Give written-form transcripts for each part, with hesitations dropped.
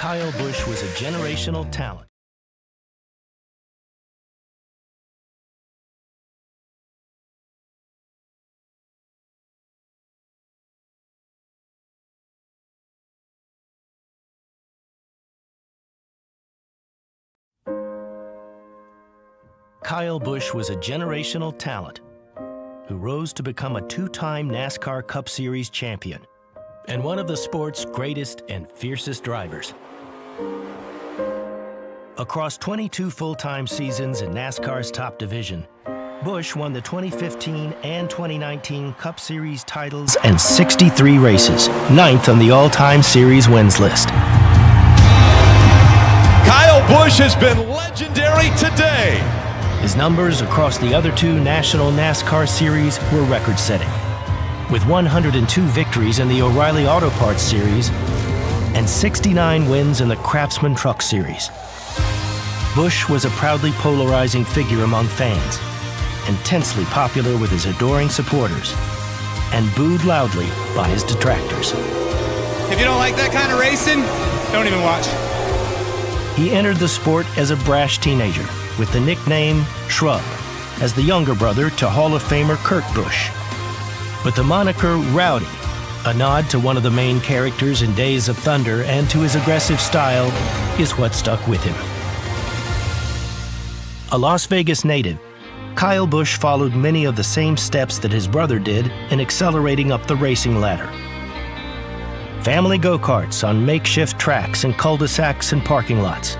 Kyle Busch was a generational talent. Kyle Busch was a generational talent who rose to become a two-time NASCAR Cup Series champion and one of the sport's greatest and fiercest drivers. Across 22 full-time seasons in NASCAR's top division, Busch won the 2015 and 2019 Cup Series titles and 63 races, ninth on the all-time series wins list. Kyle Busch has been legendary today. His numbers across the other two national NASCAR series were record-setting, with 102 victories in the O'Reilly Auto Parts Series and 69 wins in the Craftsman Truck Series. Busch was a proudly polarizing figure among fans, intensely popular with his adoring supporters, and booed loudly by his detractors. If you don't like that kind of racing, don't even watch. He entered the sport as a brash teenager with the nickname Shrub, as the younger brother to Hall of Famer Kurt Busch. But the moniker Rowdy, a nod to one of the main characters in Days of Thunder and to his aggressive style, is what stuck with him. A Las Vegas native, Kyle Busch followed many of the same steps that his brother did in accelerating up the racing ladder. Family go-karts on makeshift tracks and cul-de-sacs and parking lots.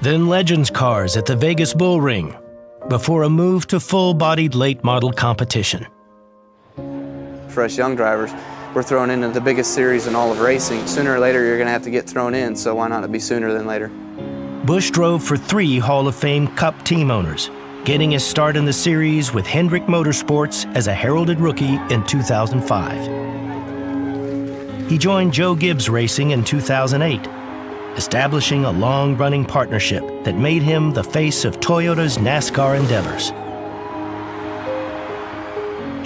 Then Legends cars at the Vegas Bull Ring, before a move to full-bodied late-model competition. For us young drivers, we're thrown into the biggest series in all of racing. Sooner or later, you're going to have to get thrown in, so why not it be sooner than later? Busch drove for 3 Hall of Fame Cup team owners, getting his start in the series with Hendrick Motorsports as a heralded rookie in 2005. He joined Joe Gibbs Racing in 2008, establishing a long-running partnership that made him the face of Toyota's NASCAR endeavors.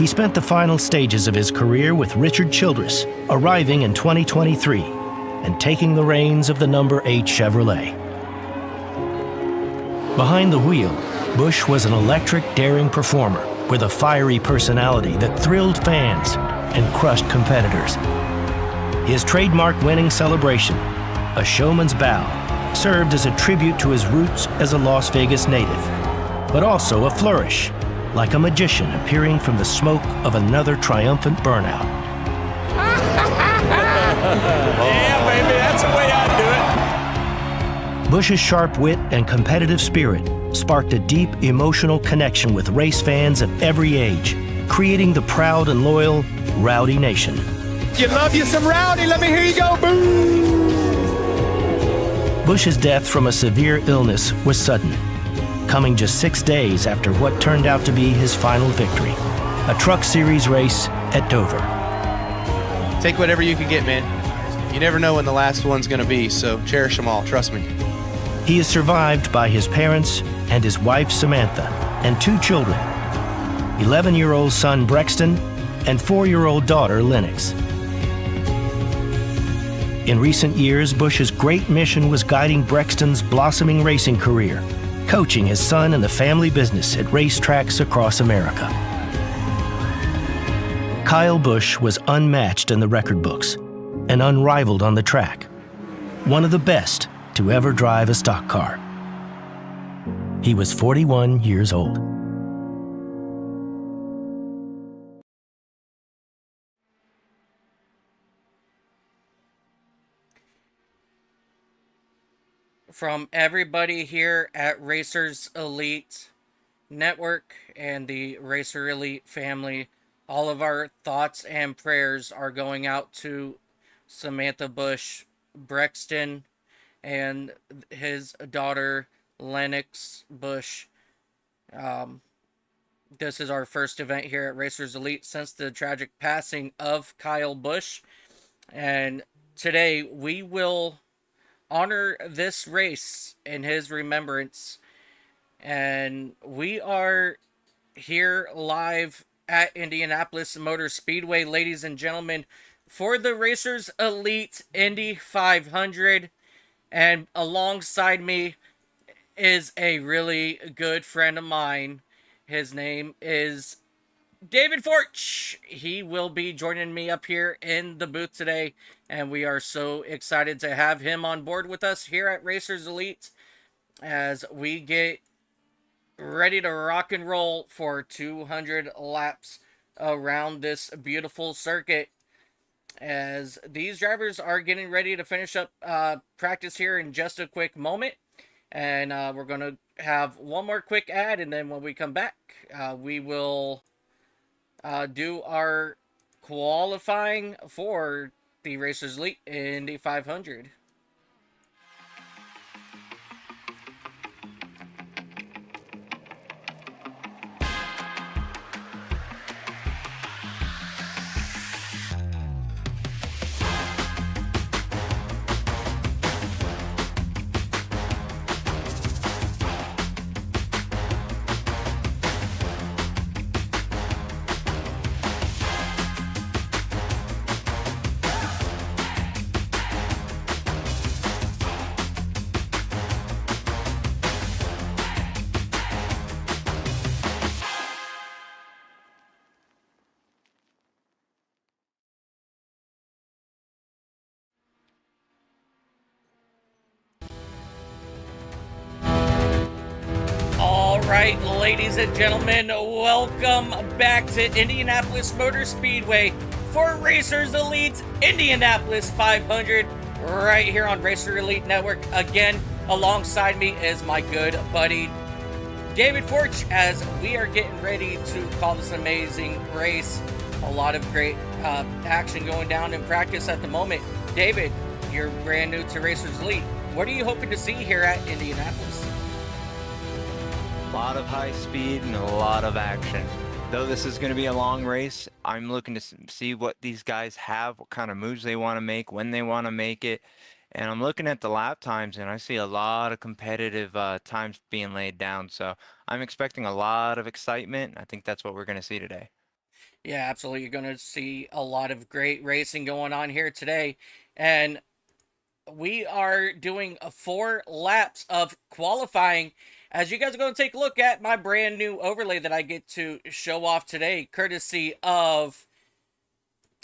He spent the final stages of his career with Richard Childress, arriving in 2023 and taking the reins of the number 8 Chevrolet. Behind the wheel, Busch was an electric, daring performer with a fiery personality that thrilled fans and crushed competitors. His trademark winning celebration, a showman's bow, served as a tribute to his roots as a Las Vegas native, but also a flourish, like a magician appearing from the smoke of another triumphant burnout. Yeah, baby, that's the way I do it. Busch's sharp wit and competitive spirit sparked a deep emotional connection with race fans of every age, creating the proud and loyal Rowdy Nation. You love you some Rowdy, let me hear you go, boo! Busch's death from a severe illness was sudden, coming just 6 days after what turned out to be his final victory, a Truck Series race at Dover. Take whatever you can get, man. You never know when the last one's gonna be, so cherish them all, trust me. He is survived by his parents and his wife Samantha and 2 children, 11-year-old son Brexton and 4-year-old daughter Lennox. In recent years, Busch's great mission was guiding Brexton's blossoming racing career, coaching his son in the family business at racetracks across America. Kyle Busch was unmatched in the record books and unrivaled on the track, one of the best to ever drive a stock car. He was 41 years old. From everybody here at Racers Elite Network and the Racer Elite family, all of our thoughts and prayers are going out to Samantha Busch, Brexton, and his daughter Lennox Busch. This is our first event here at Racers Elite since the tragic passing of Kyle Busch, and today we will honor this race in his remembrance. And we are here live at Indianapolis Motor Speedway, ladies and gentlemen, for the Racers Elite Indy 500. And alongside me is a really good friend of mine. His name is David Forch. He will be joining me up here in the booth today, and we are so excited to have him on board with us here at Racers Elite as we get ready to rock and roll for 200 laps around this beautiful circuit. As these drivers are getting ready to finish up practice here in just a quick moment. And we're going to have one more quick ad, and then when we come back, we will do our qualifying for the Racers Elite Indy 500. All right, ladies and gentlemen, welcome back to Indianapolis Motor Speedway for Racers Elite Indianapolis 500 right here on Racer Elite Network. Again, alongside me is my good buddy David Forch as we are getting ready to call this amazing race. A lot of great action going down in practice at the moment. David, you're brand new to Racers Elite. What are you hoping to see here at Indianapolis? A lot of high speed and a lot of action. Though this is going to be a long race, I'm looking to see what these guys have, what kind of moves they want to make, when they want to make it. And I'm looking at the lap times, and I see a lot of competitive times being laid down. So I'm expecting a lot of excitement. I think that's what we're going to see today. Yeah, absolutely. You're going to see a lot of great racing going on here today. And we are doing 4 laps of qualifying. As you guys are going to take a look at my brand new overlay that I get to show off today, courtesy of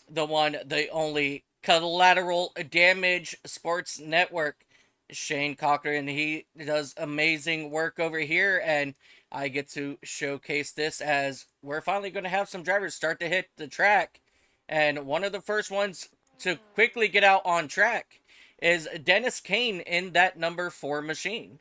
the one, the only Collateral Damage Sports Network, Shane Cochran. He does amazing work over here, and I get to showcase this as we're finally going to have some drivers start to hit the track. And one of the first ones to quickly get out on track is Dennis Kane in that number 4 machine.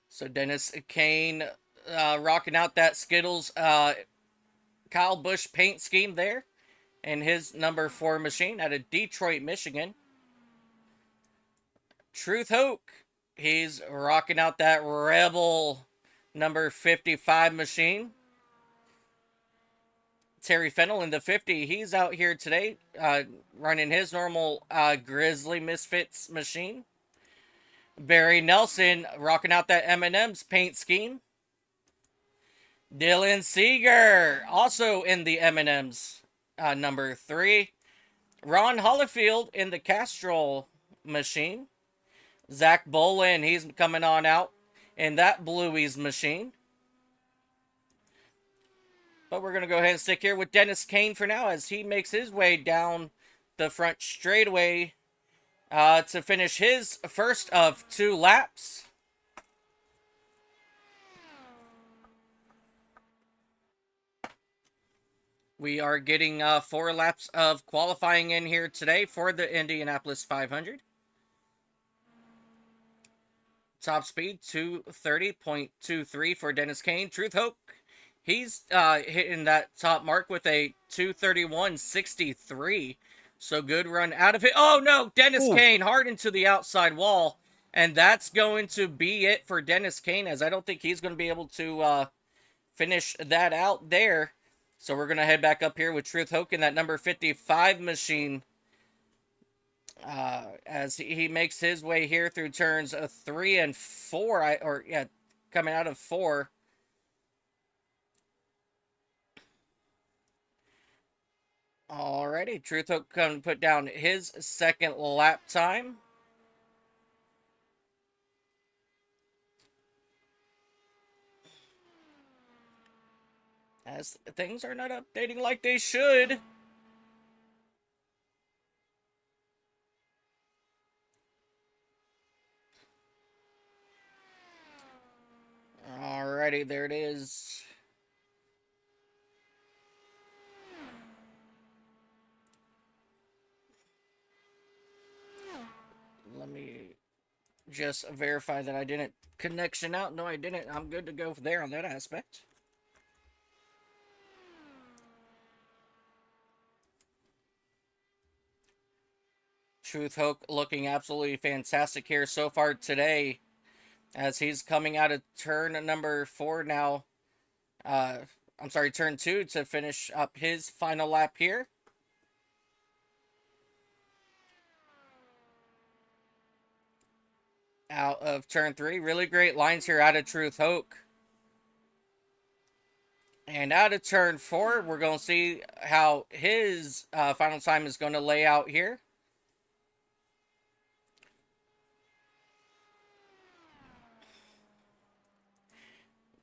So Dennis Kane rocking out that Skittles Kyle Busch paint scheme there in his number 4 machine out of Detroit, Michigan. Truth Hoke, he's rocking out that Rebel number 55 machine. Terry Fennell in the 50, he's out here today running his normal Grizzly Misfits machine. Barry Nelson rocking out that M&M's paint scheme. Dylan Seeger also in the M&M's number 3. Ron Hollifield in the Castrol machine. Zach Bolin, he's coming on out in that Bluey's machine. But we're going to go ahead and stick here with Dennis Kane for now as he makes his way down the front straightaway to finish his first of 2 laps. We are getting 4 laps of qualifying in here today for the Indianapolis 500. Top speed 230.23 for Dennis Kane. Truth Hope, he's hitting that top mark with a 231.63. So good run out of it. Oh no, Dennis Kane hard into the outside wall. And that's going to be it for Dennis Kane, as I don't think he's going to be able to finish that out there. So we're going to head back up here with Truth Hoke in that number 55 machine. As he makes his way here through turns 3 and 4. Coming out of 4. Alrighty, Truth Hook come put down his second lap time. As things are not updating like they should. Alrighty, there it is. Let me just verify that I didn't connection out. No, I didn't. I'm good to go there on that aspect. Truth Hook looking absolutely fantastic here so far today, as he's coming out of turn number 4 now. I'm sorry, turn 2 to finish up his final lap here. Out of turn 3. Really great lines here out of Truth Hook. And out of turn 4, we're going to see how his final time is going to lay out here.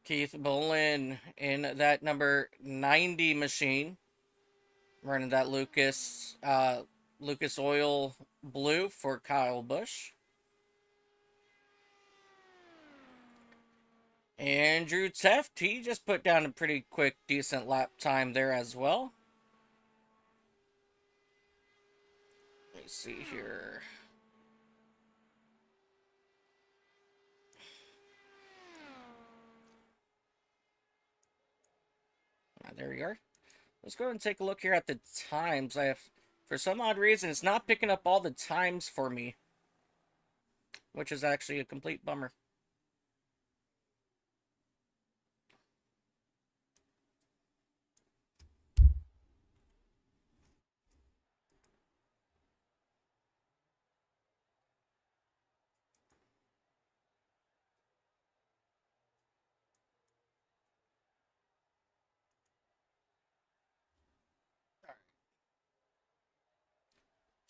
Keith Bolin in that number 90 machine, running that Lucas Oil Blue for Kyle Busch. Andrew Teft, he just put down a pretty quick, decent lap time there as well. Let me see here. There we are. Let's go and take a look here at the times. For some odd reason, it's not picking up all the times for me, which is actually a complete bummer.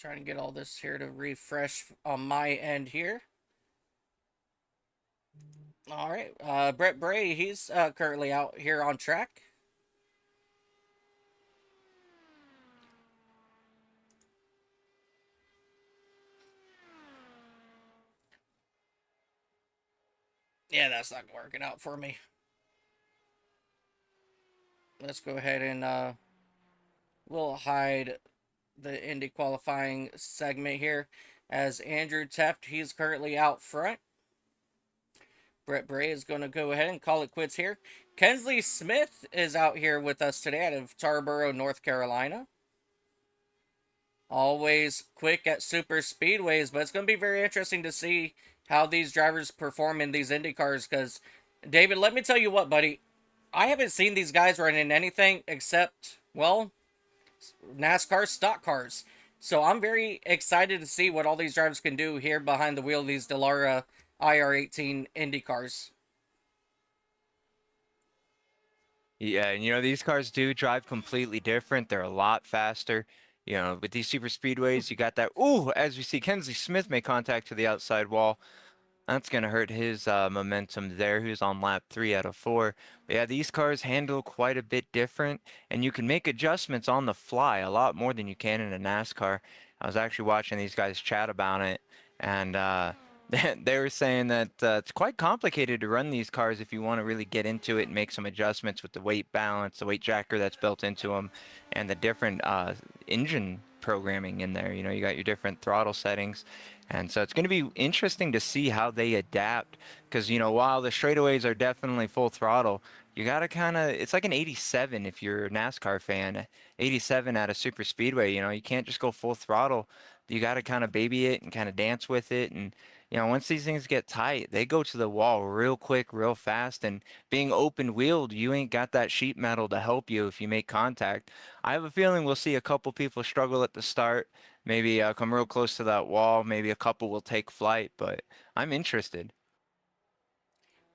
Trying to get all this here to refresh on my end here. All right, Brett Bray, he's currently out here on track. Yeah, that's not working out for me. Let's go ahead and we'll hide the Indy qualifying segment here, as Andrew Teft, he's currently out front. Brett Bray is going to go ahead and call it quits here. Kensley Smith is out here with us today out of Tarboro, North Carolina. Always quick at super speedways, but it's going to be very interesting to see how these drivers perform in these Indy cars, because, David, let me tell you what, buddy. I haven't seen these guys run in anything except, well, NASCAR stock cars. So I'm very excited to see what all these drivers can do here behind the wheel of these Dallara IR18 Indy cars. Yeah, and these cars do drive completely different. They're a lot faster. With these super speedways, you got that. Ooh, as we see, Kensley Smith make contact to the outside wall. That's going to hurt his momentum there. He was on lap 3 out of 4. But yeah, these cars handle quite a bit different, and you can make adjustments on the fly a lot more than you can in a NASCAR. I was actually watching these guys chat about it, and they were saying that it's quite complicated to run these cars if you want to really get into it and make some adjustments with the weight balance, the weight jacker that's built into them, and the different engine programming in there. You got your different throttle settings. And so it's going to be interesting to see how they adapt, because, while the straightaways are definitely full throttle, you got to it's like an 87 if you're a NASCAR fan, 87 at a super speedway. You can't just go full throttle. You got to kind of baby it and kind of dance with it. And, once these things get tight, they go to the wall real quick, real fast. And being open wheeled, you ain't got that sheet metal to help you if you make contact. I have a feeling we'll see a couple people struggle at the start. Maybe come real close to that wall. Maybe a couple will take flight, but I'm interested.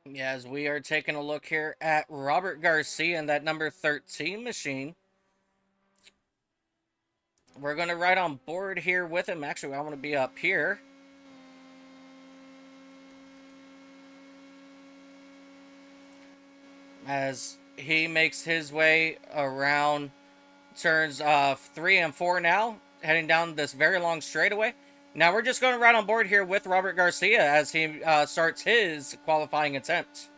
Yeah, as we are taking a look here at Robert Garcia in that number 13 machine. we're going to ride on board here with him. Actually, I want to be up here. As he makes his way around turns 3 and 4 now, heading down this very long straightaway. Now we're just going to ride on board here with Robert Garcia as he starts his qualifying attempt.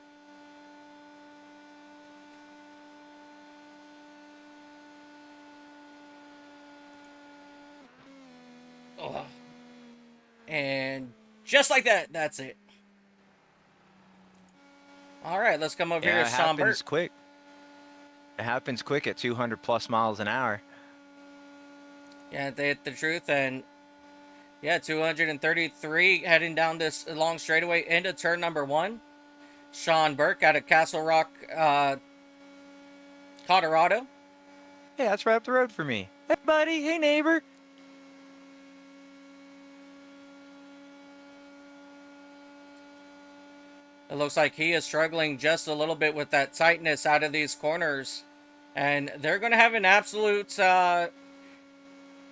Oh. And just like that, that's it. All right, let's come over here to Sean Burt. Quick. It happens quick at 200 plus miles an hour. Yeah, they hit the truth, and yeah, 233 heading down this long straightaway into turn number 1. Sean Burke out of Castle Rock, Colorado. Hey, that's right up the road for me. Hey, buddy. Hey, neighbor. It looks like he is struggling just a little bit with that tightness out of these corners. And they're going to have an absolute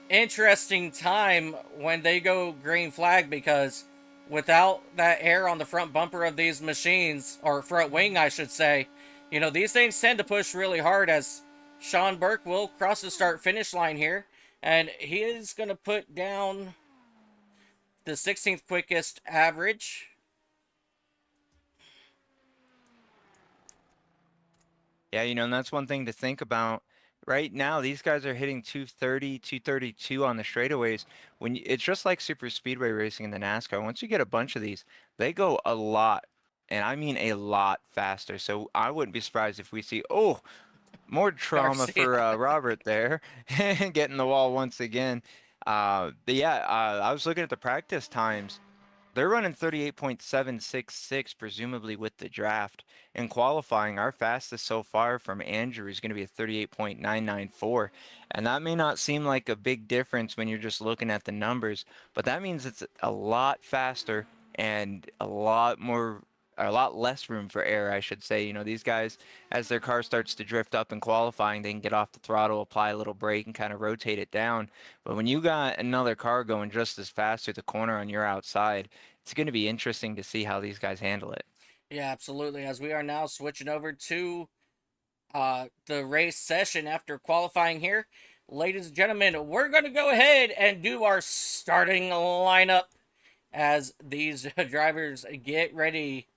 interesting time when they go green flag, because without that air on the front bumper of these machines, or front wing, I should say, you know, these things tend to push really hard, as Sean Burke will cross the start-finish line here. And he is going to put down the 16th quickest average. Yeah, you know, and that's one thing to think about. Right now, these guys are hitting 230, 232 on the straightaways. It's just like super speedway racing in the NASCAR. Once you get a bunch of these, they go a lot, and I mean a lot faster. So I wouldn't be surprised if we see, more trauma for Robert there, getting the wall once again. But yeah, I was looking at the practice times. They're running 38.766, presumably with the draft. In qualifying, our fastest so far from Andrew is going to be a 38.994. And that may not seem like a big difference when you're just looking at the numbers, but that means it's a lot faster and a lot less room for error, I should say. You know, these guys, as their car starts to drift up in qualifying, they can get off the throttle, apply a little brake, and kind of rotate it down. But when you got another car going just as fast through the corner on your outside, it's going to be interesting to see how these guys handle it. Yeah, absolutely. As we are now switching over to the race session after qualifying here. Ladies and gentlemen, we're going to go ahead and do our starting lineup as these drivers get ready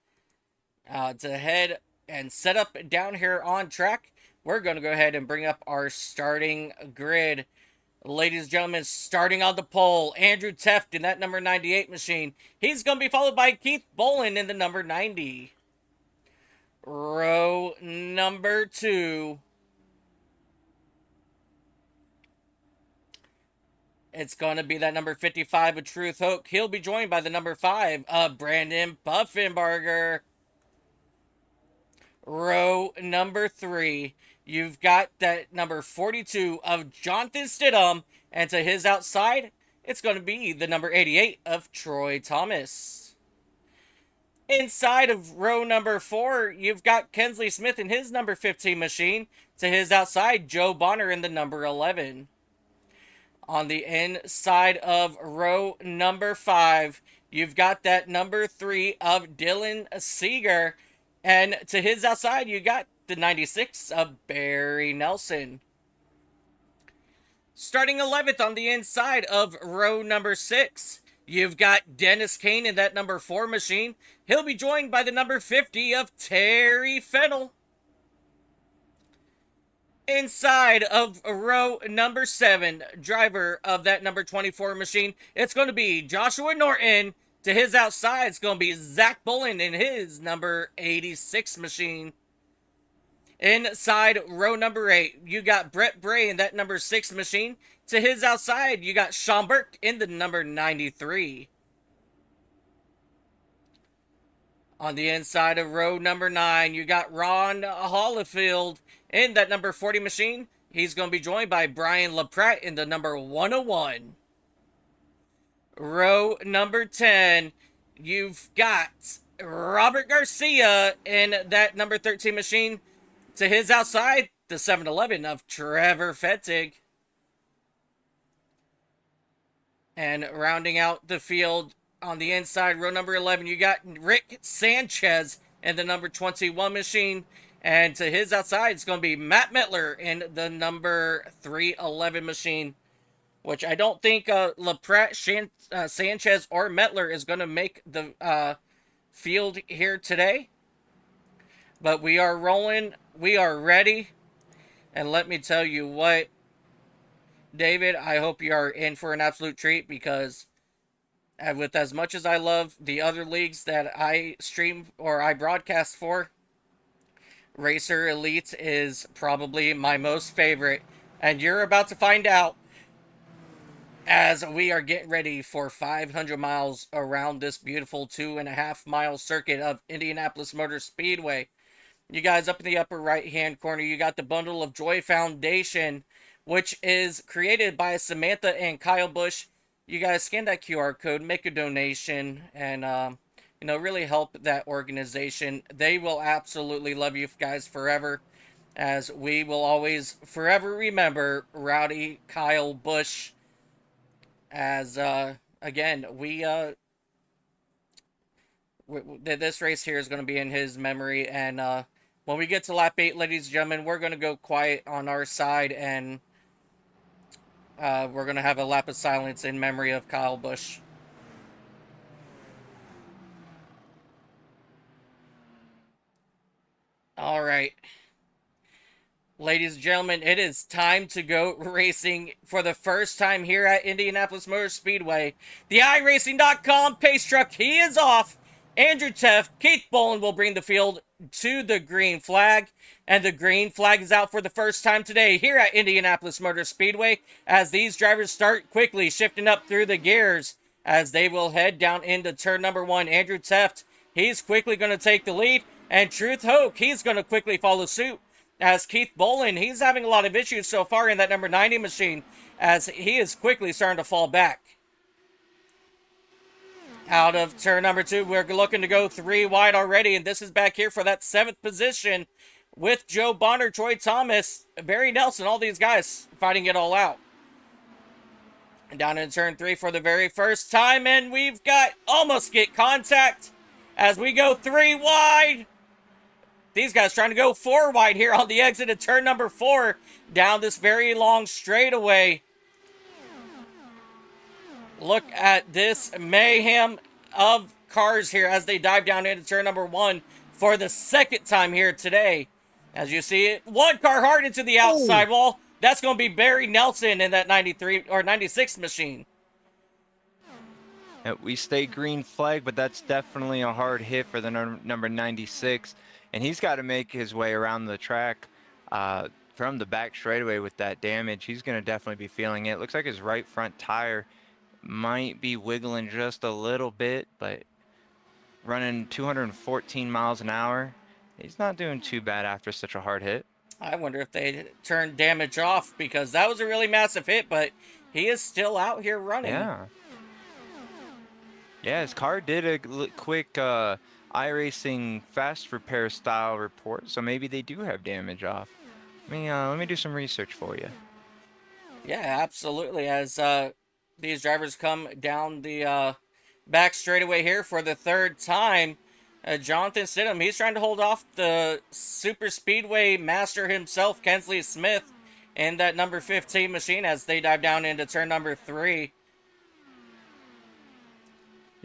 to head and set up down here on track. We're going to go ahead and bring up our starting grid. Ladies and gentlemen, starting on the pole, Andrew Teft in that number 98 machine. He's going to be followed by Keith Bolin in the number 90. Row number 2. It's going to be that number 55 of Truth Hoke. He'll be joined by the number 5 of Brandon Buffenbarger. Row number 3. You've got that number 42 of Jonathan Stidham, and to his outside, it's going to be the number 88 of Troy Thomas. Inside of row number 4, you've got Kensley Smith in his number 15 machine. To his outside, Joe Bonner in the number 11. On the inside of row number 5, you've got that number 3 of Dylan Seeger, and to his outside, you got the 96 of Barry Nelson. Starting 11th on the inside of row number 6, you've got Dennis Kane in that number 4 machine. He'll be joined by the number 50 of Terry Fennell. Inside of row number 7, driver of that number 24 machine, it's going to be Joshua Norton. To his outside, it's going to be Zach Bullen in his number 86 machine. Inside row number 8, you got Brett Bray in that number 6 machine. To his outside, you got Sean Burke in the number 93. On the inside of row number 9, you got Ron Hollifield in that number 40 machine. He's going to be joined by Brian LaPratt in the number 101. Row number 10, you've got Robert Garcia in that number 13 machine. To his outside, the 7-Eleven of Trevor Fettig. And rounding out the field on the inside, row number 11, you got Rick Sanchez in the number 21 machine. And to his outside, it's going to be Matt Mittler in the number 311 machine, which I don't think Sanchez or Mettler is going to make the field here today. But we are rolling. We are ready. And let me tell you what, David, I hope you are in for an absolute treat, because with as much as I love the other leagues that I stream or I broadcast for, Racer Elite is probably my most favorite. And you're about to find out as we are getting ready for 500 miles around this beautiful 2.5 mile circuit of Indianapolis Motor Speedway. You guys, up in the upper right hand corner, you got the Bundle of Joy Foundation, which is created by Samantha and Kyle Bush. You guys scan that QR code, make a donation, and really help that organization. They will absolutely love you guys forever, as we will always forever remember Rowdy Kyle Bush. As again, this race here is going to be in his memory, and when we get to lap 8, ladies and gentlemen, we're going to go quiet on our side, and we're going to have a lap of silence in memory of Kyle Busch. All right. Ladies and gentlemen, it is time to go racing for the first time here at Indianapolis Motor Speedway. The iRacing.com pace truck, he is off. Andrew Teff, Keith Bolin will bring the field to the green flag. And the green flag is out for the first time today here at Indianapolis Motor Speedway, as these drivers start quickly shifting up through the gears as they will head down into turn number 1. Andrew Teft, he's quickly going to take the lead. And Truth Hoke, he's going to quickly follow suit. As Keith Bolin, he's having a lot of issues so far in that number 90 machine, as he is quickly starting to fall back. Out of turn number 2, we're looking to go 3 wide already, and this is back here for that 7th position with Joe Bonner, Troy Thomas, Barry Nelson, all these guys fighting it all out. And down in turn 3 for the very first time, and we've got almost get contact as we go 3 wide. These guys trying to go 4 wide here on the exit of turn number 4 down this very long straightaway. Look at this mayhem of cars here as they dive down into turn number 1 for the second time here today. As you see it, one car hard into the outside wall. That's going to be Barry Nelson in that 93 or 96 machine. We stay green flag, but that's definitely a hard hit for the number 96. And he's got to make his way around the track from the back straightaway with that damage. He's going to definitely be feeling it. Looks like his right front tire might be wiggling just a little bit, but running 214 miles an hour. He's not doing too bad after such a hard hit. I wonder if they turned damage off, because that was a really massive hit, but he is still out here running. Yeah. Yeah, his car did a quick iRacing fast repair style report, so maybe they do have damage off. Let me do some research for you. Yeah, absolutely. As these drivers come down the back straightaway here for the 3rd time, Jonathan Stidham, he's trying to hold off the super speedway master himself, Kensley Smith, in that number 15 machine as they dive down into turn number 3.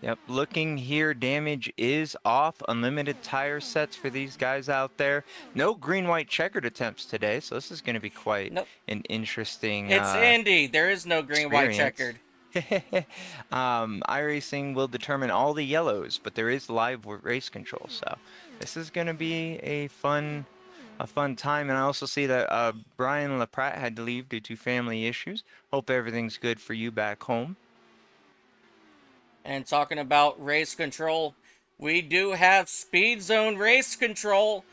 Yep, looking here, damage is off. Unlimited tire sets for these guys out there. No Green-White-Checkered attempts today, so this is going to be quite an interesting It's Indy. There is no Green-White-Checkered. iRacing will determine all the yellows, but there is live race control, so this is going to be a fun time. And I also see that Brian LaPratte had to leave due to family issues. Hope everything's good for you back home. And talking about race control, we do have Speed Zone race control.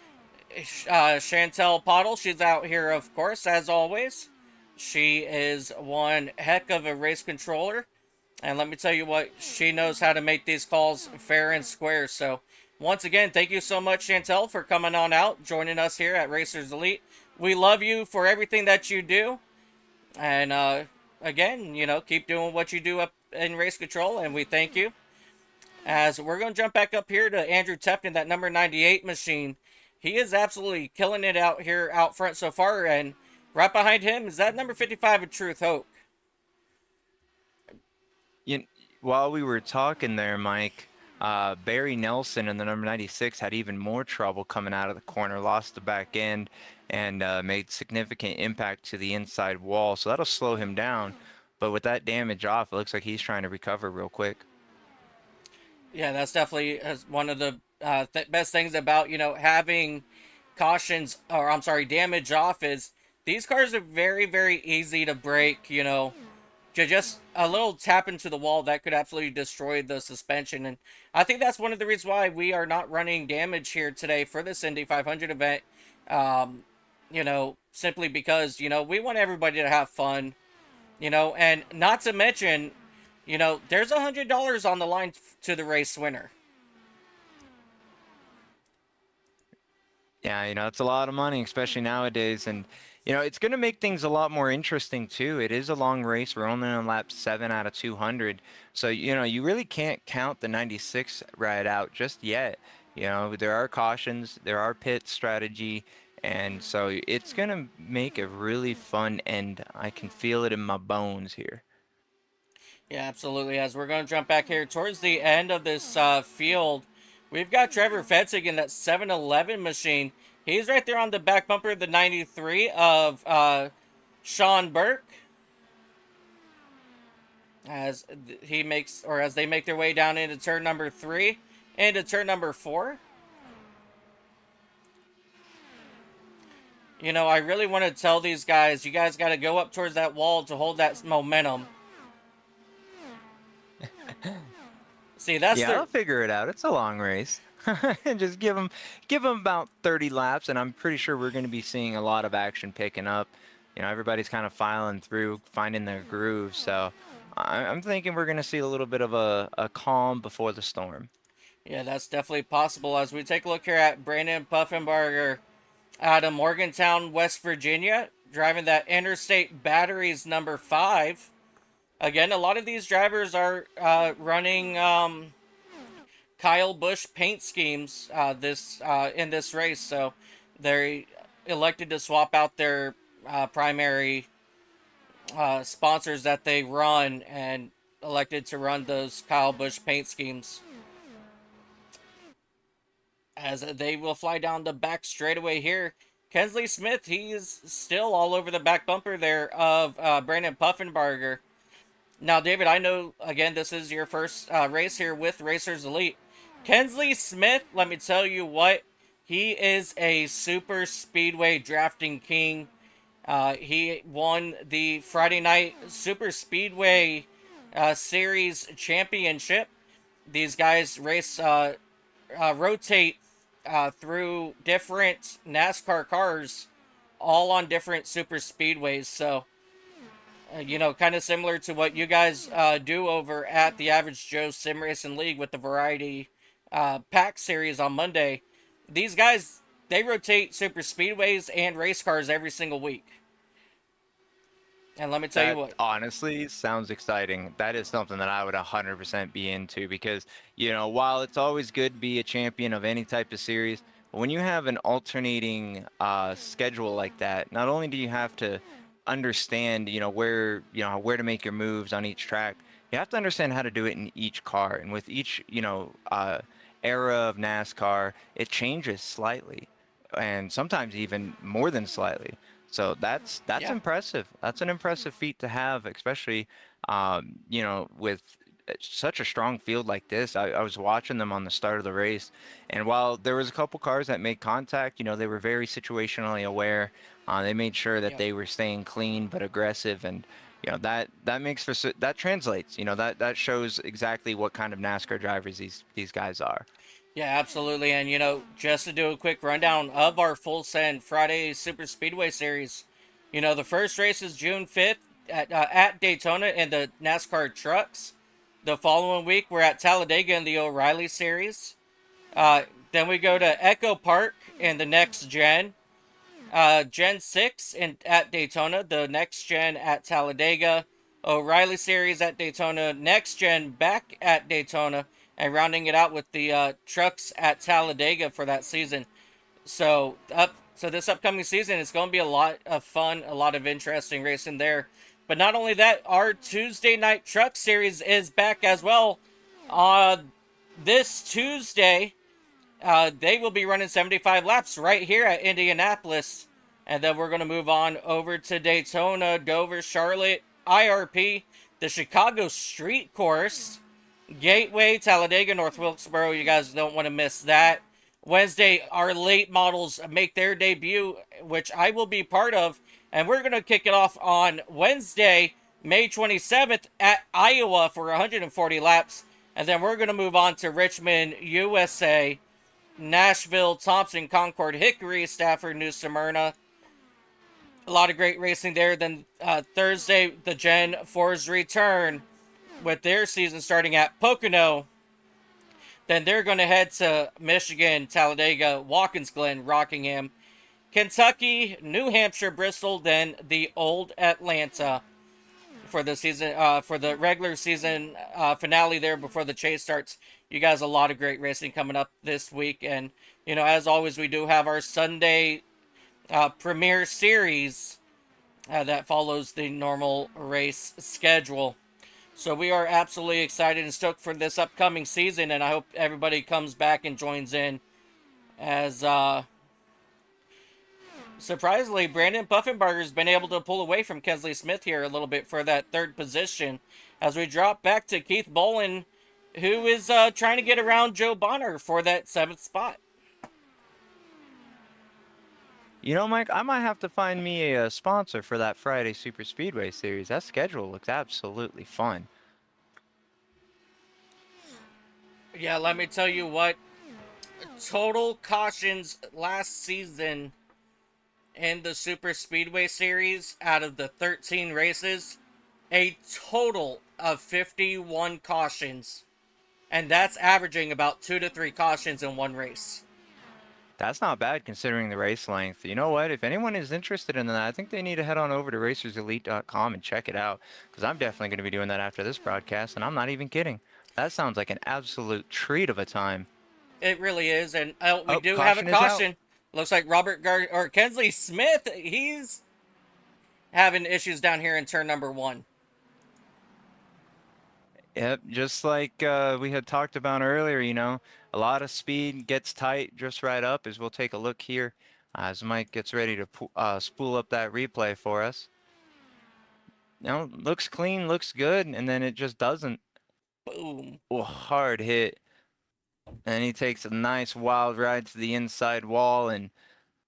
Chantel Pottle, she's out here, of course, as always. She is one heck of a race controller. And let me tell you what, she knows how to make these calls fair and square. So, once again, thank you so much, Chantel, for coming on out, joining us here at Racers Elite. We love you for everything that you do. And, again, keep doing what you do up in race control, and we thank you. As we're going to jump back up here to Andrew Tefton, that number 98 machine. He is absolutely killing it out here out front so far, and right behind him is that number 55 of Truth Hope. While we were talking there, Mike, Barry Nelson in the number 96 had even more trouble coming out of the corner, lost the back end, and made significant impact to the inside wall. So that'll slow him down. But with that damage off, it looks like he's trying to recover real quick. Yeah, that's definitely one of the best things about, having cautions, or I'm sorry, damage off is these cars are very, very easy to break, just a little tap into the wall that could absolutely destroy the suspension. And I think that's one of the reasons why we are not running damage here today for this Indy 500 event. Simply because, we want everybody to have fun, and not to mention, there's $100 on the line to the race winner. Yeah, it's a lot of money, especially nowadays. And, it's going to make things a lot more interesting, too. It is a long race. We're only on lap 7 out of 200. So, you really can't count the 96 ride out just yet. There are cautions, there are pit strategy. And so it's going to make a really fun end. I can feel it in my bones here. Yeah, absolutely. As we're going to jump back here towards the end of this field, we've got Trevor Fetzig in that 7-Eleven machine. He's right there on the back bumper of the 93 of Sean Burke. As they make their way down into turn number 3 and to turn number 4. I really want to tell these guys, you guys got to go up towards that wall to hold that momentum. See, I'll figure it out. It's a long race. Just give them about 30 laps, and I'm pretty sure we're going to be seeing a lot of action picking up. Everybody's kind of filing through, finding their groove. So I'm thinking we're going to see a little bit of a calm before the storm. Yeah, that's definitely possible. As we take a look here at Brandon Puffenbarger out of Morgantown, West Virginia, driving that Interstate Batteries number 5. Again, a lot of these drivers are running Kyle Busch paint schemes in this race, so they elected to swap out their primary sponsors that they run and elected to run those Kyle Busch paint schemes. As they will fly down the back straightaway here. Kensley Smith, he is still all over the back bumper there of Brandon Puffenbarger. Now, David, I know, again, this is your first race here with Racers Elite. Kensley Smith, let me tell you what, he is a super speedway drafting king. He won the Friday Night Super Speedway Series Championship. These guys rotate through different NASCAR cars, all on different super speedways. So, kind of similar to what you guys do over at the Average Joe Sim Racing League with the Variety Pack Series on Monday. These guys, they rotate super speedways and race cars every single week. And let me tell you what. Honestly, sounds exciting. That is something that I would 100% be into because, while it's always good to be a champion of any type of series, but when you have an alternating schedule like that, not only do you have to understand, where to make your moves on each track, you have to understand how to do it in each car. And with each, era of NASCAR, it changes slightly and sometimes even more than slightly. So that's impressive. That's an impressive feat to have, especially, with such a strong field like this. I was watching them on the start of the race, and while there was a couple cars that made contact, they were very situationally aware. They made sure that they were staying clean but aggressive, and that translates. That shows exactly what kind of NASCAR drivers these guys are. Yeah, absolutely. And, just to do a quick rundown of our Full Send Friday Super Speedway Series, the first race is June 5th at Daytona in the NASCAR trucks. The following week, we're at Talladega in the O'Reilly Series. Then we go to Echo Park in the Next Gen. Gen 6 at Daytona, the Next Gen at Talladega. O'Reilly Series at Daytona, Next Gen back at Daytona, and rounding it out with the trucks at Talladega for that season. So this upcoming season, it's going to be a lot of fun, a lot of interesting racing there. But not only that, our Tuesday night truck series is back as well. This Tuesday, they will be running 75 laps right here at Indianapolis. And then we're going to move on over to Daytona, Dover, Charlotte, IRP, the Chicago Street Course, Gateway, Talladega, North Wilkesboro. You guys don't want to miss that. Wednesday, our late models make their debut, which I will be part of. And we're going to kick it off on Wednesday, May 27th at Iowa for 140 laps. And then we're going to move on to Richmond, USA, Nashville, Thompson, Concord, Hickory, Stafford, New Smyrna. A lot of great racing there. Then Thursday, the Gen 4s return with their season starting at Pocono. Then they're going to head to Michigan, Talladega, Watkins Glen, Rockingham, Kentucky, New Hampshire, Bristol, then the Old Atlanta for the season, for the regular season finale there before the chase starts. You guys, a lot of great racing coming up this week. And, you know, as always, we do have our Sunday Premier Series that follows the normal race schedule. So we are absolutely excited and stoked for this upcoming season, and I hope everybody comes back and joins in. As surprisingly, Brandon Puffenbarger has been able to pull away from Kensley Smith here a little bit for that third position. As we drop back to Keith Bolin, who is trying to get around Joe Bonner for that 7th spot. You know, Mike, I might have to find me a sponsor for that Friday Super Speedway Series. That schedule looks absolutely fun. Yeah, let me tell you what. Total cautions last season in the Super Speedway Series, out of the 13 races, a total of 51 cautions. And that's averaging about 2 to 3 cautions in one race. That's not bad considering the race length. You know what? If anyone is interested in that, I think they need to head on over to racerselite.com and check it out, because I'm definitely going to be doing that after this broadcast, and I'm not even kidding. That sounds like an absolute treat of a time. It really is, and we do have a caution. Looks like Kensley Smith, he's having issues down here in turn number 1. Yep, just like we had talked about earlier, you know, a lot of speed gets tight just right up, as we'll take a look here as Mike gets ready to spool up that replay for us. Now, looks clean, looks good, and then it just doesn't. Boom. Oh, hard hit. And he takes a nice wild ride to the inside wall and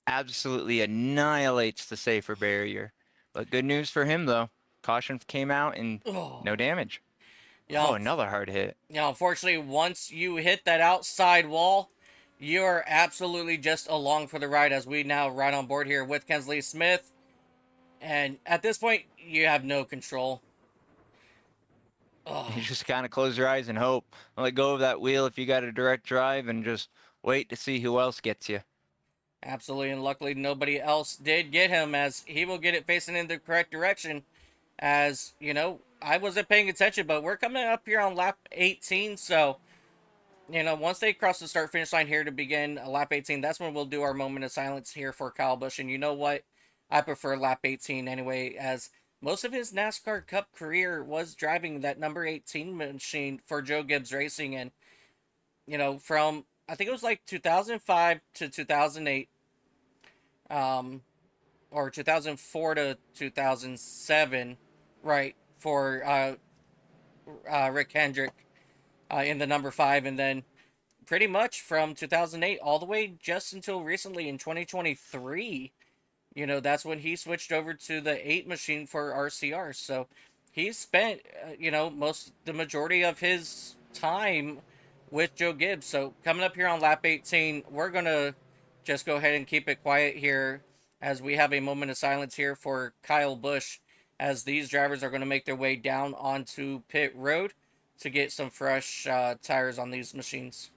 absolutely annihilates the safer barrier. But good news for him, though. Caution came out and no damage. Yeah, another hard hit. Yeah, unfortunately, once you hit that outside wall, you are absolutely just along for the ride, as we now ride on board here with Kensley Smith. And at this point, you have no control. You just kind of close your eyes and hope. Let go of that wheel if you got a direct drive and just wait to see who else gets you. Absolutely, and luckily nobody else did get him, as he will get it facing in the correct direction. As, you know, I wasn't paying attention, but we're coming up here on lap 18, so, you know, once they cross the start-finish line here to begin lap 18, that's when we'll do our moment of silence here for Kyle Busch. And you know what? I prefer lap 18 anyway, as most of his NASCAR Cup career was driving that number 18 machine for Joe Gibbs Racing. And, you know, from, I think it was like 2005 to 2008, or 2004 to 2007, right, for Rick Hendrick in the number 5, and then pretty much from 2008 all the way just until recently in 2023, you know, that's when he switched over to the 8 machine for RCR. So he spent, you know, the majority of his time with Joe Gibbs. So coming up here on lap 18, we're going to just go ahead and keep it quiet here as we have a moment of silence here for Kyle Busch, as these drivers are going to make their way down onto pit road to get some fresh tires on these machines.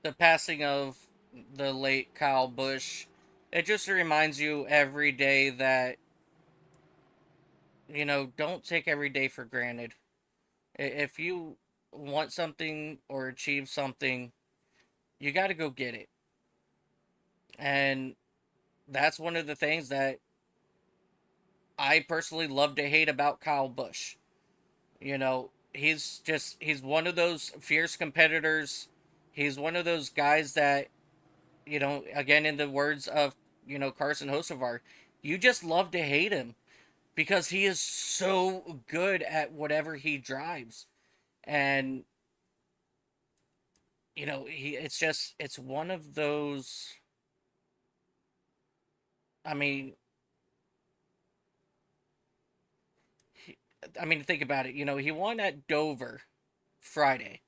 the passing of the late Kyle Busch, it just reminds you every day that, don't take every day for granted. If you want something or achieve something, you got to go get it. And that's one of the things that I personally love to hate about Kyle Busch. He's one of those fierce competitors. He's one of those guys that, again, in the words of, Carson Hocevar, you just love to hate him because he is so good at whatever he drives. And, it's one of those, think about it. He won at Dover Friday.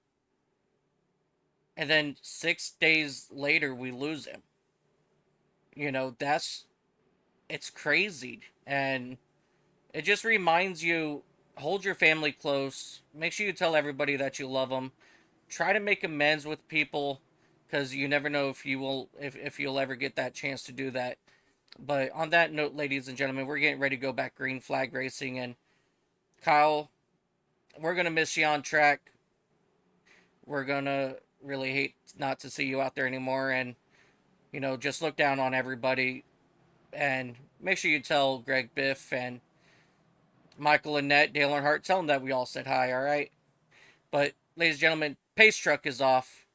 And then 6 days later, we lose him. It's crazy. And it just reminds you, hold your family close. Make sure you tell everybody that you love them. Try to make amends with people, because you never know if you'll ever get that chance to do that. But on that note, ladies and gentlemen, we're getting ready to go back green flag racing. And Kyle, we're going to miss you on track. We're going to really hate not to see you out there anymore. And, just look down on everybody. And make sure you tell Greg Biff and Michael Annette, Dale Earnhardt, tell them that we all said hi, all right? But, ladies and gentlemen, pace truck is off.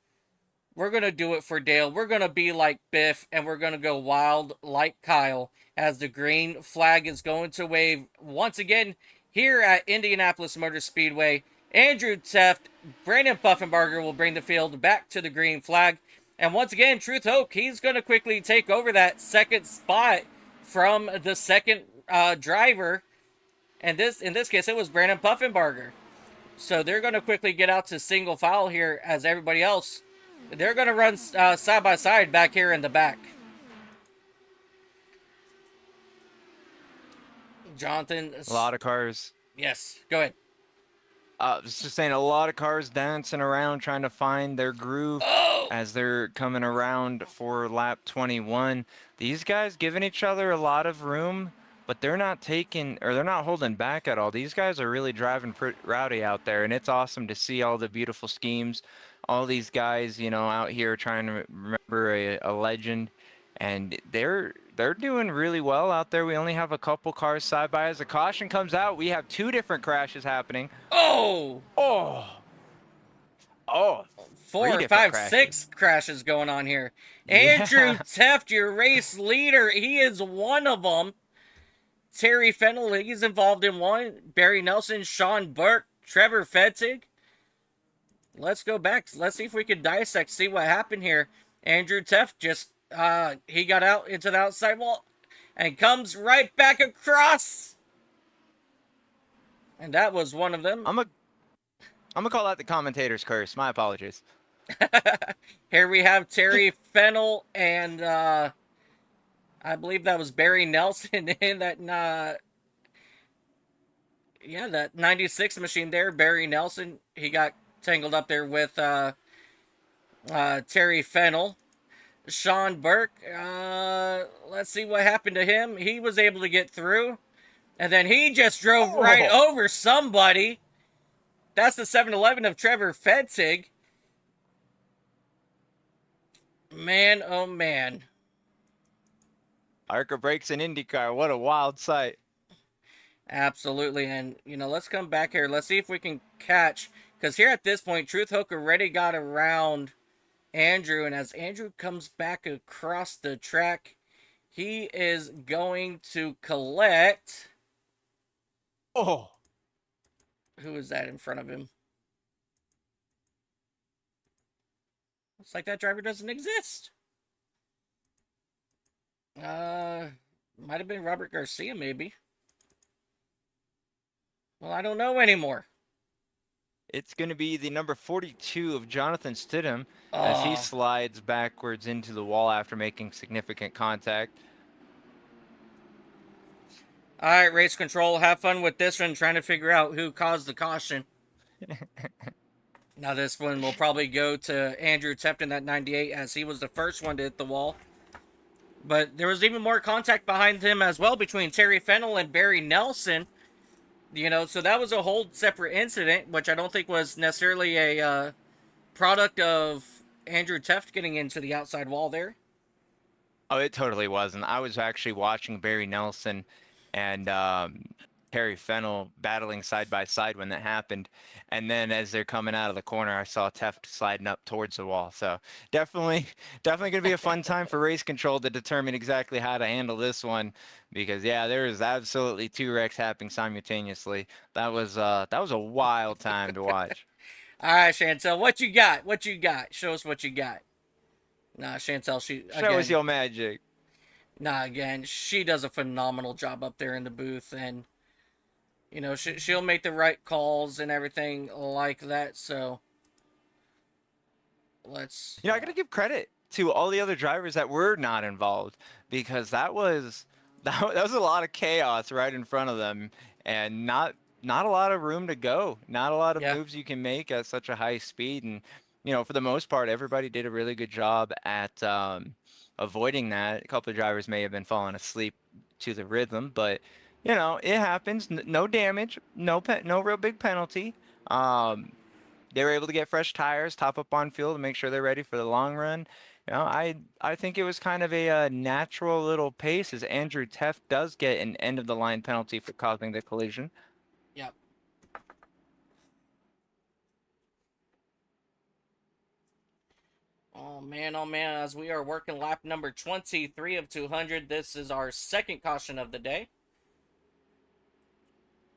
We're going to do it for Dale. We're going to be like Biff, and we're going to go wild like Kyle as the green flag is going to wave once again here at Indianapolis Motor Speedway. Andrew Teft, Brandon Puffenbarger will bring the field back to the green flag. And once again, Truth Hoke, he's going to quickly take over that second spot from the second driver. And in this case, it was Brandon Puffenbarger. So they're going to quickly get out to single file here as everybody else. They're going to run side by side back here in the back. Jonathan. A lot of cars. Yes, go ahead. I was just saying, a lot of cars dancing around trying to find their groove as they're coming around for lap 21. These guys giving each other a lot of room, but they're not holding back at all. These guys are really driving pretty rowdy out there, and it's awesome to see all the beautiful schemes. All these guys, out here trying to remember a legend, and they're doing really well out there. We only have a couple cars side by. As the caution comes out, we have two different crashes happening. Oh! 4, 5, 6 crashes going on here. Andrew Teft, your race leader, he is one of them. Terry Fennell, he's involved in one. Barry Nelson, Sean Burke, Trevor Fetzig. Let's go back. Let's see if we can dissect, see what happened here. Andrew Teft just, he got out into the outside wall and comes right back across. And that was one of them. I'm gonna call that the commentator's curse. My apologies. Here we have Terry Fennell and, I believe that was Barry Nelson in that, that 96 machine there. Barry Nelson, he got tangled up there with Terry Fennell. Sean Burke, let's see what happened to him. He was able to get through, and then he just drove right over somebody. That's the 7-Eleven of Trevor Fetzig. Man, oh man. Arca breaks in IndyCar. What a wild sight. Absolutely. And, let's come back here. Let's see if we can catch. Because here at this point, Truth Hook already got around Andrew. And as Andrew comes back across the track, he is going to collect. Oh. Who is that in front of him? Looks like that driver doesn't exist. Might have been Robert Garcia, maybe. Well, I don't know anymore. It's going to be the number 42 of Jonathan Stidham as he slides backwards into the wall after making significant contact. All right, race control. Have fun with this one, trying to figure out who caused the caution. Now this one will probably go to Andrew Tefton, that 98, as he was the first one to hit the wall. But there was even more contact behind him as well between Terry Fennell and Barry Nelson. So that was a whole separate incident, which I don't think was necessarily a product of Andrew Teft getting into the outside wall there. Oh, it totally wasn't. I was actually watching Barry Nelson and Terry Fennell battling side by side when that happened. And then as they're coming out of the corner, I saw Teft sliding up towards the wall. So definitely going to be a fun time for race control to determine exactly how to handle this one. Because, yeah, there is absolutely 2 wrecks happening simultaneously. That was a wild time to watch. All right, Chantel, what you got? What you got? Show us what you got. Nah, Chantel, Show us your magic. Nah, again, she does a phenomenal job up there in the booth, and she'll make the right calls and everything like that. So let's. I got to give credit to all the other drivers that were not involved, because that was a lot of chaos right in front of them, and not a lot of room to go, not a lot of moves you can make at such a high speed. And for the most part, everybody did a really good job at avoiding that. A couple of drivers may have been falling asleep to the rhythm, but it happens. No damage, no real big penalty. They were able to get fresh tires, top up on fuel to make sure they're ready for the long run. I think it was kind of a natural little pace, as Andrew Teft does get an end of the line penalty for causing the collision. Yep. Oh man, as we are working lap number 23 of 200, this is our second caution of the day.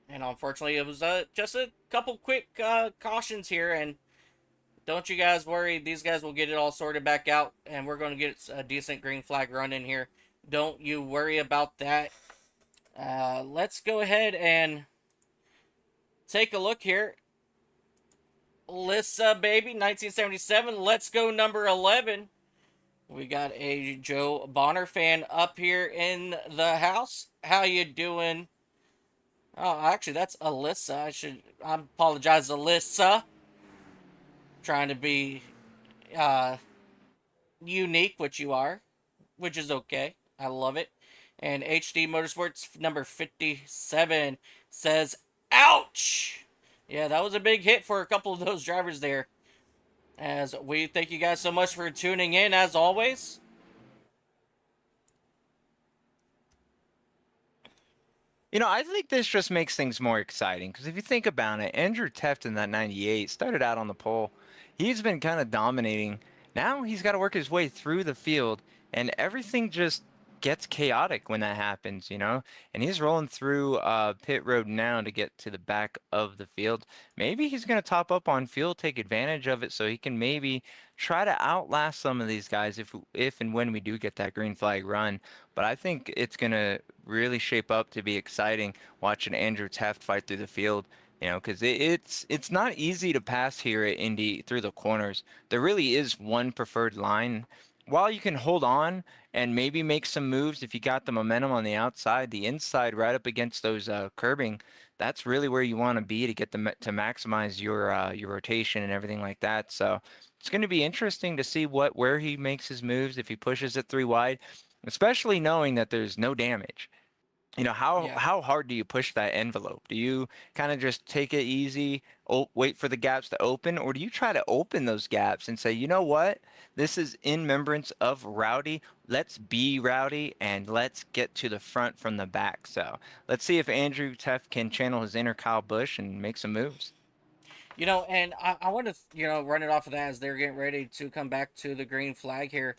And unfortunately, it was just a couple quick cautions here, and don't you guys worry, these guys will get it all sorted back out, and we're going to get a decent green flag run in here. Don't you worry about that. Let's go ahead and take a look here. Lissa, baby, 1977. Let's go number 11. We got a Joe Bonner fan up here in the house. How you doing? Oh, actually, that's Alyssa. I apologize, Alyssa. Trying to be unique, which you are, which is okay. I love it. And HD Motorsports number 57 says, ouch! Yeah, that was a big hit for a couple of those drivers there. As we thank you guys so much for tuning in, as always. I think this just makes things more exciting, because if you think about it, Andrew Teft in that 98 started out on the pole. He's been kind of dominating. Now he's got to work his way through the field, and everything just gets chaotic when that happens, and he's rolling through pit road now to get to the back of the field. Maybe he's going to top up on fuel, take advantage of it, so he can maybe try to outlast some of these guys if and when we do get that green flag run. But I think it's going to really shape up to be exciting watching Andrew Teft fight through the field, because it's not easy to pass here at Indy through the corners. There really is one preferred line. While you can hold on and maybe make some moves if you got the momentum on the outside, the inside right up against those curbing, that's really where you want to be to get to maximize your rotation and everything like that. So it's going to be interesting to see where he makes his moves, if he pushes it 3 wide, especially knowing that there's no damage. How hard do you push that envelope? Do you kind of just take it easy, wait for the gaps to open, or do you try to open those gaps and say, you know what, this is in remembrance of Rowdy, let's be Rowdy and let's get to the front from the back? So let's see if Andrew Teft can channel his inner Kyle Busch and make some moves. And I want to, run it off of that as they're getting ready to come back to the green flag here.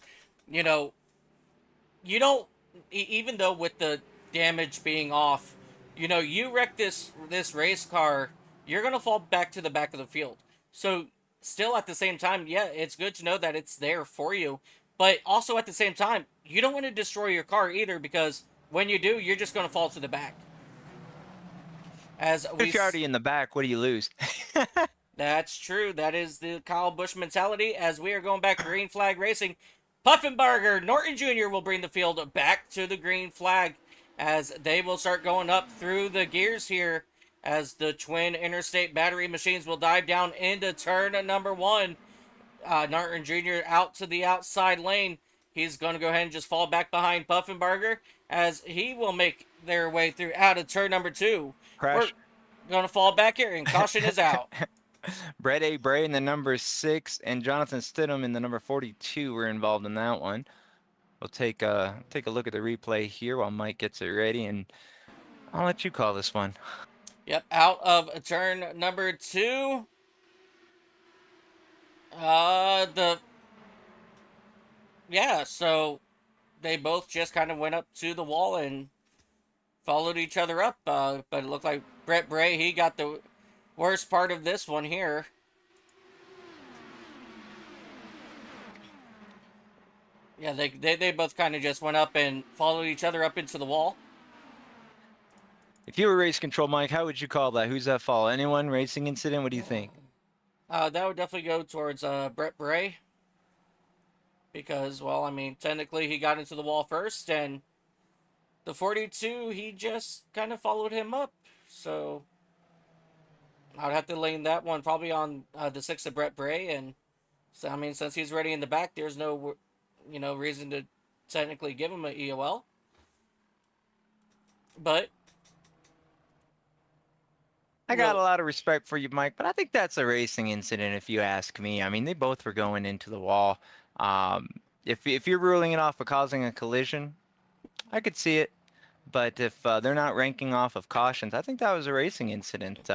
You don't, even though with the damage being off, you wreck this race car, you're gonna fall back to the back of the field. So still at the same time, yeah, it's good to know that it's there for you, but also at the same time, you don't want to destroy your car either, because when you do, you're just gonna fall to the back. If you're already in the back, what do you lose? That's true. That is the Kyle Busch mentality. As we are going back green flag racing, Puffenbarger Norton Jr. will bring the field back to the green flag, as they will start going up through the gears here, as the twin interstate battery machines will dive down into turn number 1. Norton Jr. out to the outside lane. He's going to go ahead and just fall back behind Puffenberger as he will make their way through out of turn number 2. Crash. We're going to fall back here, and caution is out. Brett A. Bray in the number 6 and Jonathan Stidham in the number 42 were involved in that one. We'll take a look at the replay here while Mike gets it ready, and I'll let you call this one. Yep, out of turn number 2. So they both just kind of went up to the wall and followed each other up. But it looked like Brett Bray, he got the worst part of this one here. Yeah, they both kind of just went up and followed each other up into the wall. If you were race control, Mike, how would you call that? Who's at fault? Anyone? Racing incident? What do you think? That would definitely go towards Brett Bray. Because, well, I mean, technically he got into the wall first, and the 42, he just kind of followed him up. So I'd have to lane that one probably on the 6 of Brett Bray. And so, I mean, since he's already in the back, there's no, reason to technically give him an EOL. But I got a lot of respect for you, Mike, but I think that's a racing incident if you ask me. I mean, they both were going into the wall. If you're ruling it off of causing a collision, I could see it. But if they're not ranking off of cautions, I think that was a racing incident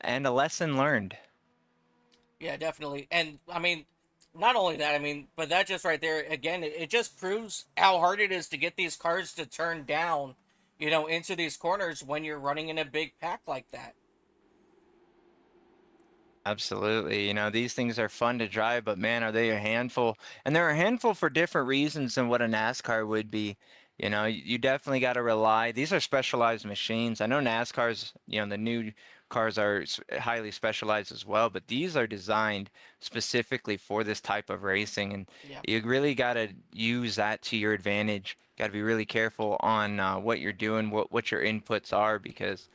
and a lesson learned. Yeah, definitely. And, I mean, not only that, I mean, but that just right there, again, it just proves how hard it is to get these cars to turn down, into these corners when you're running in a big pack like that. Absolutely. These things are fun to drive, but man, are they a handful. And they're a handful for different reasons than what a NASCAR would be. You definitely got to rely. These are specialized machines. I know NASCAR's, the new cars are highly specialized as well, but these are designed specifically for this type of racing. And you really got to use that to your advantage. Got to be really careful on what you're doing, what your inputs are, because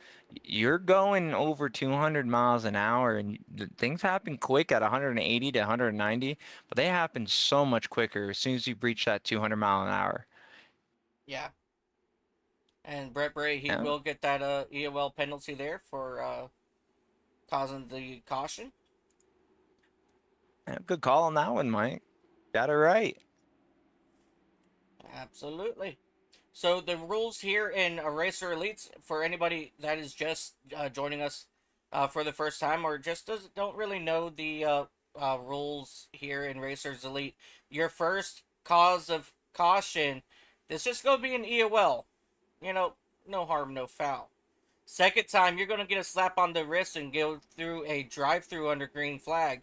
you're going over 200 miles an hour and things happen quick at 180 to 190, but they happen so much quicker as soon as you breach that 200 mile an hour. Yeah. And Brett Bray, he will get that EOL penalty there for causing the caution. Good call on that one, Mike. Got it right. Absolutely. So the rules here in Racer Elites, for anybody that is just joining us for the first time or just don't really know the rules here in Racers Elite, your first cause of caution, this is going to be an EOL. No harm, no foul. Second time, you're going to get a slap on the wrist and go through a drive-through under green flag.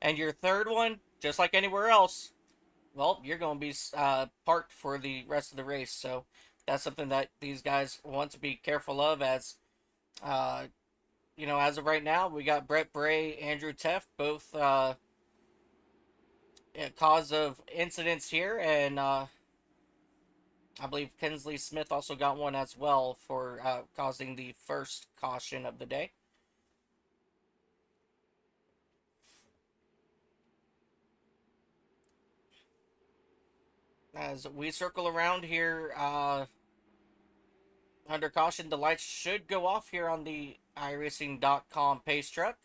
And your third one, just like anywhere else, well, you're going to be parked for the rest of the race. So that's something that these guys want to be careful of as, as of right now, we got Brett Bray, Andrew Teft, both cause of incidents here. And I believe Kinsley Smith also got one as well for causing the first caution of the day. As we circle around here, under caution, the lights should go off here on the iRacing.com pace truck.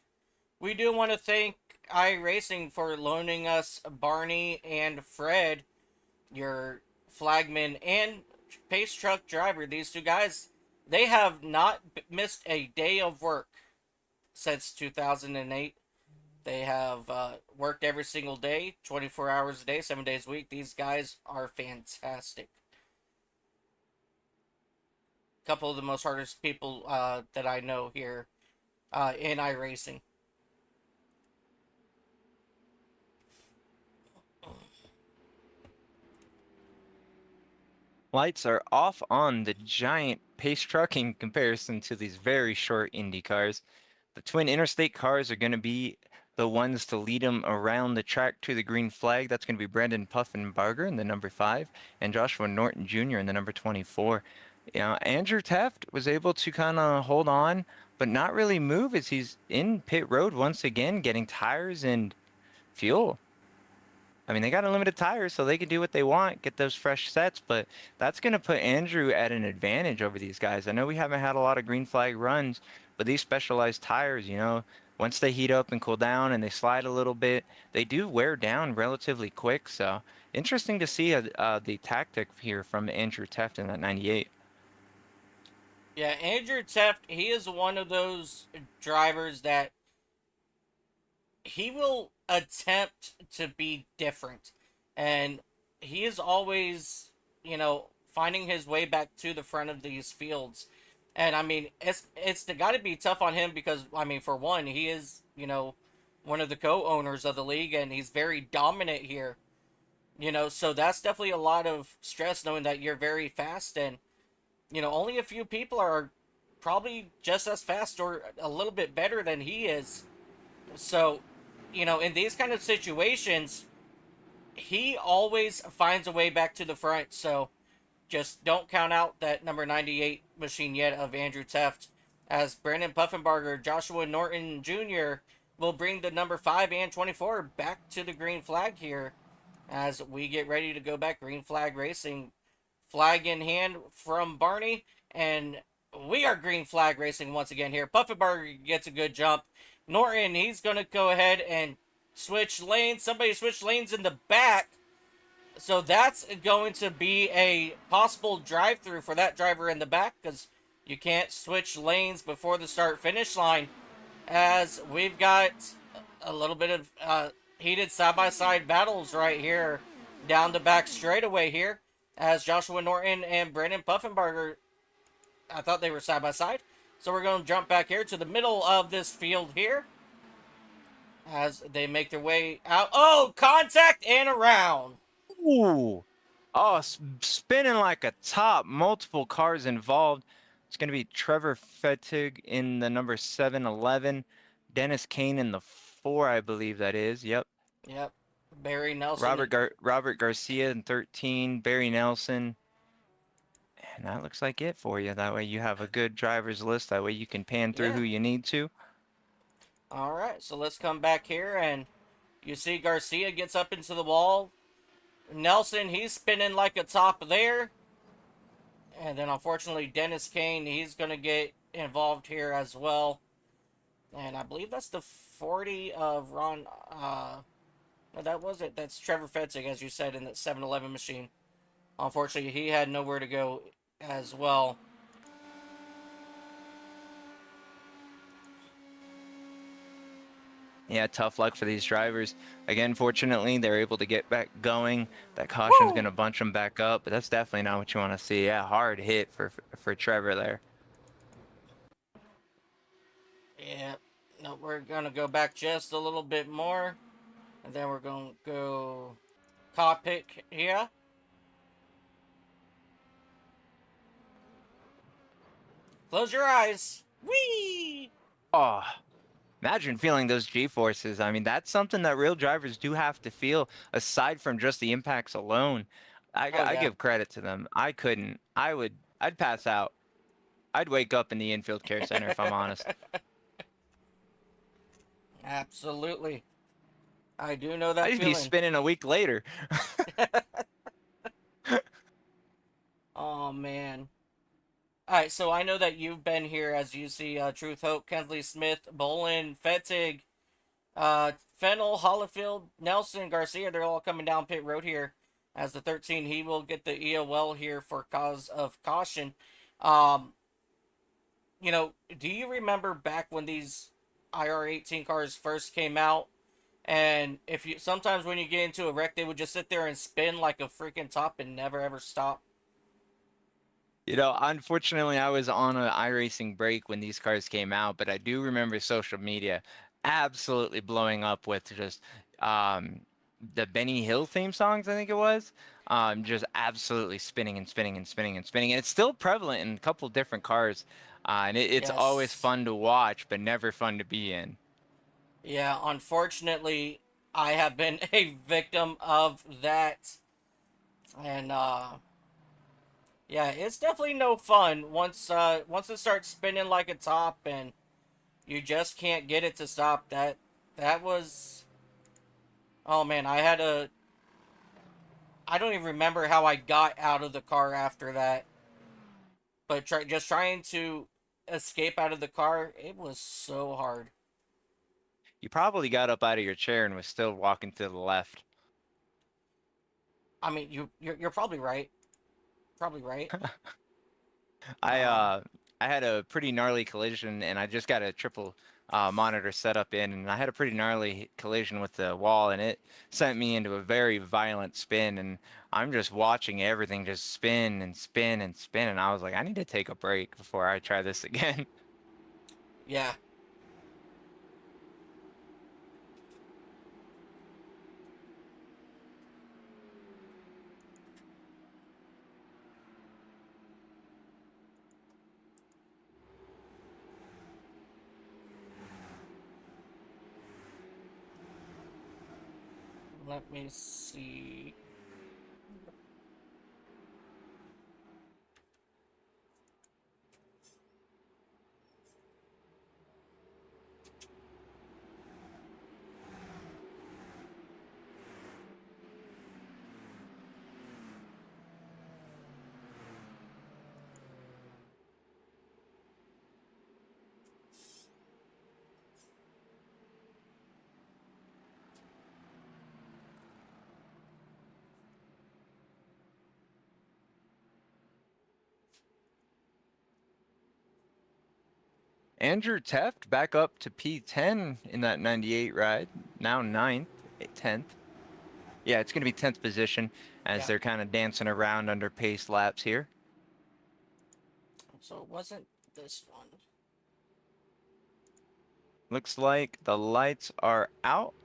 We do want to thank iRacing for loaning us Barney and Fred, your flagman and pace truck driver. These two guys, they have not missed a day of work since 2008. They have worked every single day, 24 hours a day, 7 days a week. These guys are fantastic. A couple of the most hardest people that I know here in iRacing. Lights are off on the giant pace truck in comparison to these very short Indy cars. The twin interstate cars are going to be the ones to lead them around the track to the green flag. That's going to be Brandon Puffenbarger in the number 5 and Joshua Norton Jr. in the number 24. Andrew Teft was able to kind of hold on, but not really move as he's in pit road once again, getting tires and fuel. I mean, they got unlimited tires, so they can do what they want, get those fresh sets, but that's going to put Andrew at an advantage over these guys. I know we haven't had a lot of green flag runs, but these specialized tires, once they heat up and cool down and they slide a little bit, they do wear down relatively quick. So interesting to see the tactic here from Andrew Teft in that 98. Yeah, Andrew Teft, he is one of those drivers that he will attempt to be different. And he is always, finding his way back to the front of these fields. And I mean, it's got to be tough on him because, I mean, for one, he is, one of the co-owners of the league and he's very dominant here. So that's definitely a lot of stress knowing that you're very fast and, only a few people are probably just as fast or a little bit better than he is. So, in these kind of situations, he always finds a way back to the front. So just don't count out that number 98 machine yet of Andrew Teft, as Brandon Puffenbarger, Joshua Norton Jr. will bring the number 5 and 24 back to the green flag here as we get ready to go back green flag racing. Flag in hand from Barney, and we are green flag racing once again here. Puffenbarger gets a good jump. Norton, he's going to go ahead and switch lanes. Somebody switched lanes in the back. So that's going to be a possible drive-through for that driver in the back because you can't switch lanes before the start-finish line, as we've got a little bit of heated side-by-side battles right here down the back straightaway here, as Joshua Norton and Brandon Puffenbarger, I thought they were side-by-side. So we're going to jump back here to the middle of this field here as they make their way out. Oh, contact and around. Ooh. Oh, spinning like a top. Multiple cars involved. It's going to be Trevor Fettig in the number 711. Dennis Kane in the 4, I believe that is. Yep. Barry Nelson. Robert Garcia in 13. Barry Nelson. And that looks like it for you. That way you have a good driver's list. That way you can pan through who you need to. All right, so let's come back here, and you see Garcia gets up into the wall. Nelson, he's spinning like a top there. And then, unfortunately, Dennis Kane, he's going to get involved here as well. And I believe that's the 40 of Ron. No, that was it. That's Trevor Fetzig, as you said, in that 7-Eleven machine. Unfortunately, he had nowhere to go as well. Yeah, tough luck for these drivers. Again, fortunately, they're able to get back going. That caution's going to bunch them back up, but that's definitely not what you want to see. Yeah, hard hit for Trevor there. Yeah, no, we're going to go back just a little bit more. And then we're going to go cockpit here. Close your eyes. Whee! Oh, imagine feeling those G-forces. I mean, that's something that real drivers do have to feel, aside from just the impacts alone. I give credit to them. I couldn't. I'd pass out. I'd wake up in the infield care center if I'm honest. Absolutely. I do know that I'd feeling. be spinning a week later. Oh, man. All right, so I know that you've been here, as you see, Truth Hope, Kensley Smith, Bolin, Fetig, Fennel, Hollifield, Nelson, Garcia, they're all coming down pit road here. As the 13, he will get the EOL here for cause of caution. Do you remember back when these IR18 cars first came out? And sometimes when you get into a wreck, they would just sit there and spin like a freaking top and never ever stop. Unfortunately, I was on an iRacing break when these cars came out, but I do remember social media absolutely blowing up with just the Benny Hill theme songs, I think it was, just absolutely spinning and spinning and spinning and spinning. And it's still prevalent in a couple different cars, and it's always fun to watch, but never fun to be in. Yeah, unfortunately, I have been a victim of that. And, yeah, it's definitely no fun once it starts spinning like a top and, You just can't get it to stop. That was... Oh, man, I don't even remember how I got out of the car after that. But just trying to escape out of the car, it was so hard. You probably got up out of your chair and was still walking to the left. I mean, you're probably right. Probably right. I had a pretty gnarly collision, and I just got a triple monitor set up in, and I had a pretty gnarly collision with the wall, and it sent me into a very violent spin, and I'm just watching everything just spin and spin and spin, and I was like, I need to take a break before I try this again. Yeah. Let me see. Andrew Teft back up to P10 in that 98 ride, now 9th, 10th. Yeah, it's going to be 10th position as they're kind of dancing around under pace laps here. So it wasn't this one. Looks like the lights are out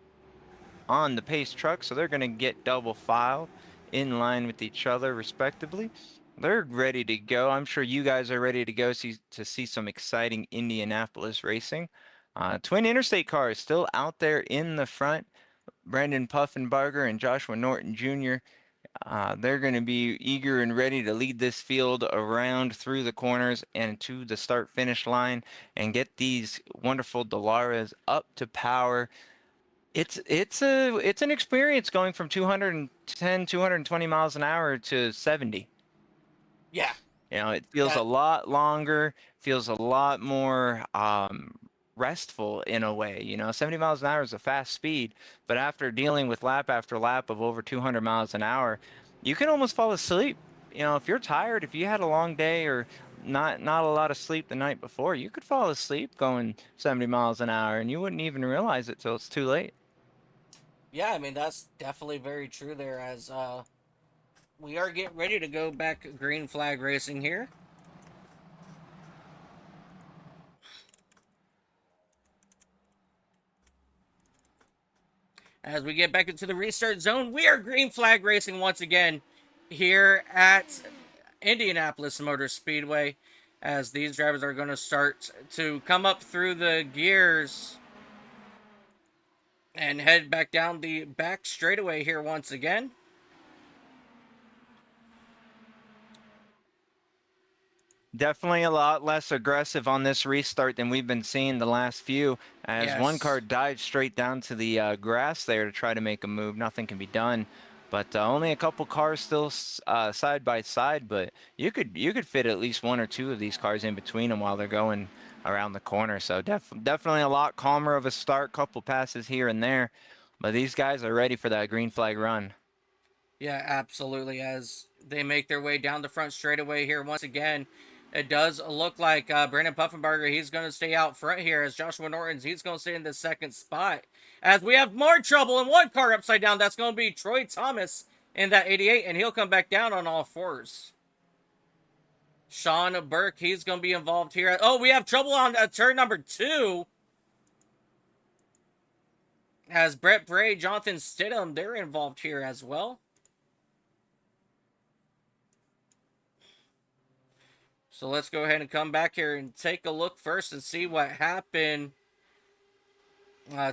on the pace truck, so they're going to get double filed in line with each other respectively. They're ready to go. I'm sure you guys are ready to go to see some exciting Indianapolis racing. Twin Interstate cars still out there in the front. Brandon Puffenbarger and Joshua Norton Jr. They're going to be eager and ready to lead this field around through the corners and to the start-finish line and get these wonderful Dallaras up to power. It's an experience going from 210, 220 miles an hour to 70. Yeah. You know, it feels a lot longer, feels a lot more restful in a way. You know, 70 miles an hour is a fast speed, but after dealing with lap after lap of over 200 miles an hour, you can almost fall asleep. You know, if you're tired, if you had a long day or not a lot of sleep the night before, you could fall asleep going 70 miles an hour and you wouldn't even realize it till it's too late. Yeah, I mean, that's definitely very true there, as we are getting ready to go back green flag racing here. As we get back into the restart zone, we are green flag racing once again here at Indianapolis Motor Speedway, as these drivers are going to start to come up through the gears and head back down the back straightaway here once again. Definitely a lot less aggressive on this restart than we've been seeing the last few, as one car dives straight down to the grass there to try to make a move. Nothing can be done, but only a couple cars still side by side, but you could fit at least one or two of these cars in between them while they're going around the corner. So definitely a lot calmer of a start, couple passes here and there, but these guys are ready for that green flag run. Yeah, absolutely, as they make their way down the front straightaway here once again. It does look like Brandon Puffenbarger, he's going to stay out front here, as Joshua Norton's, he's going to stay in the second spot. As we have more trouble in one car upside down, that's going to be Troy Thomas in that 88, and he'll come back down on all fours. Sean Burke, he's going to be involved here. Oh, we have trouble on turn number 2. As Brett Bray, Jonathan Stidham, they're involved here as well. So let's go ahead and come back here and take a look first and see what happened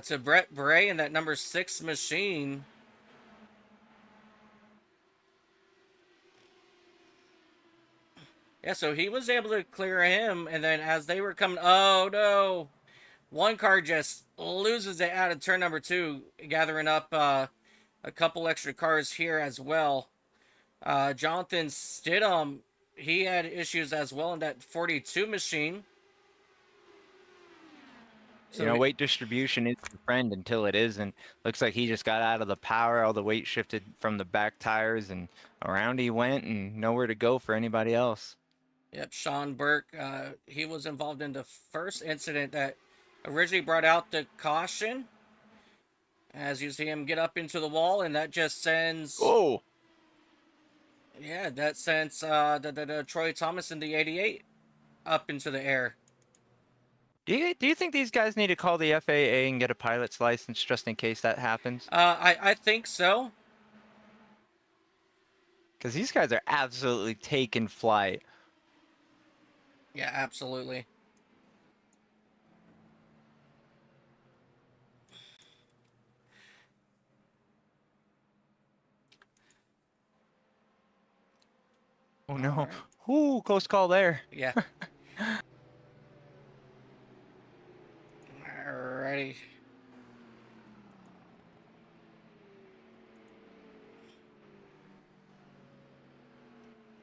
to Brett Bray in that number 6 machine. Yeah, so he was able to clear him, and then as they were coming, oh no, One car just loses it out of turn number 2, gathering up a couple extra cars here as well. Jonathan Stidham, he had issues as well in that 42 machine. So weight distribution is your friend until it isn't. Looks like he just got out of the power. All the weight shifted from the back tires, and around he went, and nowhere to go for anybody else. Yep, Sean Burke, he was involved in the first incident that originally brought out the caution. As you see him get up into the wall, and that just sends... Oh! Yeah, that sends the Troy Thomas in the 88 up into the air. Do you think these guys need to call the FAA and get a pilot's license just in case that happens? I think so. Because these guys are absolutely taking flight. Yeah, absolutely. Oh no. Right. Ooh, close call there. Yeah. Alrighty.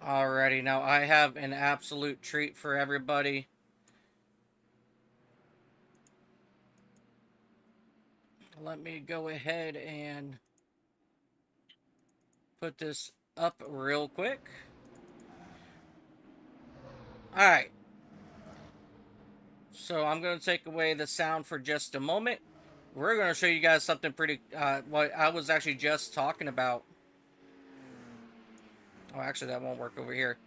Alrighty, now I have an absolute treat for everybody. Let me go ahead and put this up real quick. Alright. So I'm going to take away the sound for just a moment. We're going to show you guys something pretty, what I was actually just talking about. Oh, actually, that won't work over here.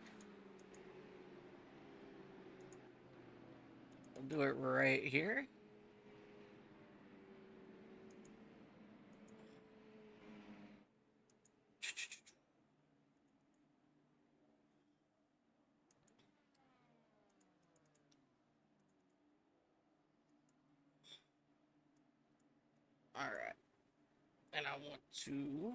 We'll do it right here. All right. And I want to...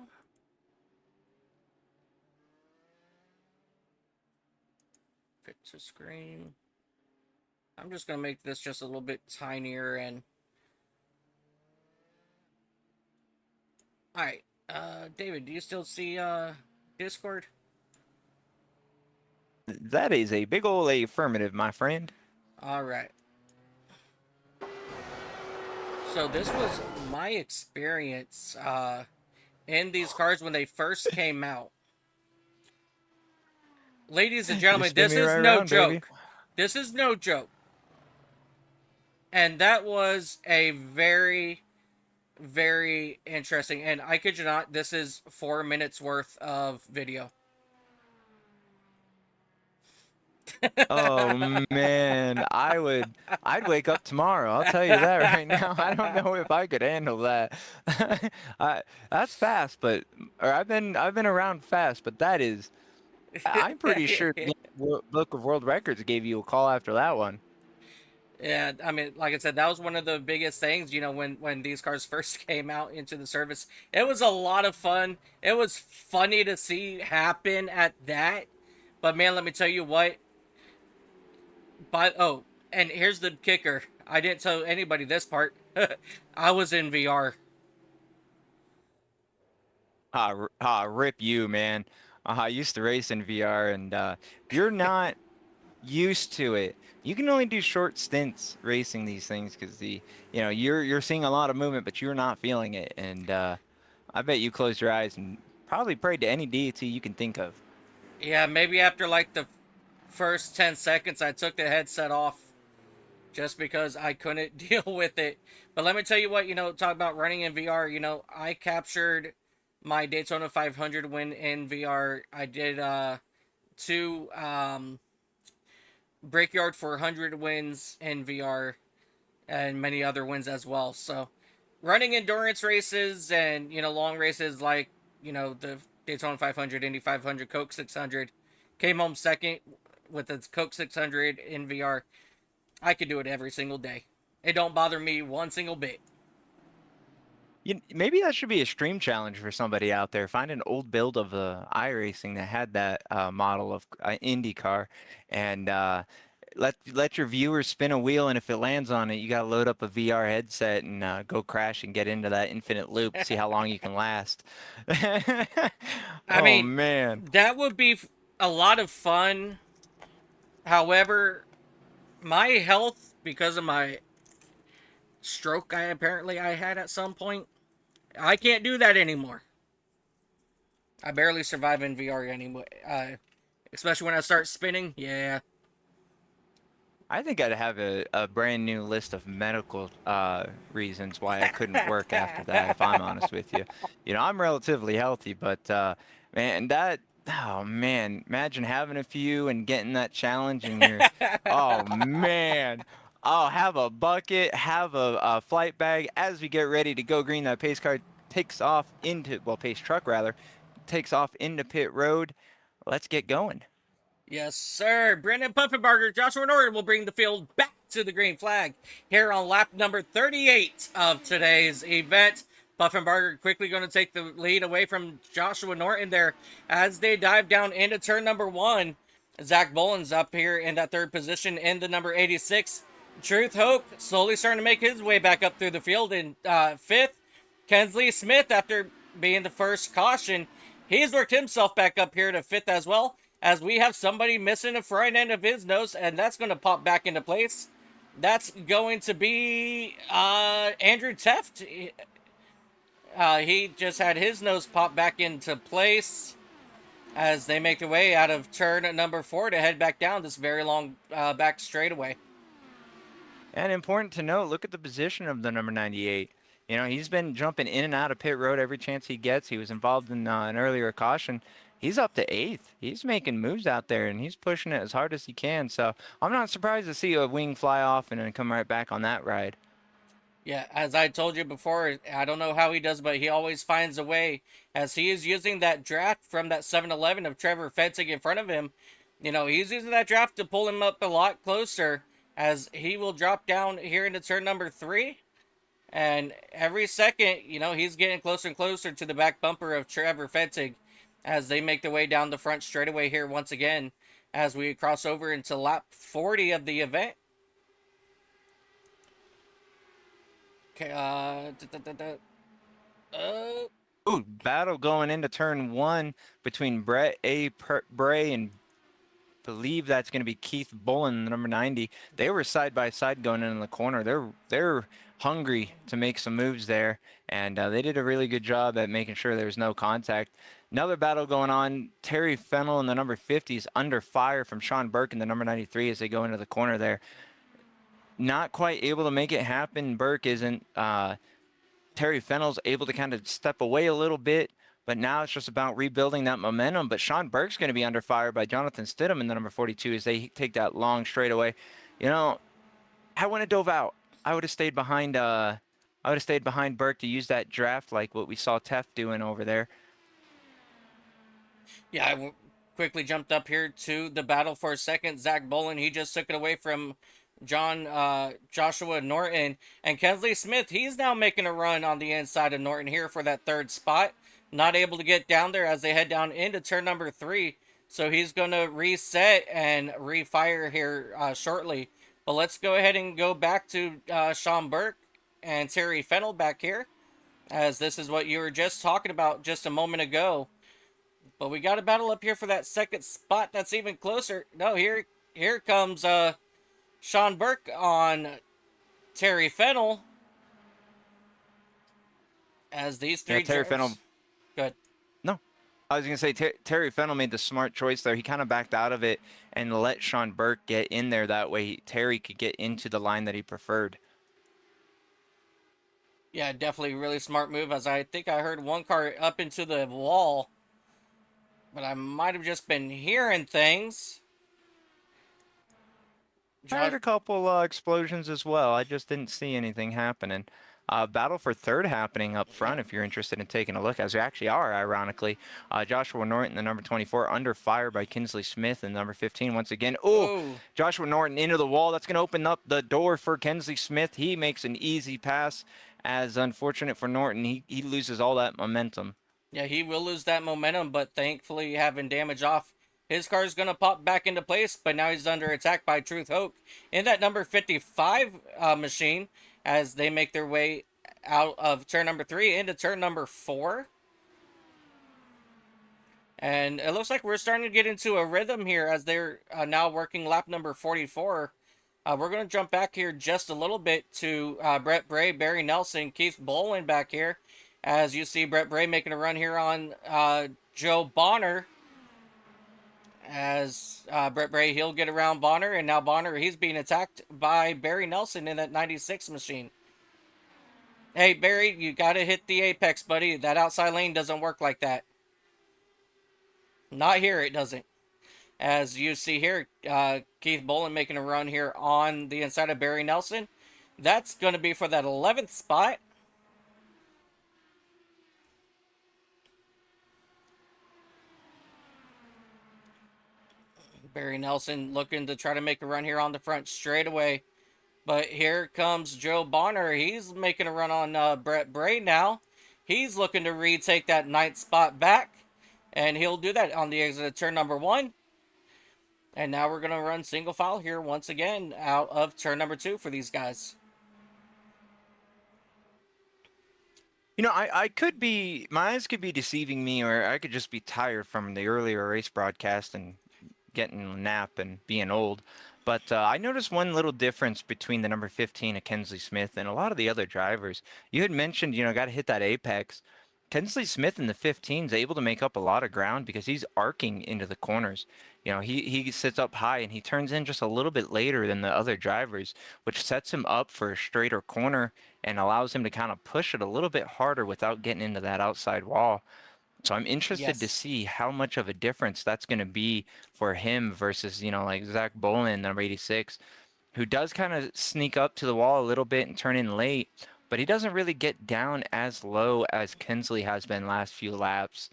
fit to screen. I'm just going to make this just a little bit tinier and... Alright, David, do you still see, Discord? That is a big ol' affirmative, my friend. Alright. So this was my experience, in these cars when they first came out. Ladies and gentlemen, this is no joke. This is no joke. And that was a very, very interesting, and I kid you not, this is 4 minutes worth of video. Oh man, I'd wake up tomorrow. I'll tell you that right now. I don't know if I could handle that. That's fast, but I've been around fast, but that is. I'm pretty sure the Book of World Records gave you a call after that one. Yeah, I mean, like I said, that was one of the biggest things, you know, when these cars first came out into the service. It was a lot of fun. It was funny to see happen at that. But man, let me tell you what. Oh, and here's the kicker. I didn't tell anybody this part. I was in VR. Rip you, man. I used to race in VR, and if you're not used to it, you can only do short stints racing these things because you're seeing a lot of movement, but you're not feeling it. And I bet you closed your eyes and probably prayed to any deity you can think of. Yeah, maybe after like the first 10 seconds, I took the headset off just because I couldn't deal with it. But let me tell you what, talk about running in VR. I captured my Daytona 500 win in VR. I did 2 Brickyard 400 wins in VR and many other wins as well. So running endurance races and, long races like, the Daytona 500, Indy 500, Coke 600, came home second with the Coke 600 in VR. I could do it every single day. It don't bother me one single bit. Maybe that should be a stream challenge for somebody out there. Find an old build of the iRacing that had that model of IndyCar, and let your viewers spin a wheel, and if it lands on it, you got to load up a VR headset and go crash and get into that infinite loop. See how long you can last. I Oh mean, man. that would be a lot of fun. However, my health, because of my stroke I had at some point, I can't do that anymore. I barely survive in VR anyway. Especially when I start spinning. Yeah. I think I'd have a brand new list of medical reasons why I couldn't work after that, if I'm honest with you. You know, I'm relatively healthy, but man, oh man, imagine having a few and getting that challenge and you're, oh man. Oh, have a bucket, have a flight bag as we get ready to go green. That pace car takes off into, well, pace truck rather, takes off into pit road. Let's get going. Yes, sir. Brendan Puffenbarger, Joshua Norton will bring the field back to the green flag here on lap number 38 of today's event. Puffenbarger quickly going to take the lead away from Joshua Norton there as they dive down into turn number 1. Zach Boland's up here in that third position in the number 86. Truth Hope slowly starting to make his way back up through the field in 5th. Kensley Smith, after being the first caution, he's worked himself back up here to 5th as well, as we have somebody missing the front end of his nose, and that's going to pop back into place. That's going to be Andrew Teft. He just had his nose pop back into place as they make their way out of turn number 4 to head back down this very long back straightaway. And important to note, look at the position of the number 98. You know, he's been jumping in and out of pit road every chance he gets. He was involved in an earlier caution. He's up to 8th. He's making moves out there, and he's pushing it as hard as he can. So I'm not surprised to see a wing fly off and then come right back on that ride. Yeah, as I told you before, I don't know how he does, but he always finds a way, as he is using that draft from that 7-Eleven of Trevor Fetzig in front of him. You know, he's using that draft to pull him up a lot closer, as he will drop down here into turn number 3. And every second, you know, he's getting closer and closer to the back bumper of Trevor Fetzig as they make their way down the front straightaway here once again as we cross over into lap 40 of the event. Okay, Ooh, battle going into turn 1 between Brett A. Bray and believe that's going to be Keith Bullen, the number 90. They were side by side going in the corner. They're hungry to make some moves there, and they did a really good job at making sure there was no contact. Another battle going on. Terry Fennell in the number 50 is under fire from Sean Burke in the number 93 as they go into the corner there. Not quite able to make it happen. Burke isn't. Terry Fennell's able to kind of step away a little bit, but now it's just about rebuilding that momentum. But Sean Burke's going to be under fire by Jonathan Stidham in the number 42 as they take that long straightaway. You know, I wouldn't have dove out. I would have stayed behind. I would have stayed behind Burke to use that draft like what we saw Tef doing over there. Yeah, I quickly jumped up here to the battle for a second. Zach Boland, he just took it away from Joshua Norton. And Kensley Smith, he's now making a run on the inside of Norton here for that third spot. Not able to get down there as they head down into turn number 3. So he's going to reset and refire here shortly. But let's go ahead and go back to Sean Burke and Terry Fennell back here, as this is what you were just talking about just a moment ago. But we got a battle up here for that second spot that's even closer. No, here comes Sean Burke on Terry Fennell. As these three... Yeah, Terry Fennell... Good. No. I was going to say, Terry Fennell made the smart choice there. He kind of backed out of it and let Sean Burke get in there. That way, Terry could get into the line that he preferred. Yeah, definitely really smart move, as I think I heard one car up into the wall. But I might have just been hearing things. I heard a couple explosions as well. I just didn't see anything happening. Battle for third happening up front if you're interested in taking a look, as we actually are, ironically. Joshua Norton, the number 24, under fire by Kinsley Smith, and number 15 once again. Oh, Joshua Norton into the wall. That's going to open up the door for Kinsley Smith. He makes an easy pass, as unfortunate for Norton, he loses all that momentum. Yeah, he will lose that momentum, but thankfully having damage off His car is going to pop back into place, but now he's under attack by Truth Hope in that number 55 machine as they make their way out of turn number 3 into turn number 4. And it looks like we're starting to get into a rhythm here as they're now working lap number 44. We're going to jump back here just a little bit to Brett Bray, Barry Nelson, Keith Bolin back here. As you see Brett Bray making a run here on Joe Bonner. As Brett Bray, he'll get around Bonner. And now Bonner, he's being attacked by Barry Nelson in that 96 machine. Hey, Barry, you got to hit the apex, buddy. That outside lane doesn't work like that. Not here, it doesn't. As you see here, Keith Bolin making a run here on the inside of Barry Nelson. That's going to be for that 11th spot. Barry Nelson looking to try to make a run here on the front straightaway. But here comes Joe Bonner. He's making a run on Brett Bray now. He's looking to retake that 9th spot back. And he'll do that on the exit of turn number 1. And now we're going to run single file here once again out of turn number 2 for these guys. You know, I could be, my eyes could be deceiving me, or I could just be tired from the earlier race broadcast and getting a nap and being old. But I noticed one little difference between the number 15 of Kensley Smith and a lot of the other drivers. You had mentioned, you know, got to hit that apex. Kensley Smith in the 15 is able to make up a lot of ground because he's arcing into the corners. You know, he sits up high and he turns in just a little bit later than the other drivers, which sets him up for a straighter corner and allows him to kind of push it a little bit harder without getting into that outside wall. So I'm interested to see how much of a difference that's going to be for him versus, you know, like Zach Bolin, number 86, who does kind of sneak up to the wall a little bit and turn in late, but he doesn't really get down as low as Kensley has been last few laps.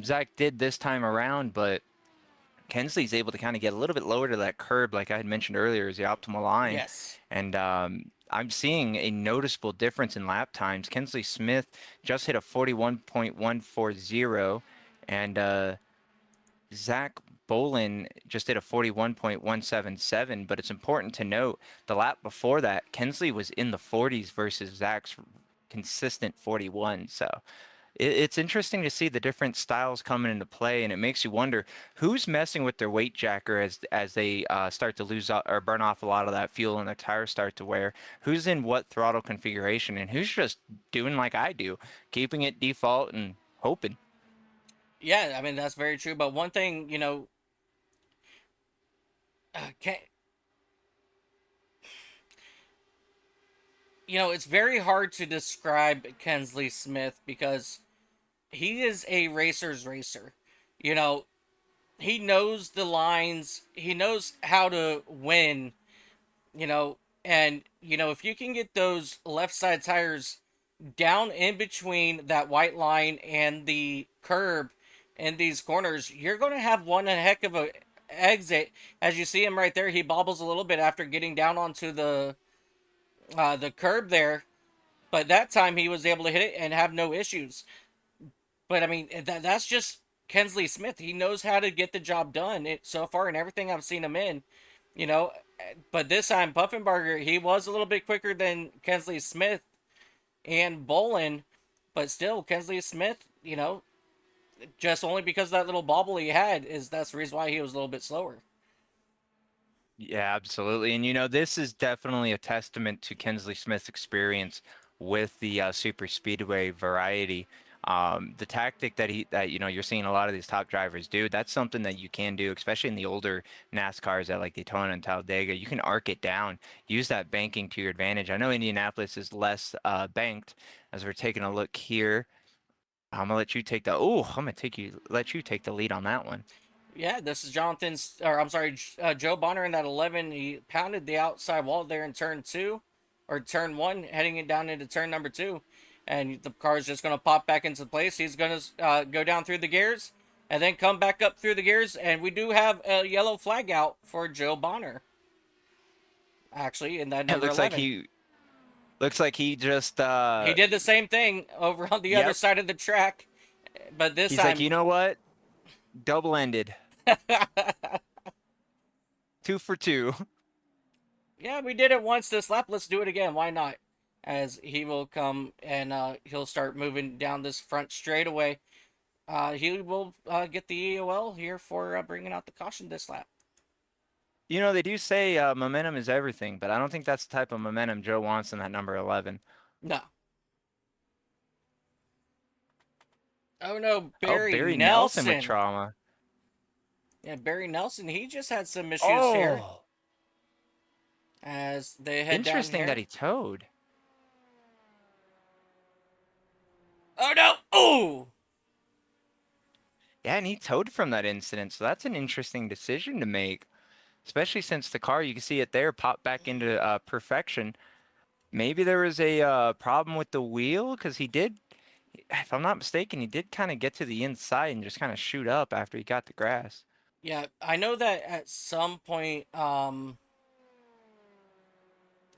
Zach did this time around, but Kensley's able to kind of get a little bit lower to that curb, like I had mentioned earlier, is the optimal line. Yes. And I'm seeing a noticeable difference in lap times. Kensley Smith just hit a 41.140, and Zach Bolin just hit a 41.177. But it's important to note the lap before that, Kensley was in the 40s versus Zach's consistent 41. So it's interesting to see the different styles coming into play, and it makes you wonder who's messing with their weight jacker as they start to lose or burn off a lot of that fuel and their tires start to wear. Who's in what throttle configuration, and who's just doing like I do, keeping it default and hoping. Yeah, I mean, that's very true. But one thing, you know, it's very hard to describe Kensley Smith because he is a racer's racer. You know, he knows the lines. He knows how to win, you know, and, you know, if you can get those left side tires down in between that white line and the curb in these corners, you're going to have one heck of a exit. As you see him right there, he bobbles a little bit after getting down onto the curb there, but that time he was able to hit it and have no issues. But I mean, that's just Kensley Smith. He knows how to get the job done so far in everything I've seen him in, you know. But this time, Puffenbarger, he was a little bit quicker than Kensley Smith and Bolin, but still, Kensley Smith, you know, just only because of that little bobble he had, that's the reason why he was a little bit slower. Yeah, absolutely. And, you know, this is definitely a testament to Kensley Smith's experience with the super speedway variety. The tactic that you know, you're seeing a lot of these top drivers do, that's something that you can do, especially in the older NASCARs at like Daytona and Talladega. You can arc it down, use that banking to your advantage. I know Indianapolis is less banked. As we're taking a look here, I'm gonna let you take let you take the lead on that one. Yeah, this is Joe Bonner in that 11. He pounded the outside wall there in turn 2, or turn 1, heading it down into turn number 2. And the car is just going to pop back into place. He's going to go down through the gears and then come back up through the gears. And we do have a yellow flag out for Joe Bonner. Actually, in that number 11. Looks like he just... he did the same thing over on the other side of the track. But this time... He's like, you know what? Double-ended. 2 for 2. Yeah, we did it once this lap. Let's do it again. Why not? As he will come and he'll start moving down this front straightaway. He will get the EOL here for bringing out the caution this lap. You know, they do say momentum is everything, but I don't think that's the type of momentum Joe wants in that number 11. No. Oh no, Barry Nelson with trauma. Yeah, Barry Nelson, he just had some issues here. Oh, As they head down interesting here. that he towed. Oh no! Oh! Yeah, and he towed from that incident, so that's an interesting decision to make, especially since the car, you can see it there, pop back into perfection. Maybe there was a problem with the wheel, because he did, if I'm not mistaken, he did kind of get to the inside and just kind of shoot up after he got the grass. Yeah, I know that at some point, you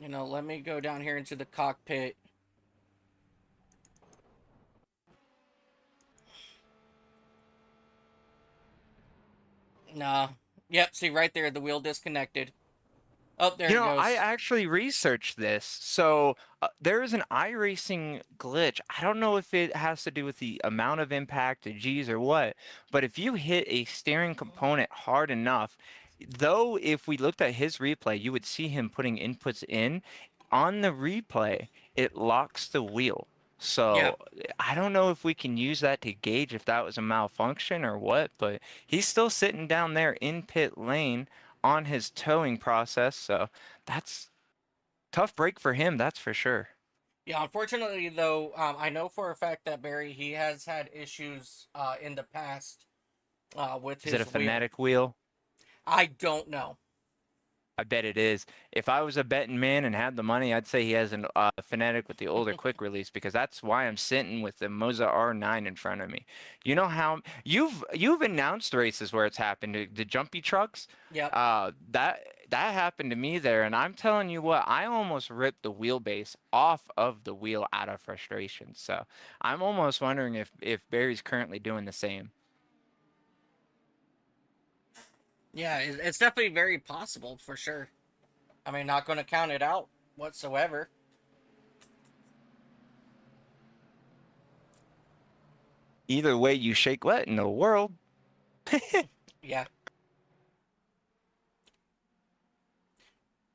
know, let me go down here into the cockpit. Nah. Yep, see right there, the wheel disconnected. Oh, there it goes. I actually researched this. So there is an iRacing glitch. I don't know if it has to do with the amount of impact, the G's or what, but if you hit a steering component hard enough, though if we looked at his replay, you would see him putting inputs in. On the replay, it locks the wheel. So Yeah. I don't know if we can use that to gauge if that was a malfunction or what, but he's still sitting down there in pit lane on his towing process, so that's tough break for him, that's for sure. Yeah, unfortunately, though, I know for a fact that Barry, he has had issues in the past with his Is it a wheel. phonetic wheel? I don't know. I bet it is. If I was a betting man and had the money, I'd say he has a phonetic with the older quick release, because that's why I'm sitting with the Moza R9 in front of me. You know how you've announced races where it's happened, the jumpy trucks. Yep. That happened to me there, and I'm telling you what, I almost ripped the wheelbase off of the wheel out of frustration. So I'm almost wondering if Barry's currently doing the same. Yeah, it's definitely very possible, for sure. I mean, not going to count it out whatsoever. Either way you shake what in the world. Yeah.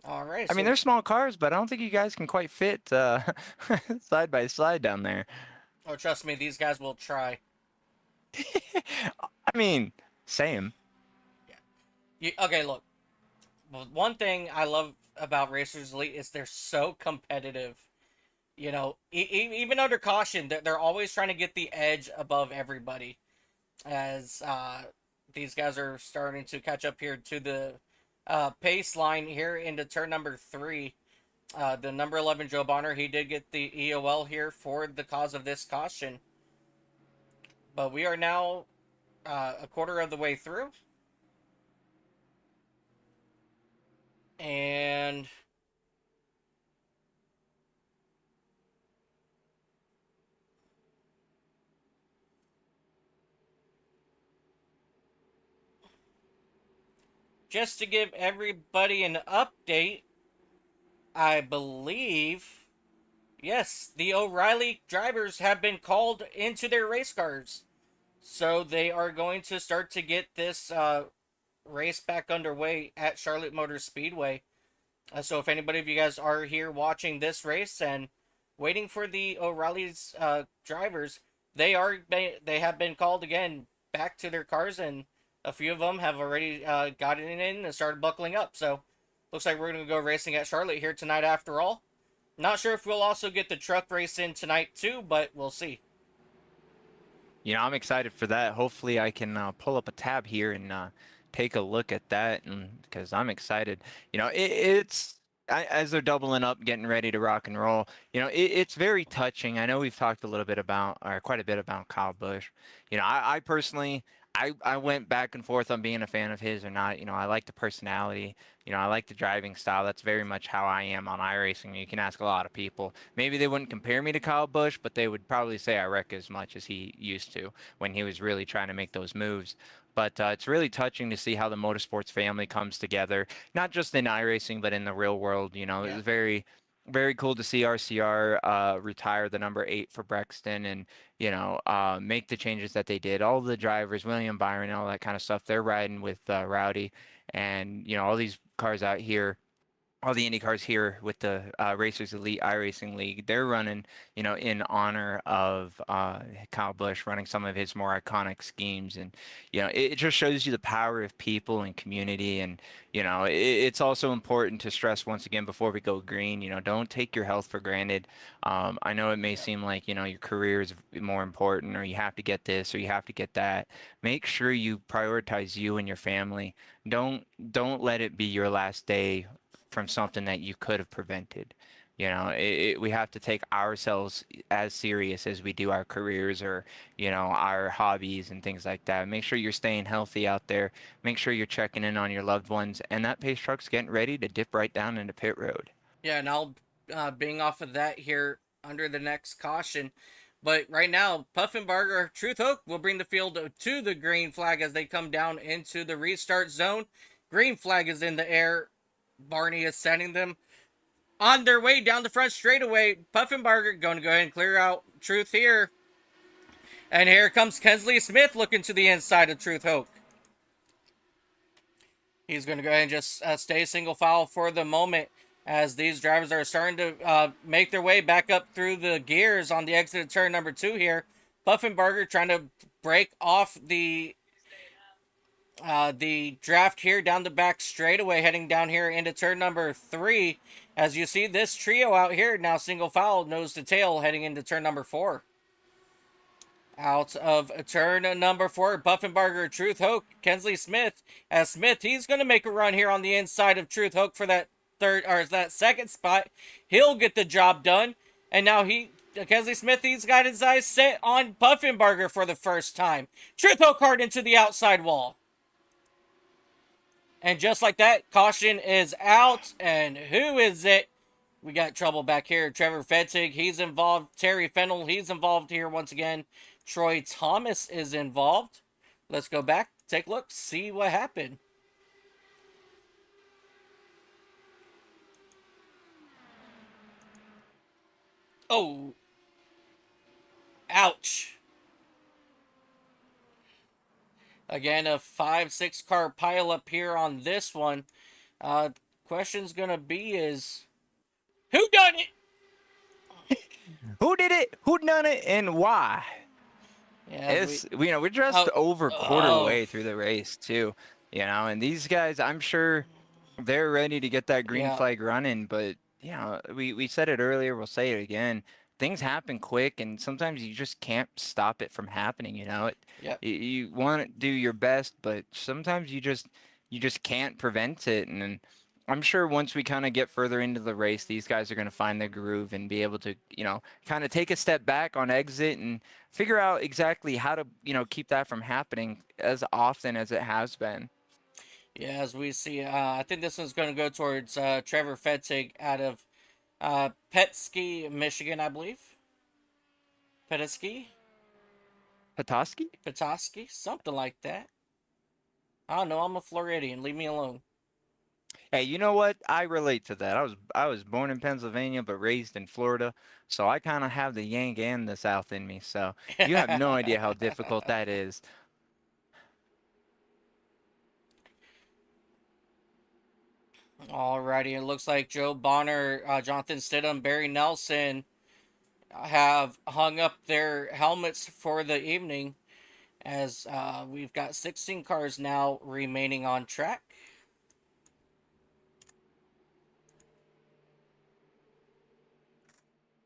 All right. I mean, they're small cars, but I don't think you guys can quite fit side by side down there. Oh, trust me, these guys will try. I mean, same. Okay, look. Well, one thing I love about Racers Elite is they're so competitive. You know, even under caution, they're always trying to get the edge above everybody. As these guys are starting to catch up here to the pace line here into turn number 3. The number 11 Joe Bonner, he did get the EOL here for the cause of this caution. But we are now a quarter of the way through. And just to give everybody an update, I believe, yes, the O'Reilly drivers have been called into their race cars. So they are going to start to get this race back underway at Charlotte Motor Speedway. So if anybody of you guys are here watching this race and waiting for the O'Reilly's drivers, they have been called again back to their cars, and a few of them have already gotten in and started buckling up. So looks like we're going to go racing at Charlotte here tonight after all. Not sure if we'll also get the truck race in tonight too, but we'll see. You know, I'm excited for that. Hopefully I can pull up a tab here and take a look at that, and because I'm excited. You know, it's as they're doubling up, getting ready to rock and roll. You know, it's very touching. I know we've talked a little bit about, or quite a bit about Kyle Busch. You know, I personally, I went back and forth on being a fan of his or not. You know, I like the personality. You know, I like the driving style. That's very much how I am on iRacing. You can ask a lot of people. Maybe they wouldn't compare me to Kyle Busch, but they would probably say I wreck as much as he used to when he was really trying to make those moves. But it's really touching to see how the motorsports family comes together, not just in iRacing, but in the real world. You know, Yeah. it's very, very cool to see RCR retire the number 8 for Brexton and, you know, make the changes that they did. All the drivers, William Byron, all that kind of stuff, they're riding with Rowdy. And, you know, all these cars out here, all the Indy cars here with the Racers Elite iRacing League, they're running, you know, in honor of Kyle Busch running some of his more iconic schemes. And, you know, it just shows you the power of people and community. And, you know, it's also important to stress once again before we go green, you know, don't take your health for granted. I know it may seem like, you know, your career is more important or you have to get this or you have to get that. Make sure you prioritize you and your family. Don't let it be your last day from something that you could have prevented. You know, we have to take ourselves as serious as we do our careers or, you know, our hobbies and things like that. Make sure you're staying healthy out there. Make sure you're checking in on your loved ones. And that pace truck's getting ready to dip right down into pit road. Yeah, and I'll being off of that here under the next caution. But right now, Puffenbarger, Truth Hook will bring the field to the green flag as they come down into the restart zone. Green flag is in the air. Barney is sending them on their way down the front straightaway. Puffenbarger going to go ahead and clear out Truth here. And here comes Kensley Smith looking to the inside of Truth Hook. He's going to go ahead and just stay single file for the moment as these drivers are starting to make their way back up through the gears on the exit of turn number 2 here. Puffenbarger trying to break off the draft here down the back straightaway, heading down here into turn number 3. As you see this trio out here now single file, nose to tail, heading into turn number 4. Out of turn number 4, Puffenbarger, Truth Hook, Kensley Smith. As Smith, he's going to make a run here on the inside of Truth Hook for that that second spot. He'll get the job done. And now Kensley Smith, he's got his eyes set on Puffenbarger for the first time. Truth Hook hard into the outside wall. And just like that, caution is out. And who is it? We got trouble back here. Trevor Fetzig, he's involved. Terry Fennell, he's involved here once again. Troy Thomas is involved. Let's go back, take a look, see what happened. Oh. Ouch. Again, a 5-6 car pileup here on this one. Question's gonna be is, who done it? Who did it? Who done it? And why? Yeah, we're just over quarter way through the race too, you know, and these guys, I'm sure they're ready to get that green flag running, but you know, we said it earlier, we'll say it again. Things happen quick, and sometimes you just can't stop it from happening. You know, you want to do your best, but sometimes you just can't prevent it. And I'm sure once we kind of get further into the race, these guys are going to find their groove and be able to, you know, kind of take a step back on exit and figure out exactly how to, you know, keep that from happening as often as it has been. Yeah, as we see, I think this one's going to go towards Trevor Fetzig out of Petoskey, Michigan, I believe. Petoskey? Petoskey? Something like that. I don't know, I'm a Floridian. Leave me alone. Hey, you know what? I relate to that. I was born in Pennsylvania but raised in Florida, so I kind of have the Yank and the South in me. So you have no idea how difficult that is. Alrighty, it looks like Joe Bonner, Jonathan Stidham, Barry Nelson have hung up their helmets for the evening as we've got 16 cars now remaining on track.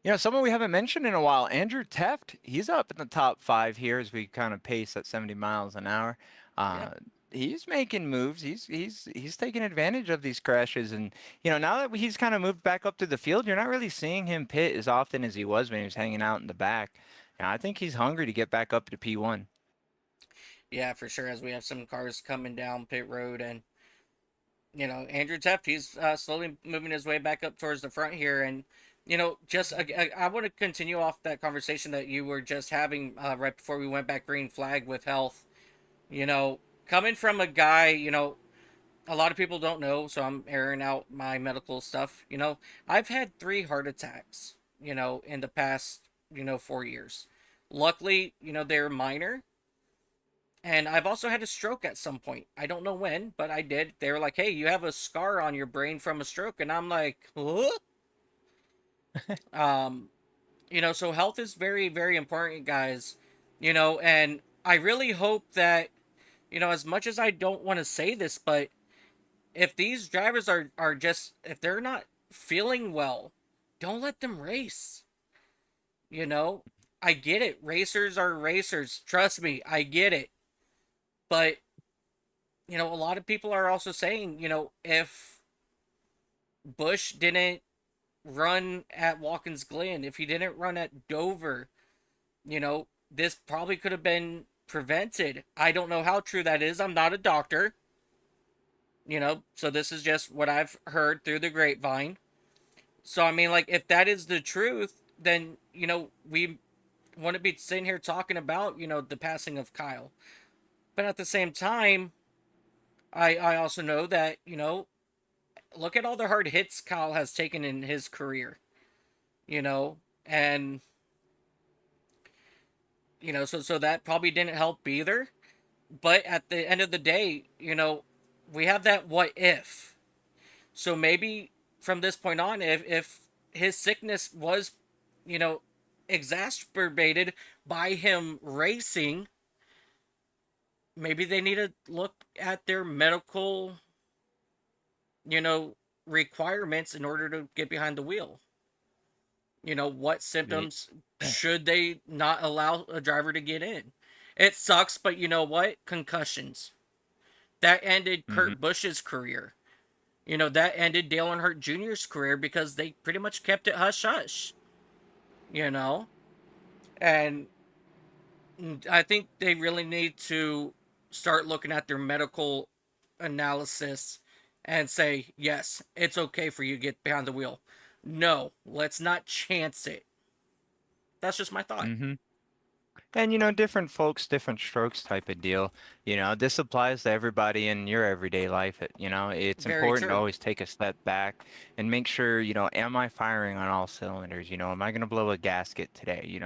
You know, someone we haven't mentioned in a while, Andrew Teft, he's up in the top 5 here as we kind of pace at 70 miles an hour. He's making moves. He's taking advantage of these crashes. And, you know, now that he's kind of moved back up to the field, you're not really seeing him pit as often as he was when he was hanging out in the back. And I think he's hungry to get back up to P1. Yeah, for sure. As we have some cars coming down pit road, and Andrew Teft, he's slowly moving his way back up towards the front here, and just I want to continue off that conversation that you were just having right before we went back green flag with health. Coming from a guy, a lot of people don't know, so I'm airing out my medical stuff. I've had 3 heart attacks, in the past, 4 years. Luckily, they're minor. And I've also had a stroke at some point. I don't know when, but I did. They were like, hey, you have a scar on your brain from a stroke. And I'm like, what? So health is very, very important, guys. And I really hope that, as much as I don't want to say this, but if these drivers are just, if they're not feeling well, don't let them race. I get it. Racers are racers. Trust me, I get it. But, a lot of people are also saying, if Busch didn't run at Watkins Glen, if he didn't run at Dover, this probably could have been prevented. I don't know how true that is. I'm not a doctor. So this is just what I've heard through the grapevine. So, I mean, like, if that is the truth, then, we want to be sitting here talking about, the passing of Kyle. But at the same time, I also know that, look at all the hard hits Kyle has taken in his career, and, so that probably didn't help either. But at the end of the day, we have that what if. So maybe from this point on, if his sickness was, exacerbated by him racing, maybe they need to look at their medical, requirements in order to get behind the wheel. What symptoms should they not allow a driver to get in? It sucks, but you know what? Concussions. That ended Kurt Busch's career. That ended Dale Earnhardt Jr.'s career because they pretty much kept it hush-hush. And I think they really need to start looking at their medical analysis and say, yes, it's okay for you to get behind the wheel. No, let's not chance it. That's just my thought. And different folks, different strokes type of deal. This applies to everybody in your everyday life. It's Very important to true. always take a step back and make sure, am I firing on all cylinders? Am I going to blow a gasket today?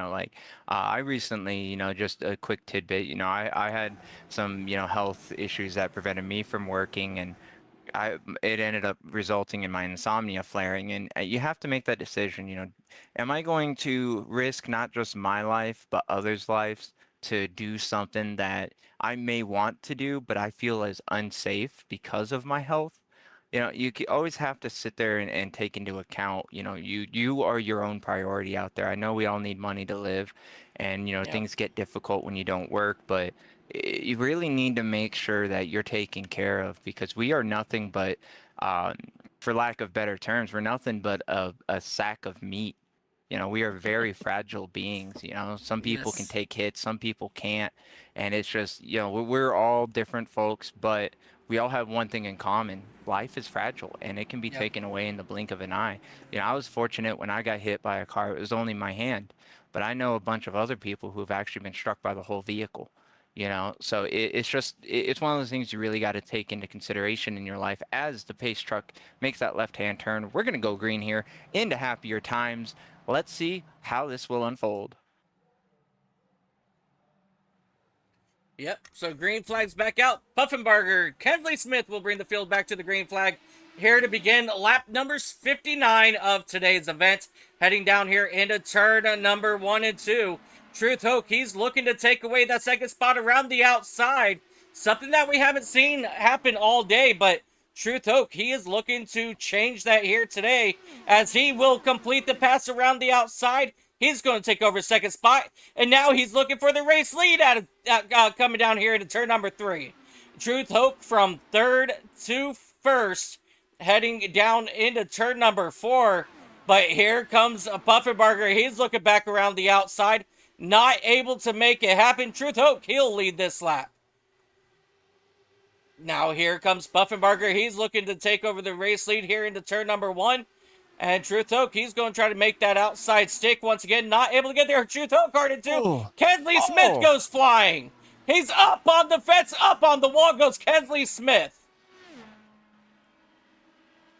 I recently, just a quick tidbit, I had some, health issues that prevented me from working, and it ended up resulting in my insomnia flaring, and you have to make that decision. Am I going to risk not just my life but others' lives to do something that I may want to do but I feel is unsafe because of my health? You always have to sit there and take into account, you are your own priority out there. I know we all need money to live, and things get difficult when you don't work, but you really need to make sure that you're taken care of, because we are nothing but, for lack of better terms, we're nothing but a sack of meat. We are very fragile beings. Some people can Yes. take hits, some people can't. And it's just, we're all different folks, but we all have one thing in common. Life is fragile, and it can be Yep. taken away in the blink of an eye. I was fortunate when I got hit by a car, it was only my hand. But I know a bunch of other people who've actually been struck by the whole vehicle. So it's one of those things you really got to take into consideration in your life as the pace truck makes that left-hand turn. We're going to go green here into happier times. Let's see how this will unfold. Yep. So green flag's back out. Puffenbarger, Kenley Smith will bring the field back to the green flag here to begin lap number 59 of today's event. Heading down here into turn number 1 and 2. Truth Hoke, he's looking to take away that second spot around the outside. Something that we haven't seen happen all day, but Truth Hoke, he is looking to change that here today as he will complete the pass around the outside. He's going to take over second spot, and now he's looking for the race lead coming down here into turn number 3. Truth Hoke from third to first, heading down into turn number 4. But here comes Puffenbarger. He's looking back around the outside, not able to make it happen. Truth Hoke, he'll lead this lap. Now here comes Buffenbarger. He's looking to take over the race lead here into turn number 1. And Truth Oak, he's going to try to make that outside stick once again. Not able to get there. Truth Oak hard into. Oh. Kensley Smith goes flying. He's up on the fence. Up on the wall goes Kensley Smith.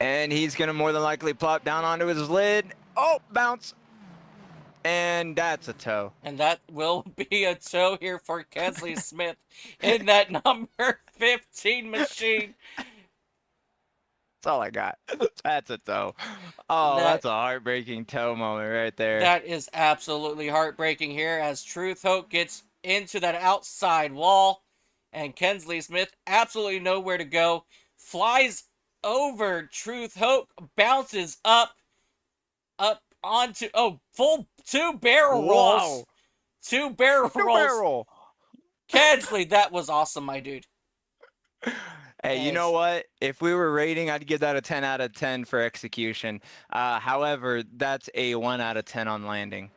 And he's going to more than likely plop down onto his lid. Oh, bounce. And that's a toe. And that will be a toe here for Kensley Smith in that number 15 machine. That's all I got. That's a toe. Oh, that's a heartbreaking toe moment right there. That is absolutely heartbreaking here as Truth Hope gets into that outside wall. And Kensley Smith absolutely nowhere to go. Flies over Truth Hope, bounces up onto, full 2 barrel rolls. 2 barrel rolls. Kensley, that was awesome, my dude. Hey, you know what? If we were rating, I'd give that a 10 out of 10 for execution. However, that's a 1 out of 10 on landing.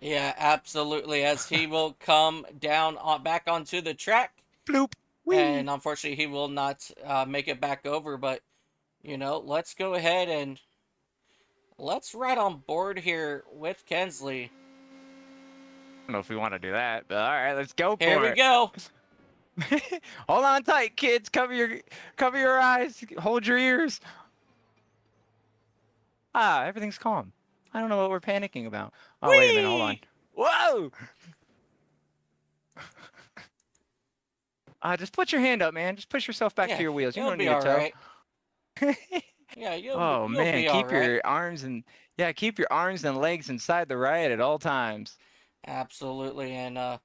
Yeah, absolutely, as he will come down back onto the track. Bloop. Whee. And unfortunately, he will not make it back over. But, let's go ahead and let's ride on board here with Kensley. I don't know if we want to do that, but all right, let's go for it. Here we go. Hold on tight, kids. Cover your eyes. Hold your ears. Everything's calm. I don't know what we're panicking about. Oh, wait a minute. Hold on. Whoa! Just put your hand up, man. Just push yourself back to your wheels. You don't need a toe. Right. Yeah, you'll man, be keep your right. arms and legs inside the ride at all times. Absolutely, and I'm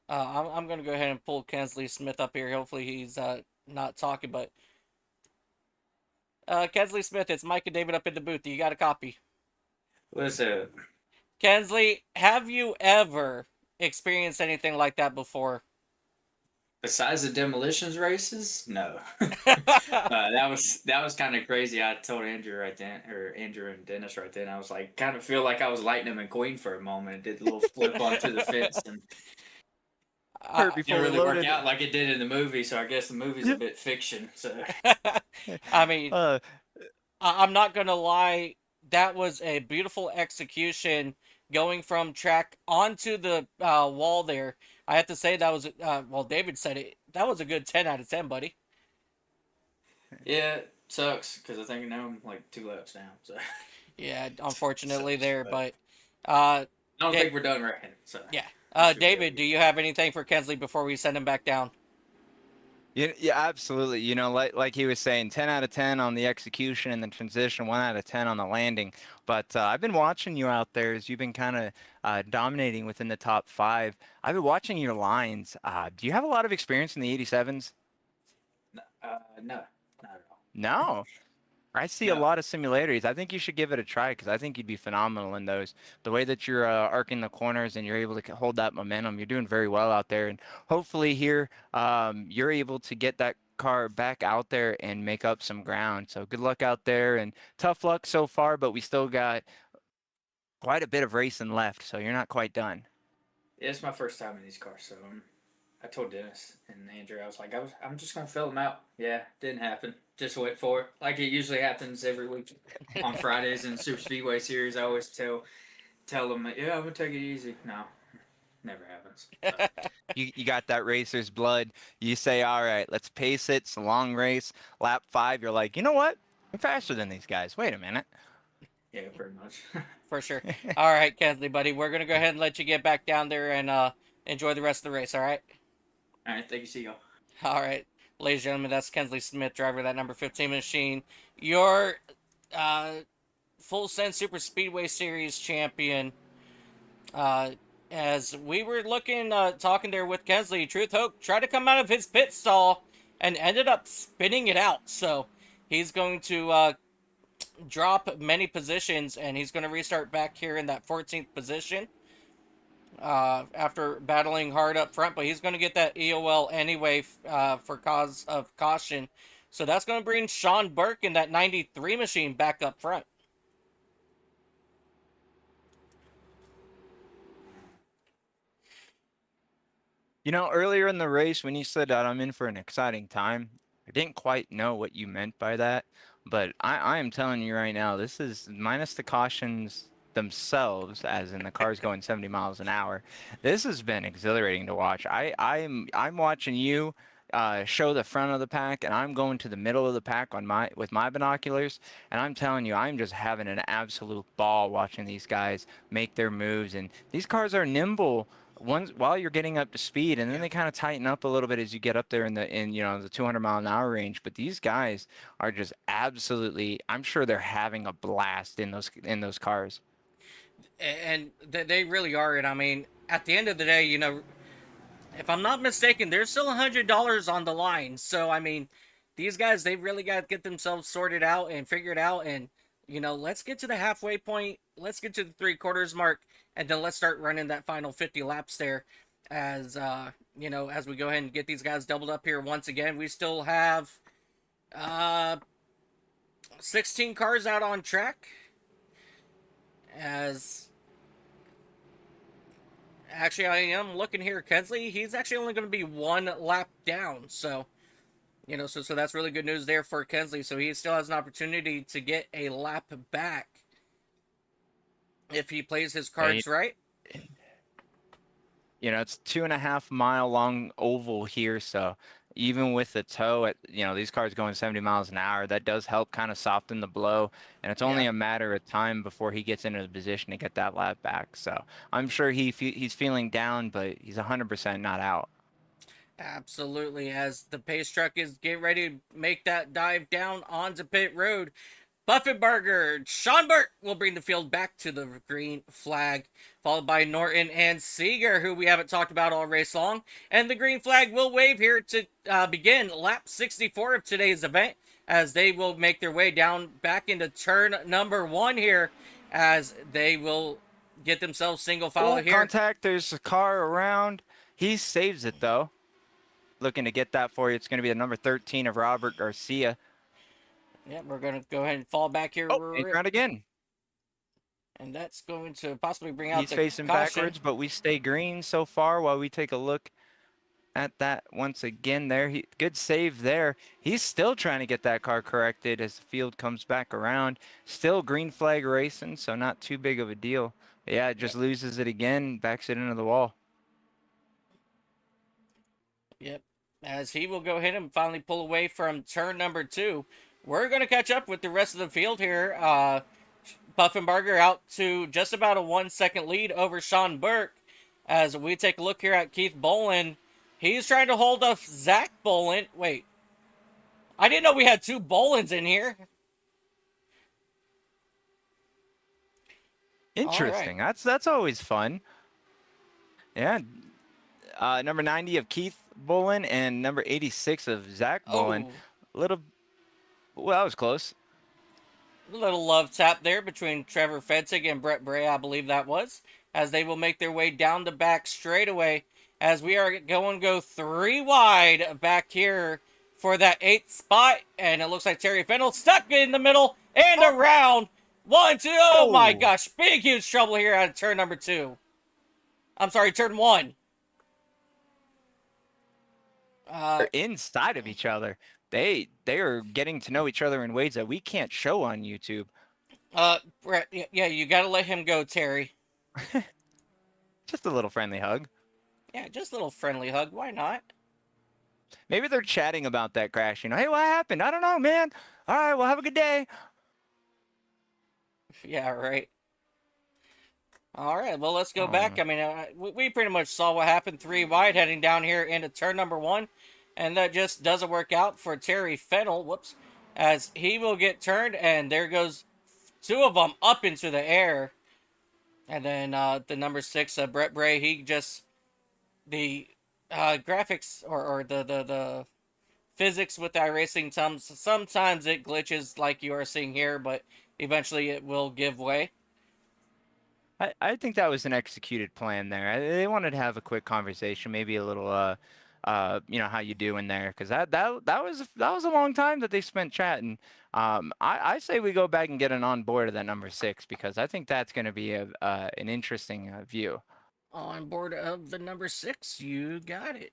gonna go ahead and pull Kensley Smith up here. Hopefully he's not talking, but Kensley Smith, it's Mike and David up in the booth. You got a copy? What's up? Kensley, have you ever experienced anything like that before? Besides the demolitions races, no. That was kind of crazy. I told Andrew and Dennis right then. I was like, kind of feel like I was Lightning McQueen for a moment. Did a little flip onto the fence and it didn't really work out like it did in the movie. So I guess the movie's a bit fiction. So I mean, I'm not gonna lie. That was a beautiful execution going from track onto the wall there. I have to say that was, David said it. That was a good 10 out of 10, buddy. Yeah, it sucks because I think now I'm like 2 laps down. So yeah, unfortunately there, but I don't think we're done wrecking. So yeah, David, do you have anything for Kensley before we send him back down? Yeah, absolutely. Like he was saying, 10 out of 10 on the execution and the transition, 1 out of 10 on the landing. But I've been watching you out there as you've been kind of dominating within the top 5. I've been watching your lines. Do you have a lot of experience in the 87s? No, not at all. No. I see a lot of similarities. I think you should give it a try because I think you'd be phenomenal in those. The way that you're arcing the corners and you're able to hold that momentum, you're doing very well out there. And hopefully here you're able to get that car back out there and make up some ground. So good luck out there and tough luck so far, but we still got quite a bit of racing left, so you're not quite done. Yeah, it's my first time in these cars, so I told Dennis and Andrew, I was like, I'm just going to fill them out. Yeah, didn't happen. Just wait for it. Like it usually happens every week on Fridays in Super Speedway Series. I always tell them, yeah, I'm going to take it easy. No, never happens. So. You got that racer's blood. You say, all right, let's pace it. It's a long race. Lap 5, you're like, you know what? I'm faster than these guys. Wait a minute. Yeah, pretty much. For sure. All right, Kensley, buddy. We're going to go ahead and let you get back down there and enjoy the rest of the race, all right? All right, thank you. See y'all. All right. Ladies and gentlemen, that's Kensley Smith, driver of that number 15 machine. Your Full Send Super Speedway Series champion. As we were talking there with Kensley, Truth Hope tried to come out of his pit stall and ended up spinning it out. So he's going to drop many positions, and he's going to restart back here in that 14th position. After battling hard up front, but he's going to get that EOL anyway for cause of caution. So that's going to bring Sean Burke in that 93 machine back up front. You know, earlier in the race when you said that I'm in for an exciting time, I didn't quite know what you meant by that, but I am telling you right now, this is minus the cautions themselves, as in the cars going 70 miles an hour. This has been exhilarating to watch. I'm watching you show the front of the pack, and I'm going to the middle of the pack on with my binoculars, and I'm telling you, I'm just having an absolute ball watching these guys make their moves, and these cars are nimble while you're getting up to speed, and then they kind of tighten up a little bit as you get up there in the 200 mile an hour range. But these guys are just absolutely, I'm sure they're having a blast in those cars. And they really are. And I mean, at the end of the day, if I'm not mistaken, there's still $100 on the line. So I mean, these guys, they really got to get themselves sorted out and figured out. And let's get to the halfway point. Let's get to the 3/4 mark, and then let's start running that final 50 laps there. As as we go ahead and get these guys doubled up here once again, we still have 16 cars out on track. As actually, I am looking here, Kensley. He's actually only going to be 1 lap down. So, so that's really good news there for Kensley. So he still has an opportunity to get a lap back if he plays his cards right. It's 2.5 mile long oval here, so even with the tow at these cars going 70 miles an hour, that does help kind of soften the blow, and it's only a matter of time before he gets into the position to get that lap back. So I'm sure he's feeling down, but he's 100% not out. Absolutely. As the pace truck is getting ready to make that dive down onto pit road, Buffenbarger, Sean Burke will bring the field back to the green flag, followed by Norton and Seeger, who we haven't talked about all race long. And the green flag will wave here to begin lap 64 of today's event, as they will make their way down back into turn number 1 here, as they will get themselves single file here. Contact, there's a car around. He saves it, though. Looking to get that for you. It's going to be the number 13 of Robert Garcia. Yeah, we're going to go ahead and fall back here. Around again. And that's going to possibly bring out He's facing backwards, but we stay green so far while we take a look at that once again there. Good save there. He's still trying to get that car corrected as the field comes back around. Still green flag racing, so not too big of a deal. But yeah, it just loses it again, backs it into the wall. Yep. As he will go ahead and finally pull away from turn number 2. We're going to catch up with the rest of the field here. Buffenbarger out to just about a 1-second lead over Sean Burke. As we take a look here at Keith Bolin, he's trying to hold off Zach Bolin. Wait, I didn't know we had 2 Bolins in here. Interesting. Right. That's always fun. Yeah. Number 90 of Keith Bolin and number 86 of Zach Bolin. Well, that was close. A little love tap there between Trevor Fetzig and Brett Bray, I believe that was, as they will make their way down the back straightaway, as we are going to go 3 wide back here for that 8th spot, and it looks like Terry Fennell stuck in the middle and around. 1, 2, oh my gosh, big huge trouble here out of turn number 2. I'm sorry, turn 1. They're inside of each other. They are getting to know each other in ways that we can't show on YouTube. Brett, yeah, you got to let him go, Terry. Just a little friendly hug. Yeah, just a little friendly hug. Why not? Maybe they're chatting about that crash. Hey, what happened? I don't know, man. All right, well, have a good day. Yeah, right. All right, well, let's go back. I mean, we pretty much saw what happened 3 wide heading down here into turn number 1. And that just doesn't work out for Terry Fennell. Whoops. As he will get turned, and there goes 2 of them up into the air. And then the number 6, Brett Bray, he just, the graphics or the physics with iRacing, sometimes it glitches like you are seeing here, but eventually it will give way. I think that was an executed plan there. They wanted to have a quick conversation, maybe a little how you doing there, because that was a long time that they spent chatting. I say we go back and get an on board of that number 6, because I think that's going to be an interesting view. On board of the number 6, you got it.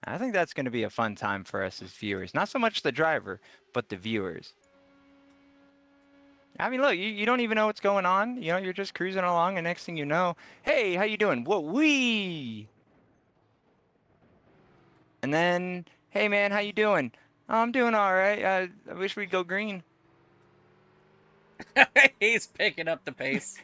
I think that's going to be a fun time for us as viewers. Not so much the driver, but the viewers. I mean, look, you don't even know what's going on. You know, you're just cruising along, and next thing you know, hey, how you doing? What we? And then, hey man, how you doing? Oh, I'm doing all right. I wish we'd go green. He's picking up the pace.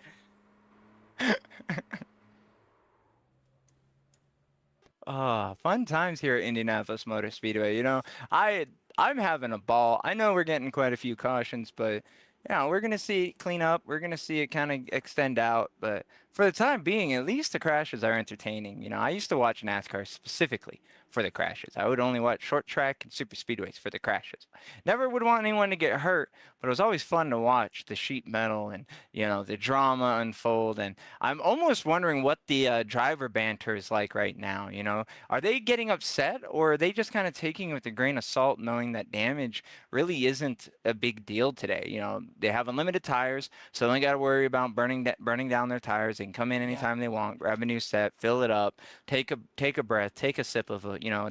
Fun times here at Indianapolis Motor Speedway. You know, I'm having a ball. I know we're getting quite a few cautions, but yeah, we're gonna see it clean up. We're gonna see it kind of extend out. But for the time being, at least the crashes are entertaining. You know, I used to watch NASCAR specifically for the crashes. I would only watch short track and super speedways for the crashes. Never would want anyone to get hurt, but it was always fun to watch the sheet metal and, you know, the drama unfold. And I'm almost wondering what the driver banter is like right now. You know, are they getting upset, or are they just kind of taking it with a grain of salt, knowing that damage really isn't a big deal today? You know, they have unlimited tires, so they only got to worry about burning down their tires. They can come in anytime they want, grab a new set, fill it up, take a breath, take a sip of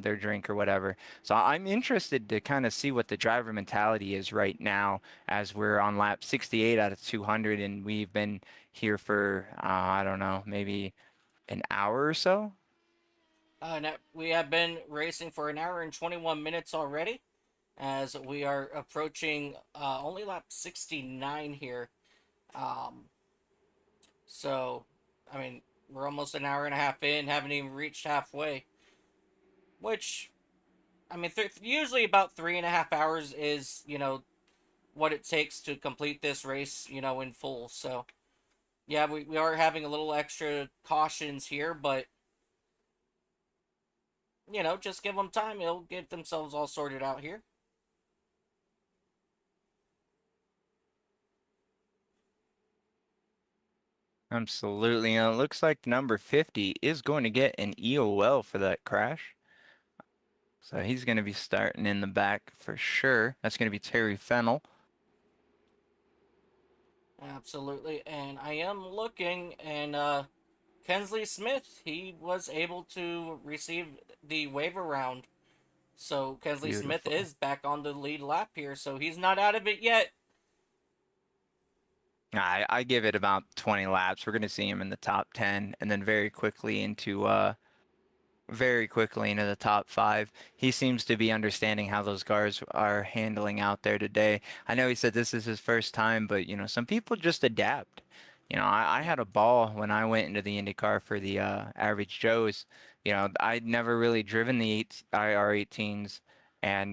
their drink or whatever. So I'm interested to kind of see what the driver mentality is right now, as we're on lap 68 out of 200, and we've been here for I don't know, maybe an hour or so. We have been racing for an hour and 21 minutes already, as we are approaching only lap 69 here. So, I mean, we're almost an hour and a half in, haven't even reached halfway. Which, I mean, usually about 3.5 hours is, what it takes to complete this race, in full. So, yeah, we are having a little extra cautions here, but, just give them time. They'll get themselves all sorted out here. Absolutely. It looks like number 50 is going to get an EOL for that crash. So he's going to be starting in the back for sure. That's going to be Terry Fennell. Absolutely. And I am looking, and Kensley Smith, he was able to receive the waiver round. So Kensley Smith is back on the lead lap here, so he's not out of it yet. I give it about 20 laps. We're going to see him in the top 10, and then very quickly into the top 5. He seems to be understanding how those cars are handling out there today. I know he said this is his first time, but some people just adapt. I had a ball when I went into the IndyCar for the Average Joes. I'd never really driven the IR18s, and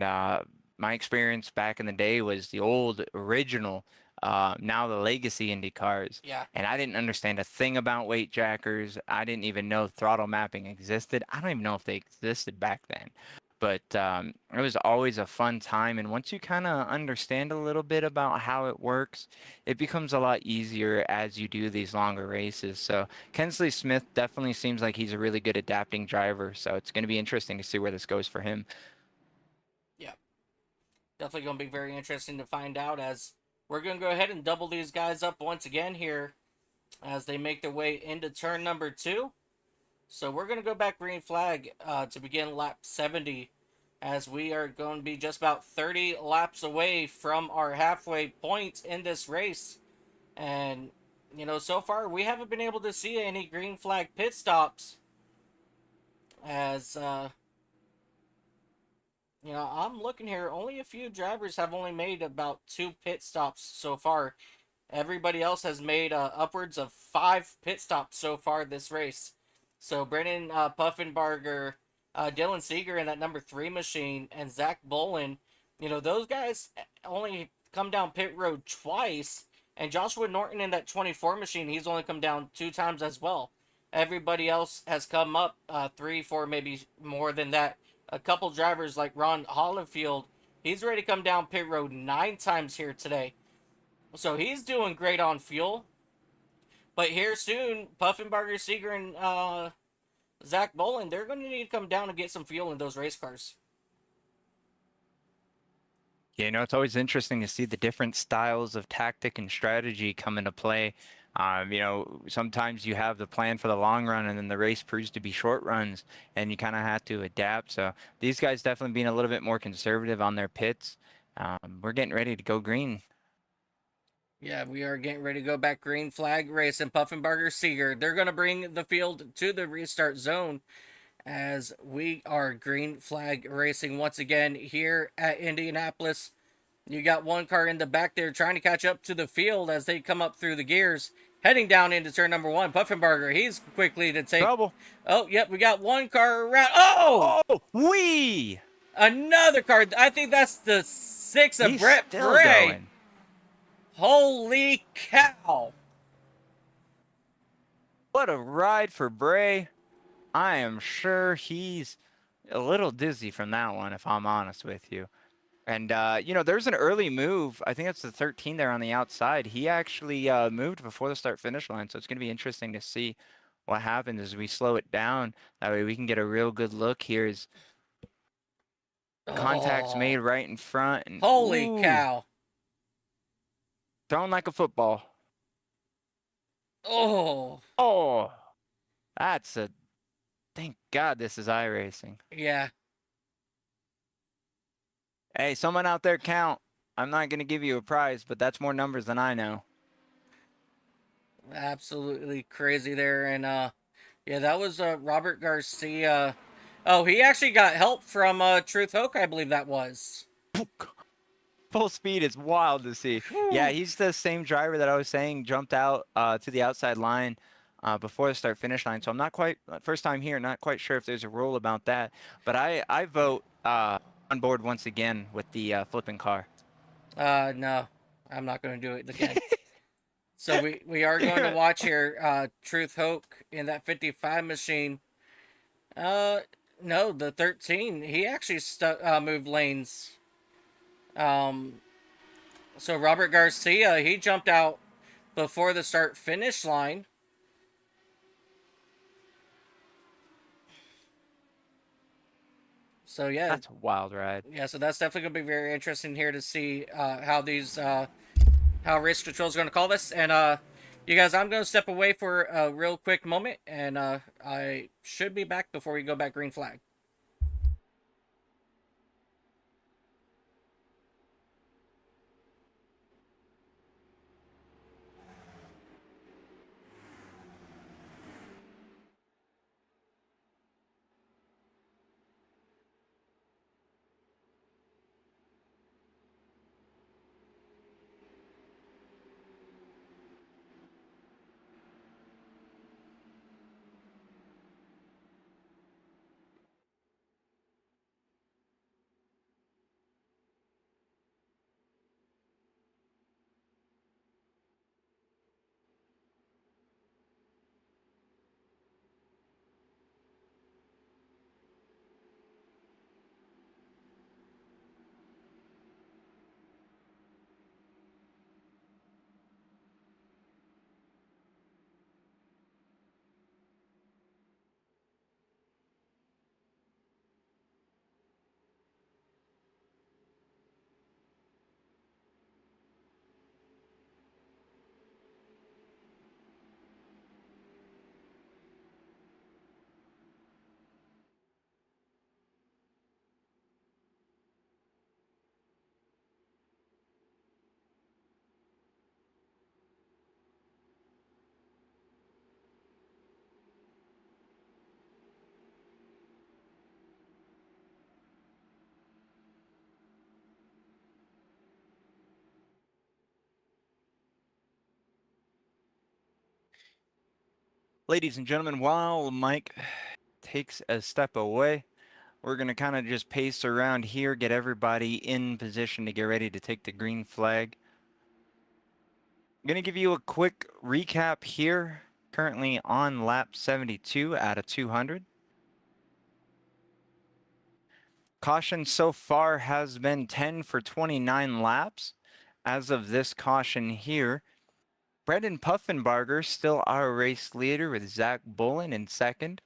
my experience back in the day was the old original, now the legacy Indy cars. Yeah. And I didn't understand a thing about weight jackers. I didn't even know throttle mapping existed. I don't even know if they existed back then. But it was always a fun time. And once you kind of understand a little bit about how it works, it becomes a lot easier as you do these longer races. So Kensley Smith definitely seems like he's a really good adapting driver. So it's going to be interesting to see where this goes for him. Yeah. Definitely going to be very interesting to find out, as we're going to go ahead and double these guys up once again here as they make their way into turn number 2. So we're going to go back green flag to begin lap 70, as we are going to be just about 30 laps away from our halfway point in this race. And, so far we haven't been able to see any green flag pit stops, as, I'm looking here. Only a few drivers have only made about 2 pit stops so far. Everybody else has made upwards of 5 pit stops so far this race. So Brennan Puffenbarger, Dylan Seeger in that number 3 machine, and Zach Bolin, those guys only come down pit road twice. And Joshua Norton in that 24 machine, he's only come down 2 times as well. Everybody else has come up 3, 4, maybe more than that. A couple drivers like Ron Hollenfield, he's ready to come down pit road 9 times here today. So he's doing great on fuel. But here soon, Puffenbarger, Seeger, and Zach Bolin, they're going to need to come down and get some fuel in those race cars. Yeah, it's always interesting to see the different styles of tactic and strategy come into play You know, sometimes you have the plan for the long run and then the race proves to be short runs and you kind of have to adapt. So these guys definitely being a little bit more conservative on their pits. We're getting ready to go green. Yeah, we are getting ready to go back green flag racing. Puffenbarger Seeger. They're going to bring the field to the restart zone as we are green flag racing once again here at Indianapolis. You got one car in the back there trying to catch up to the field as they come up through the gears, heading down into turn number 1. Puffenbarger, he's quickly to take. Trouble. Oh, yep, we got one car around. Oh! Oh, wee! Another car. I think that's the 6 of He's Brett still Bray. going. Holy cow. What a ride for Bray. I am sure he's a little dizzy from that one, if I'm honest with you. And, you know, there's an early move. I think that's the 13 there on the outside. He actually moved before the start-finish line, so it's going to be interesting to see what happens as we slow it down. That way we can get a real good look here as contact's made right in front. And, Holy ooh, cow. thrown like a football. Oh. Oh, that's a... Thank God this is iRacing. Yeah. Hey, someone out there count. I'm not going to give you a prize, but that's more numbers than I know. Absolutely crazy there. And, yeah, that was Robert Garcia. Oh, he actually got help from Truth Hoke, I believe that was. Full speed is wild to see. Yeah, he's the same driver that I was saying jumped out to the outside line before the start-finish line. So I'm not quite, first time here, not quite sure if there's a rule about that. But I vote on board once again with the flipping car. No, I'm not going to do it again. So we are going to watch here Truth Hoke in that 55 machine. No, the 13. He actually moved lanes. So Robert Garcia, he jumped out before the start-finish line. So yeah, That's a wild ride. yeah. So that's definitely gonna be very interesting here to see how these how race control is gonna call this. And you guys, I'm gonna step away for a real quick moment, and I should be back before we go back green flag. Ladies and gentlemen, while Mike takes a step away, we're going to kind of just pace around here, get everybody in position to get ready to take the green flag. I'm going to give you a quick recap here. Currently on lap 72 out of 200. Caution so far has been 10 for 29 laps. As of this caution here, Brendan Puffenbarger still our race leader with Zach Bullen in second.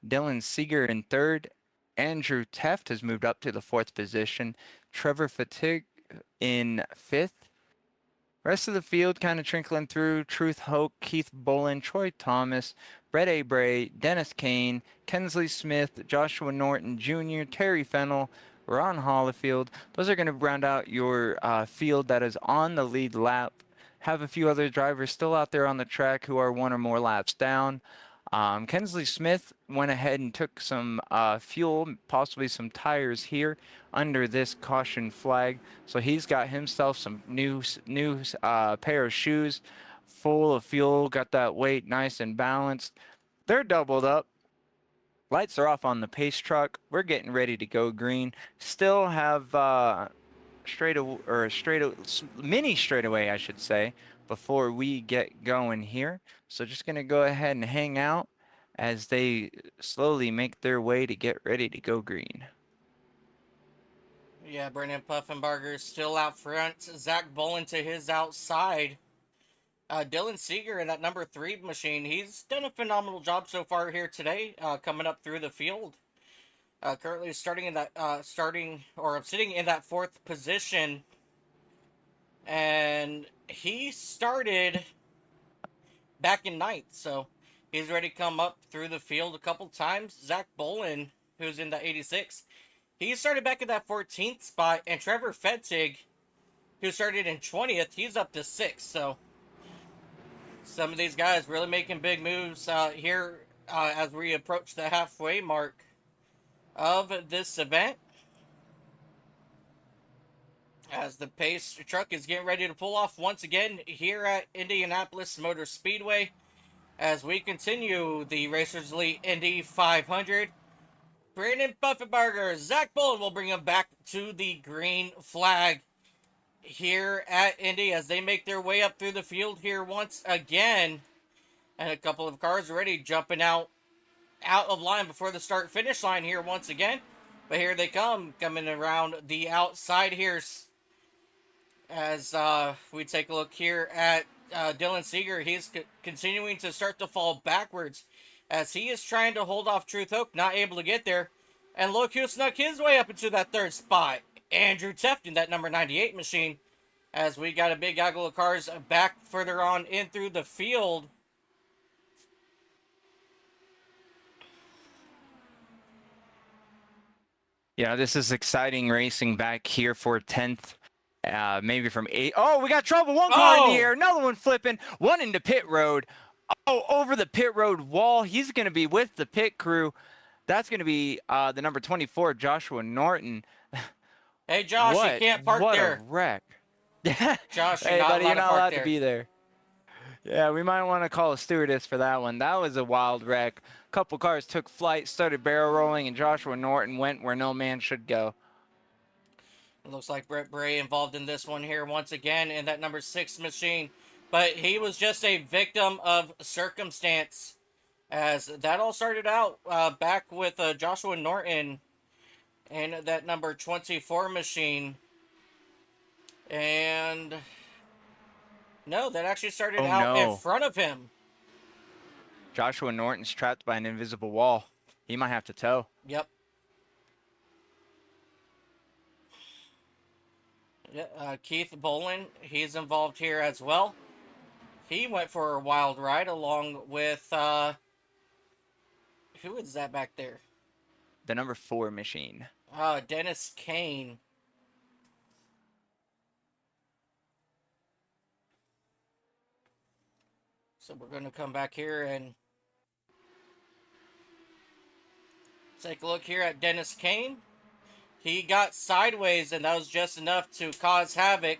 Dylan Seeger in third. Andrew Teft has moved up to the fourth position. Trevor Fatigue in fifth. Rest of the field kind of trickling through: Truth Hoke, Keith Bolin, Troy Thomas, Brett Abray, Dennis Kane, Kensley Smith, Joshua Norton Jr., Terry Fennell, Ron Hollifield. Those are going to round out your field that is on the lead lap. Have a few other drivers still out there on the track who are one or more laps down. Kensley Smith went ahead and took some fuel, possibly some tires here under this caution flag. So he's got himself some new pair of shoes, full of fuel, got that weight nice and balanced. They're doubled up. Lights are off on the pace truck. We're getting ready to go green. Still have mini straightaway, I should say, before we get going here. So just gonna go ahead and hang out as they slowly make their way to get ready to go green. Yeah, Brendan Puffenbarger still out front. Zach Bolin to his outside. Dylan Seeger in that number 3 machine. He's done a phenomenal job so far here today, coming up through the field. Currently sitting in that 4th position, and he started back in 9th, so he's ready to come up through the field a couple times. Zach Bolin, who's in the 86, he started back in that 14th spot, and Trevor Fettig, who started in 20th, he's up to 6th. So some of these guys really making big moves here as we approach the halfway mark of this event, as the pace truck is getting ready to pull off once again here at Indianapolis Motor Speedway as we continue the Racers Elite Indy 500. Brandon Puffenbarger, Zach Bolin will bring him back to the green flag here at Indy as they make their way up through the field here once again, and a couple of cars already jumping out of line before the start finish line here once again. But here they come, coming around the outside here as we take a look here at Dylan Seeger. He's continuing to start to fall backwards as he is trying to hold off Truth Hoke, not able to get there. And look who snuck his way up into that 3rd spot, Andrew Tefton, that number 98 machine, as we got a big gaggle of cars back further on in through the field. Yeah, this is exciting racing back here for 10th. Maybe from 8. Oh, we got trouble. One car in the air, another one flipping, one into pit road. Oh, over the pit road wall. He's going to be with the pit crew. That's going to be the number 24, Joshua Norton. Hey, Josh, you can't park there. What a wreck. Josh, hey, buddy, you're not allowed to be there. Yeah, we might want to call a stewardess for that one. That was a wild wreck. A couple cars took flight, started barrel rolling, and Joshua Norton went where no man should go. It looks like Brett Bray involved in this one here once again in that number 6 machine. But he was just a victim of circumstance, as that all started out back with Joshua Norton and that number 24 machine. And no, that actually started out in front of him. Joshua Norton's trapped by an invisible wall. He might have to tow. Yep. Yeah, Keith Bolin, he's involved here as well. He went for a wild ride along with, who is that back there? The number 4 machine. Dennis Kane. So we're going to come back here and take a look here at Dennis Kane. He got sideways, and that was just enough to cause havoc.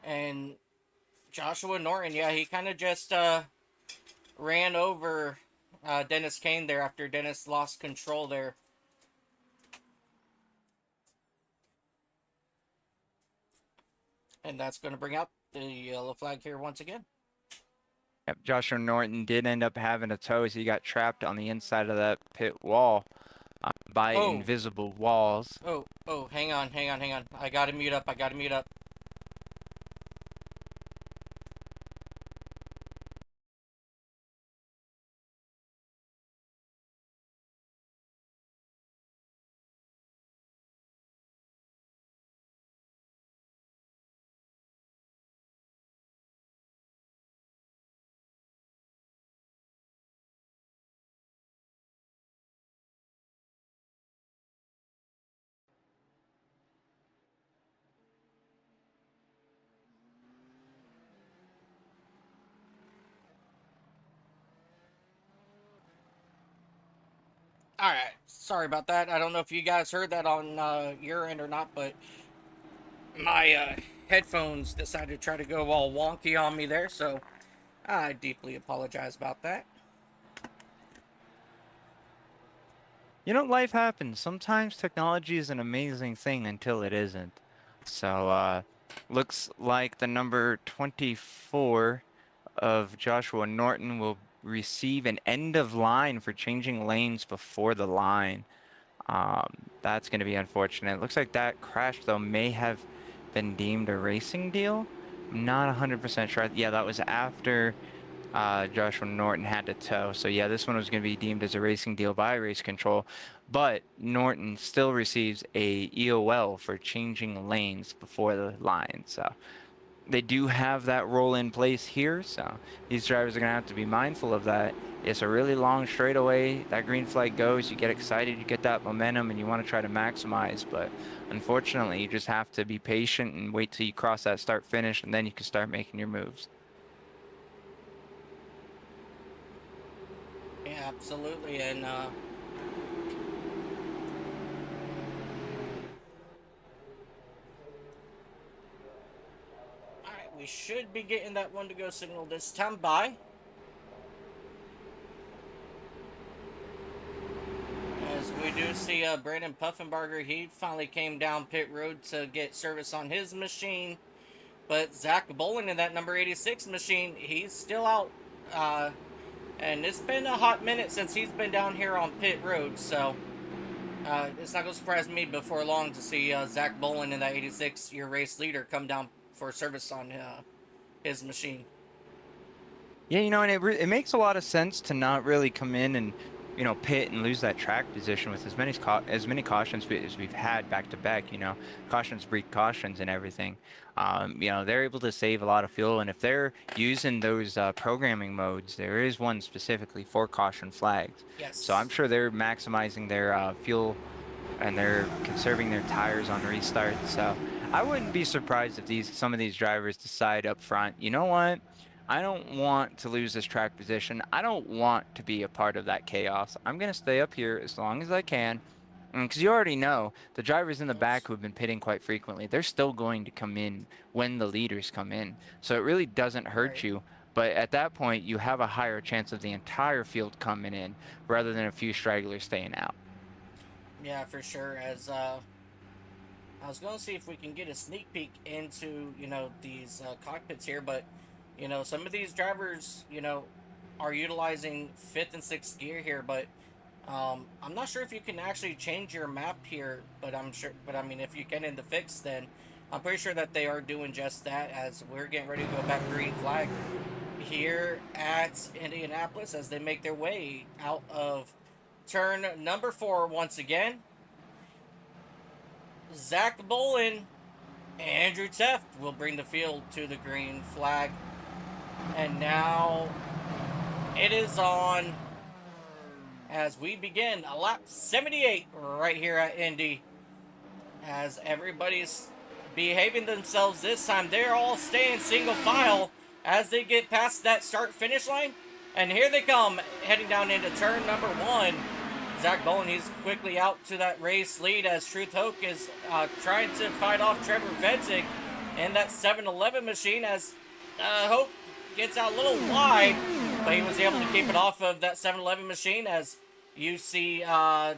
And Joshua Norton, yeah, he kind of just ran over Dennis Kane there after Dennis lost control there. And that's going to bring out the yellow flag here once again. Yep, Joshua Norton did end up having a tow as he got trapped on the inside of that pit wall by invisible walls. Oh, hang on. I got to mute up. All right, sorry about that. I don't know if you guys heard that on your end or not, but my headphones decided to try to go all wonky on me there, so I deeply apologize about that. You know, life happens. Sometimes technology is an amazing thing until it isn't. So, looks like the number 24 of Joshua Norton will receive an end of line for changing lanes before the line. That's going to be unfortunate. It looks like that crash, though, may have been deemed a racing deal. I'm not 100% sure. Yeah, that was after Joshua Norton had to tow. So yeah, this one was going to be deemed as a racing deal by race control, but Norton still receives a EOL for changing lanes before the line. So they do have that rule in place here. So these drivers are going to have to be mindful of that. It's a really long straightaway. That green flag goes, you get excited, you get that momentum, and you want to try to maximize. But unfortunately, you just have to be patient and wait till you cross that start finish, and then you can start making your moves. Yeah, absolutely, and alright, we should be getting that one to go signal this time by. As we do see Brandon Puffenbarger, he finally came down pit road to get service on his machine. But Zach Bolin in that number 86 machine, he's still out. And it's been a hot minute since he's been down here on pit road. So it's not going to surprise me before long to see Zach Bolin in that 86, your race leader, come down for service on his machine. Yeah, you know, and it makes a lot of sense to not really come in and, you know, pit and lose that track position with as many cautions as we've had back to back. You know, cautions breed cautions and everything. You know, they're able to save a lot of fuel, and if they're using those programming modes, there is one specifically for caution flags. Yes. So I'm sure they're maximizing their fuel, and they're conserving their tires on restart. So I wouldn't be surprised if some of these drivers decide up front, you know what? I don't want to lose this track position. I don't want to be a part of that chaos. I'm going to stay up here as long as I can. Because you already know, the drivers in the back who have been pitting quite frequently, they're still going to come in when the leaders come in. So it really doesn't hurt you. But at that point, you have a higher chance of the entire field coming in rather than a few stragglers staying out. Yeah, for sure. As I was going to see if we can get a sneak peek into, you know, these cockpits here, but you know, some of these drivers, you know, are utilizing 5th and 6th gear here, but I'm not sure if you can actually change your map here, but I mean, if you can in the fix, then I'm pretty sure that they are doing just that, as we're getting ready to go back green flag here at Indianapolis as they make their way out of turn number 4 once again. Zach Bolin, Andrew Teft will bring the field to the green flag. And now it is on as we begin a lap 78 right here at Indy. As everybody's behaving themselves this time. They're all staying single file as they get past that start-finish line. And here they come, heading down into turn number 1. Zach Bolin, he's quickly out to that race lead as Truth Hoke is trying to fight off Trevor Vetzig in that 7-Eleven machine as Hoke gets out a little wide, but he was able to keep it off of that 7-Eleven machine as you see Andrew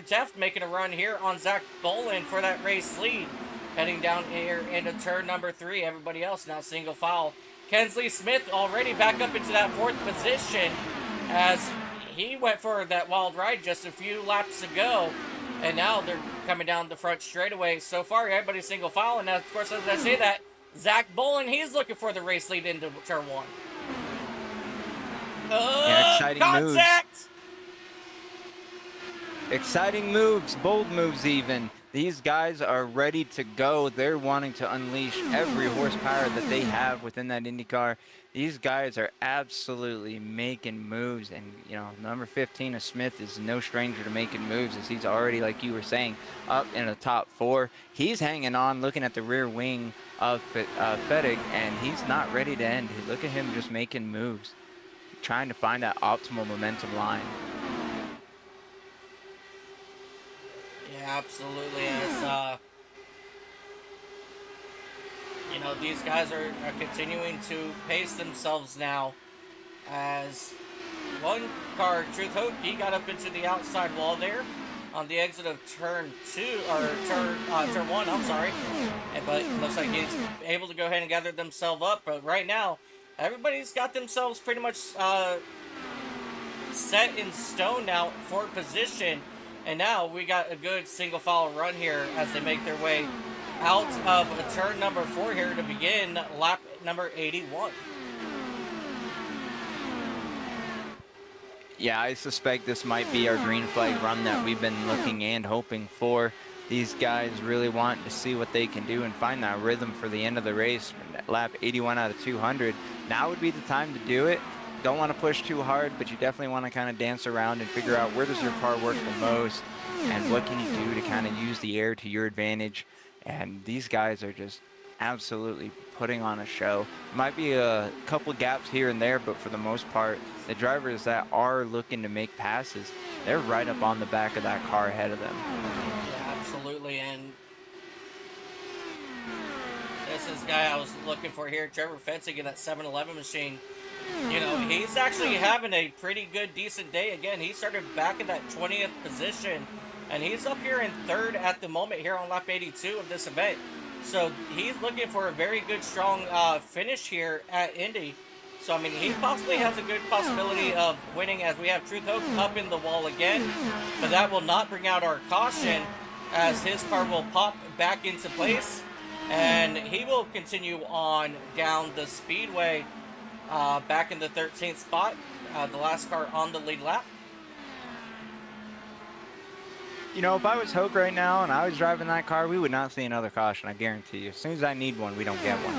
Teft making a run here on Zach Bolin for that race lead. Heading down here into turn number 3. Everybody else now single file. Kensley Smith already back up into that 4th position as he went for that wild ride just a few laps ago. And now they're coming down the front straightaway. So far, everybody's single file. And of course, as I say that, Zach Bolin, he's looking for the race lead into turn 1. Exciting contact! moves. Exciting moves, bold moves even. These guys are ready to go. They're wanting to unleash every horsepower that they have within that IndyCar. These guys are absolutely making moves. And, you know, number 15 of Smith is no stranger to making moves, as he's already, like you were saying, up in the top 4. He's hanging on, looking at the rear wing of Fettig, and he's not ready to end. Look at him just making moves, trying to find that optimal momentum line. Absolutely. As you know, these guys are continuing to pace themselves now. As one car, Truth Hope, he got up into the outside wall there on the exit of turn 2 or turn 1. I'm sorry, but it looks like he's able to go ahead and gather themselves up. But right now, everybody's got themselves pretty much set in stone now for position. And now we got a good single file run here as they make their way out of turn number 4 here to begin lap number 81. Yeah, I suspect this might be our green flag run that we've been looking and hoping for. These guys really want to see what they can do and find that rhythm for the end of the race. Lap 81 out of 200. Now would be the time to do it. Don't want to push too hard, but you definitely want to kind of dance around and figure out where does your car work the most and what can you do to kind of use the air to your advantage. And these guys are just absolutely putting on a show. Might be a couple gaps here and there, but for the most part, the drivers that are looking to make passes, they're right up on the back of that car ahead of them. Yeah, absolutely. And this is the guy I was looking for here, Trevor Fencing in that 7-Eleven machine. You know, he's actually having a pretty good, decent day. Again, he started back in that 20th position, and he's up here in 3rd at the moment here on lap 82 of this event. So he's looking for a very good, strong finish here at Indy. So, I mean, he possibly has a good possibility of winning as we have Truth Hope up in the wall again. But that will not bring out our caution as his car will pop back into place. And he will continue on down the speedway back in the 13th spot, the last car on the lead lap. You know, if I was Hoke right now and I was driving that car, we would not see another caution, I guarantee you. As soon as I need one, we don't get one.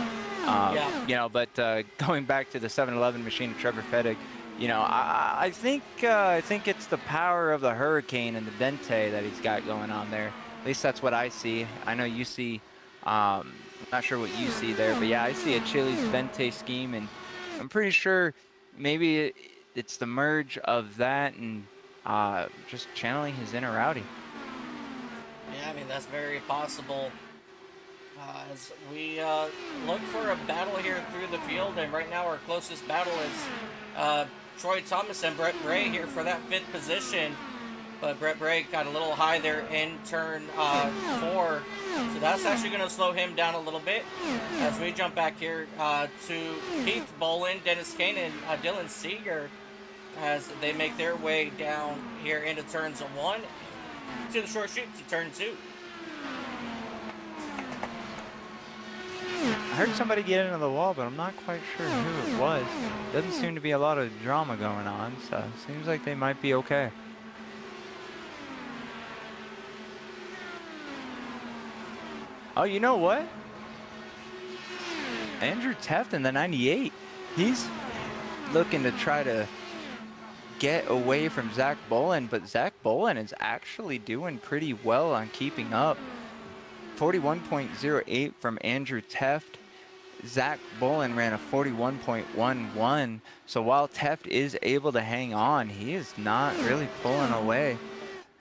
Yeah. You know, but going back to the 7-Eleven machine of Trevor Fettig, you know, I think it's the power of the Hurricane and the Dente that he's got going on there. At least that's what I see. I know you see, not sure what you see there, but yeah, I see a Chili's Dente scheme, and I'm pretty sure maybe it's the merge of that and just channeling his inner Rowdy. Yeah, I mean, that's very possible. As we look for a battle here through the field, and right now our closest battle is Troy Thomas and Brett Bray here for that 5th position. But Brett Bray got a little high there in turn 4, so that's actually going to slow him down a little bit. As we jump back here to Keith Bolin, Dennis Kane, and Dylan Seeger as they make their way down here into turns 1 to the short chute to turn 2. I heard somebody get into the wall, but I'm not quite sure who it was. Doesn't seem to be a lot of drama going on, so it seems like they might be okay. Oh, you know what? Andrew Teft in the 98. He's looking to try to get away from Zach Bolin, but Zach Bolin is actually doing pretty well on keeping up. 41.08 from Andrew Teft. Zach Bolin ran a 41.11. So while Teft is able to hang on, he is not really pulling away.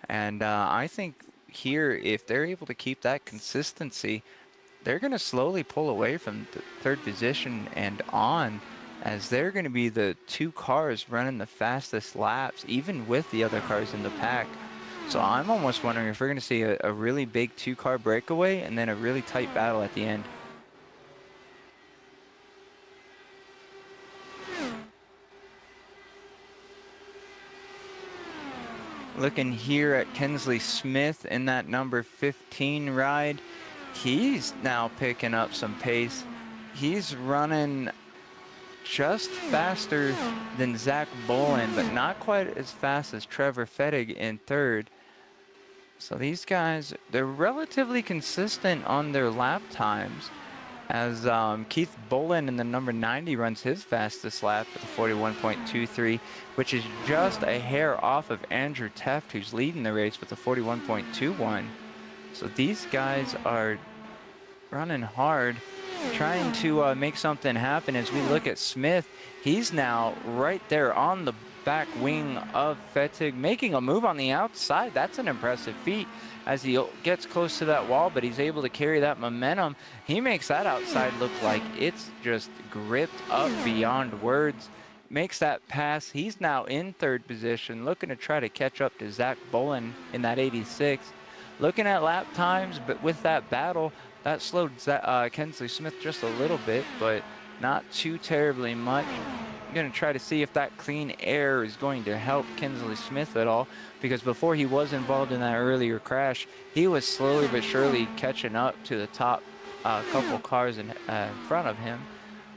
And I think here, if they're able to keep that consistency, they're going to slowly pull away from the 3rd position and on, as they're going to be the 2 cars running the fastest laps, even with the other cars in the pack. So I'm almost wondering if we're going to see a really big 2-car breakaway and then a really tight battle at the end. Looking here at Kensley Smith in that number 15 ride, he's now picking up some pace. He's running just faster than Zach Bolin, but not quite as fast as Trevor Fettig in 3rd. So these guys, they're relatively consistent on their lap times, as Keith Bolin in the number 90 runs his fastest lap at 41.23, which is just a hair off of Andrew Teft, who's leading the race with a 41.21. So these guys are running hard. trying to make something happen. As we look at Smith, he's now right there on the back wing of Fettig, making a move on the outside. That's an impressive feat as he gets close to that wall, but he's able to carry that momentum. He makes that outside look like it's just gripped up beyond words. Makes that pass. He's now in third position, looking to try to catch up to Zach Bolin in that 86. Looking at lap times, but with that battle, that slowed Kensley Smith just a little bit, but not too terribly much. I'm going to try to see if that clean air is going to help Kensley Smith at all, because before he was involved in that earlier crash, he was slowly but surely catching up to the top couple cars in front of him.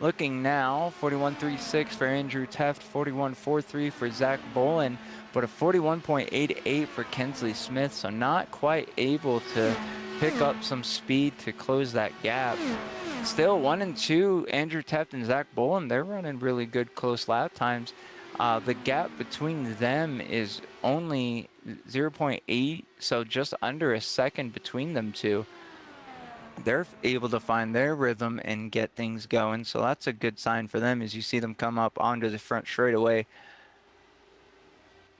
Looking now, 41.36 for Andrew Teft, 41.43 for Zach Bolin, but a 41.88 for Kensley Smith, so not quite able to pick up some speed to close that gap. Still 1 and 2, Andrew Teft and Zach Bolin, they're running really good close lap times. The gap between them is only 0.8, so just under a second between them two. They're able to find their rhythm and get things going, so that's a good sign for them as you see them come up onto the front straightaway.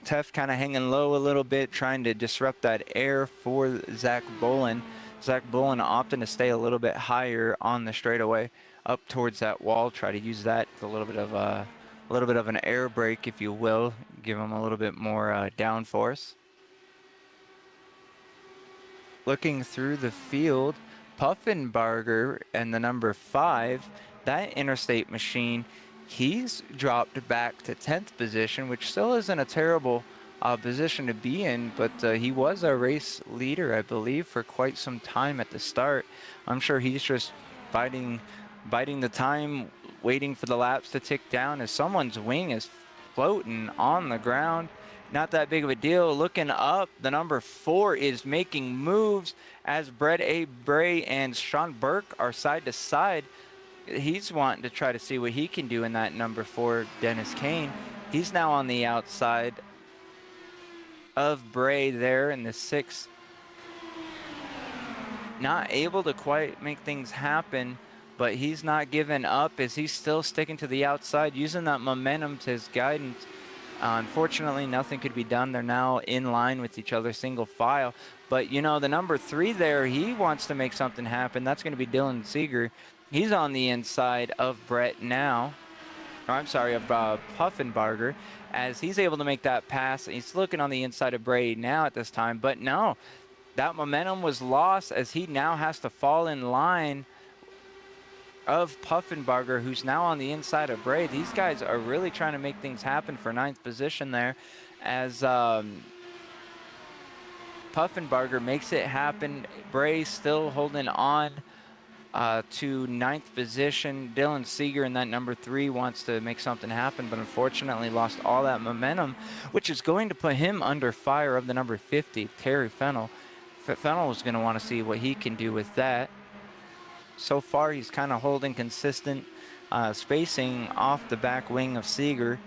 Teft kind of hanging low a little bit, trying to disrupt that air for Zach Bolin. Zach Bolin opting to stay a little bit higher on the straightaway, up towards that wall. Try to use that with a little bit of an air brake, if you will, give him a little bit more downforce. Looking through the field, Puffenbarger and the number 5, that interstate machine, he's dropped back to 10th position, which still isn't a terrible position to be in, but he was a race leader, I believe, for quite some time at the start. I'm sure he's just biding the time, waiting for the laps to tick down as someone's wing is floating on the ground. Not that big of a deal. Looking up, the number 4 is making moves as Brett A. Bray and Sean Burke are side to side. He's wanting to try to see what he can do in that number 4, Dennis Kane. He's now on the outside of Bray there in the 6. Not able to quite make things happen, but he's not giving up as he's still sticking to the outside, using that momentum to his guidance. Unfortunately, nothing could be done. They're now in line with each other, single file. But, you know, the number 3 there, he wants to make something happen. That's going to be Dylan Seeger. He's on the inside of Brett now. Or, I'm sorry, of Puffenbarger, as he's able to make that pass. He's looking on the inside of Bray now at this time. But, no, that momentum was lost as he now has to fall in line of Puffenbarger, who's now on the inside of Bray. These guys are really trying to make things happen for 9th position there as Puffenbarger makes it happen. Bray still holding on to 9th position. Dylan Seeger in that number 3 wants to make something happen, but unfortunately lost all that momentum, which is going to put him under fire of the number 50, Terry Fennell. Fennell is going to want to see what he can do with that. So far, he's kind of holding consistent spacing off the back wing of Seeger.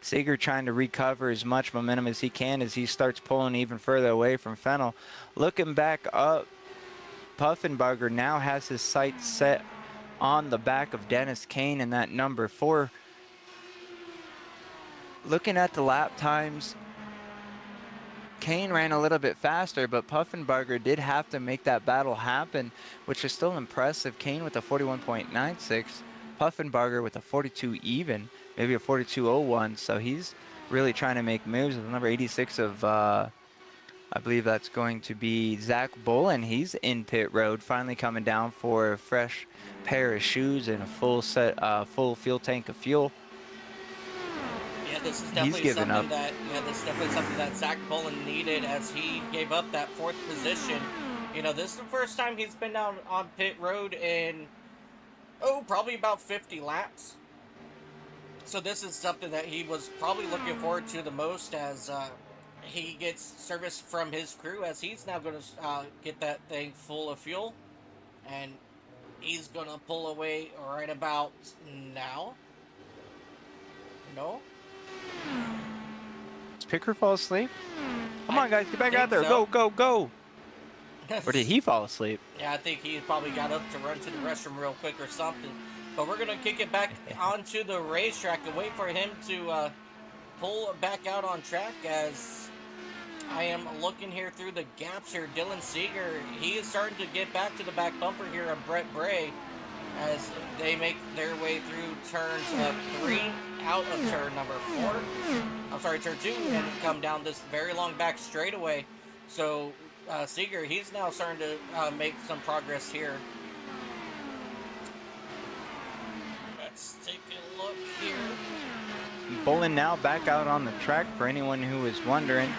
Seeger trying to recover as much momentum as he can as he starts pulling even further away from Fennell. Looking back up, Puffenbarger now has his sights set on the back of Dennis Kane in that number 4. Looking at the lap times, Kane ran a little bit faster, but Puffenbarger did have to make that battle happen, which is still impressive. Kane with a 41.96, Puffenbarger with a 42 even, maybe a 42.01, so he's really trying to make moves. With the number 86 of, I believe that's going to be Zach Bolin. He's in pit road, finally coming down for a fresh pair of shoes and a full fuel tank of fuel. This is definitely something that Zach Bolin needed as he gave up that 4th position. You know, this is the first time he's been down on pit road in, probably about 50 laps. So this is something that he was probably looking forward to the most as he gets service from his crew, as he's now going to get that thing full of fuel. And he's going to pull away right about now. No? Does Picker fall asleep? Come on, guys, get back out there. So. Go. Or did he fall asleep? Yeah, I think he probably got up to run to the restroom real quick or something. But we're going to kick it back onto the racetrack and wait for him to pull back out on track as I am looking here through the gaps here. Dylan Seeger, he is starting to get back to the back bumper here of Brett Bray as they make their way through turns 3 out of turn number 4. I'm sorry, turn 2, and come down this very long back straightaway. So Seeger, he's now starting to make some progress here. Let's take a look here. Bolin now back out on the track for anyone who was wondering.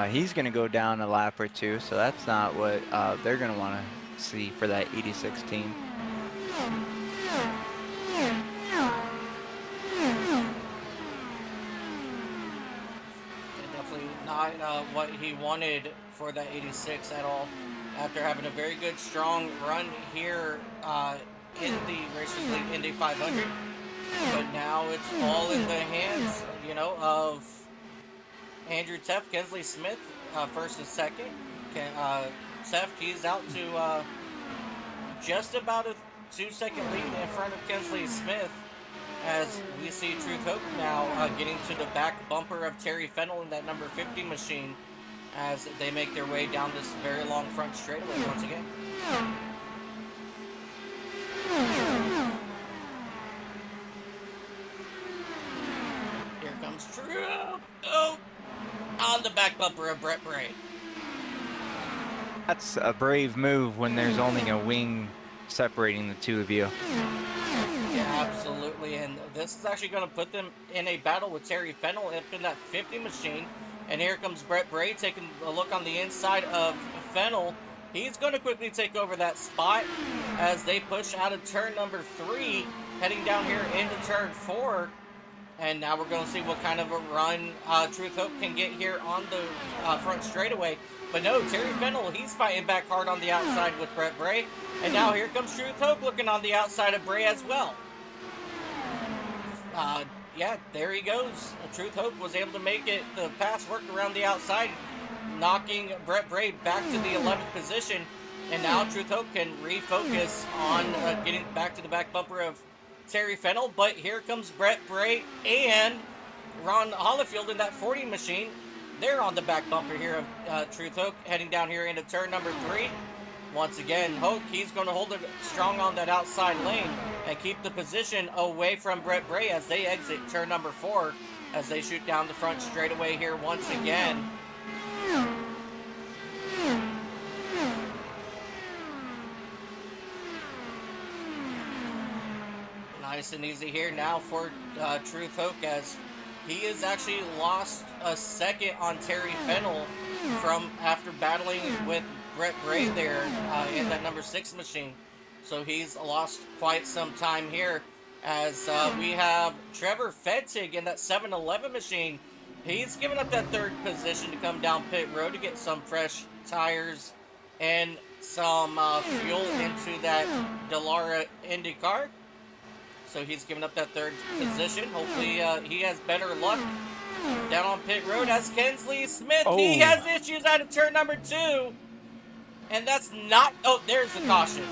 He's going to go down a lap or two, so that's not what they're going to want to see for that 86 team. Definitely not what he wanted for that 86 at all. After having a very good, strong run here in the Racers League Indy 500, but now it's all in the hands, you know, of Andrew Teff, Kensley Smith, first and second. Teff, he's out to just about a 2-second lead in front of Kensley Smith, as we see Truth Hope now getting to the back bumper of Terry Fennell in that number 50 machine as they make their way down this very long front straightaway once again. Here comes Truth. Oh! On the back bumper of Brett Bray. That's a brave move when there's only a wing separating the two of you. Yeah, absolutely. And this is actually going to put them in a battle with Terry Fennell up in that 50 machine. And here comes Brett Bray taking a look on the inside of Fennell. He's going to quickly take over that spot as they push out of turn number 3, heading down here into turn 4. And now we're going to see what kind of a run Truth Hope can get here on the front straightaway. But no, Terry Fennell, he's fighting back hard on the outside with Brett Bray. And now here comes Truth Hope looking on the outside of Bray as well. Yeah, there he goes. Truth Hope was able to make it the pass work around the outside, knocking Brett Bray back to the 11th position. And now Truth Hope can refocus on getting back to the back bumper of Terry Fennell. But here comes Brett Bray and Ron Hollifield in that 40 machine. They're on the back bumper here of Truth Hope, heading down here into turn number 3. Once again, Hoke, he's going to hold it strong on that outside lane and keep the position away from Brett Bray as they exit turn number 4 as they shoot down the front straightaway here once again. Nice and easy here now for Truth Hope as he has actually lost a second on Terry Fennell from after battling with Brett Bray there in that number 6 machine. So he's lost quite some time here as we have Trevor Fetig in that 711 machine. He's given up that 3rd position to come down pit road to get some fresh tires and some fuel into that Dallara Indy car. So he's given up that 3rd position. Hopefully he has better luck down on pit road as Kensley Smith. Oh. He has issues out of turn number 2. And that's not... Oh, there's the caution.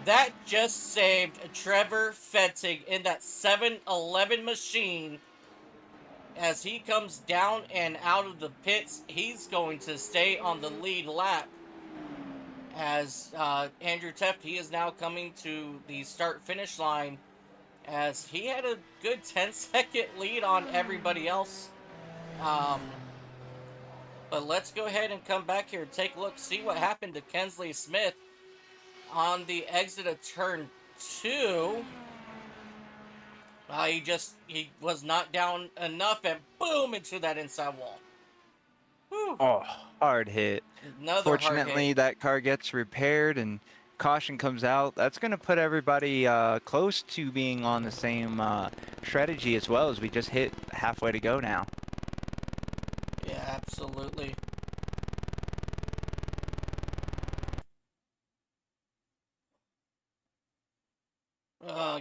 That just saved Trevor Fetig in that 711 machine. As he comes down and out of the pits, he's going to stay on the lead lap. As Andrew Teft, he is now coming to the start-finish line as he had a good 10-second lead on everybody else. But let's go ahead and come back here and take a look, see what happened to Kensley Smith on the exit of turn 2. He was not down enough and boom into that inside wall. Whew. Oh, hard hit. Another Fortunately, hard hit. that car gets repaired and caution comes out. That's going to put everybody close to being on the same strategy as well, as we just hit halfway to go now. Yeah, absolutely.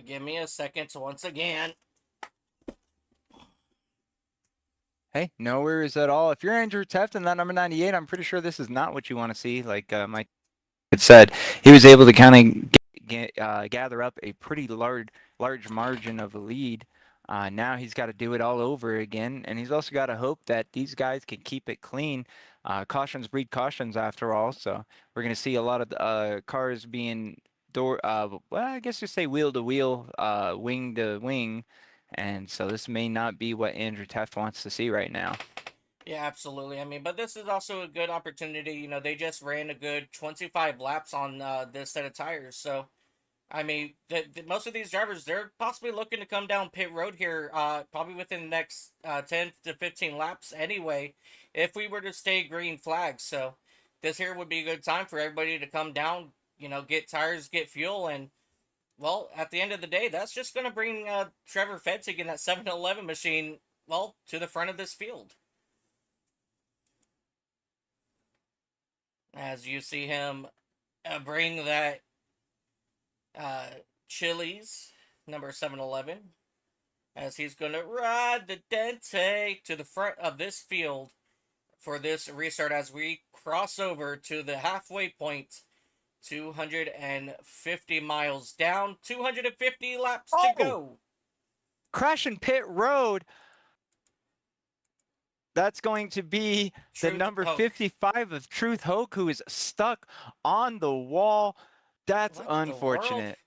Give me a second once again. Hey, no worries at all. If you're Andrew Teft in that number 98, I'm pretty sure this is not what you want to see. Like Mike had said, he was able to kind of gather up a pretty large margin of a lead. Now he's got to do it all over again, and he's also got to hope that these guys can keep it clean. Cautions breed cautions, after all. So we're going to see a lot of cars being well, I guess you say wheel to wheel, wing to wing. And so this may not be what Andrew Teft wants to see right now. Yeah, absolutely. I mean, but this is also a good opportunity. You know, they just ran a good 25 laps on this set of tires. So, I mean, most of these drivers, they're possibly looking to come down pit road here probably within the next 10 to 15 laps anyway, if we were to stay green flag. So, this here would be a good time for everybody to come down, you know, get tires, get fuel, and well, at the end of the day, that's just going to bring Trevor Fetzig in that 7-Eleven machine, well, to the front of this field. As you see him bring that Chili's number 7-Eleven, as he's going to ride the Dente to the front of this field for this restart as we cross over to the halfway point. 250 miles down, 250 laps to go. Crashing pit road. That's going to be the number 55 of Truth Hoke, who is stuck on the wall. That's unfortunate.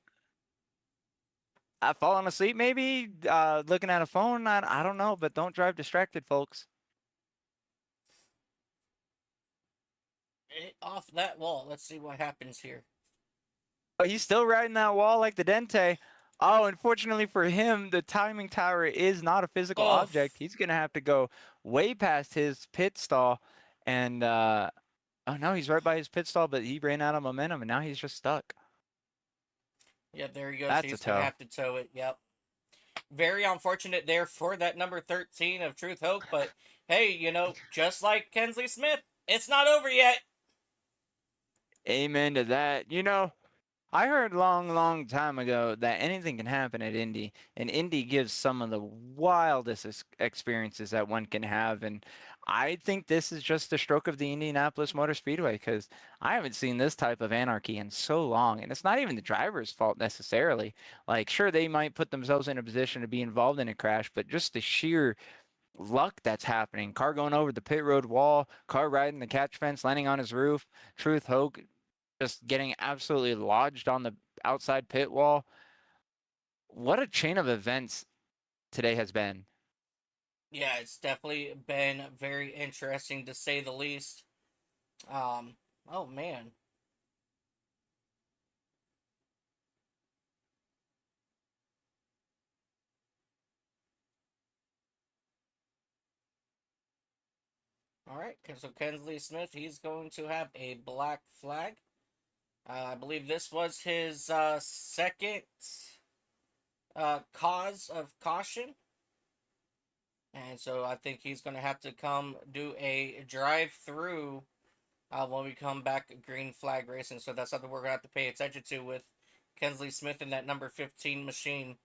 Falling asleep, maybe? Looking at a phone? I don't know, but don't drive distracted, folks. Off that wall. Let's see what happens here. Oh, he's still riding that wall like the Dente. Oh, unfortunately for him, the timing tower is not a physical object. He's going to have to go way past his pit stall. And, oh, no, he's right by his pit stall, but he ran out of momentum, and now he's just stuck. Yeah, there he goes. That's he's going to have to tow it. Yep. Very unfortunate there for that number 13 of Truth Hope. But, hey, you know, just like Kensley Smith, it's not over yet. Amen to that. You know, I heard long time ago that anything can happen at Indy, and Indy gives some of the wildest experiences that one can have. And I think this is just a stroke of the Indianapolis Motor Speedway, because I haven't seen this type of anarchy in so long. And it's not even the driver's fault necessarily. Like, sure, they might put themselves in a position to be involved in a crash, but just the sheer luck that's happening. Car going over the pit road wall, car riding the catch fence, landing on his roof, Truth Hoke just getting absolutely lodged on the outside pit wall. What a chain of events today has been. Yeah, it's definitely been very interesting to say the least. Oh man. All right, so Kensley Smith, he's going to have a black flag. I believe this was his second cause of caution. And so I think he's going to have to come do a drive-through when we come back green flag racing. So that's something we're going to have to pay attention to with Kensley Smith in that number 15 machine.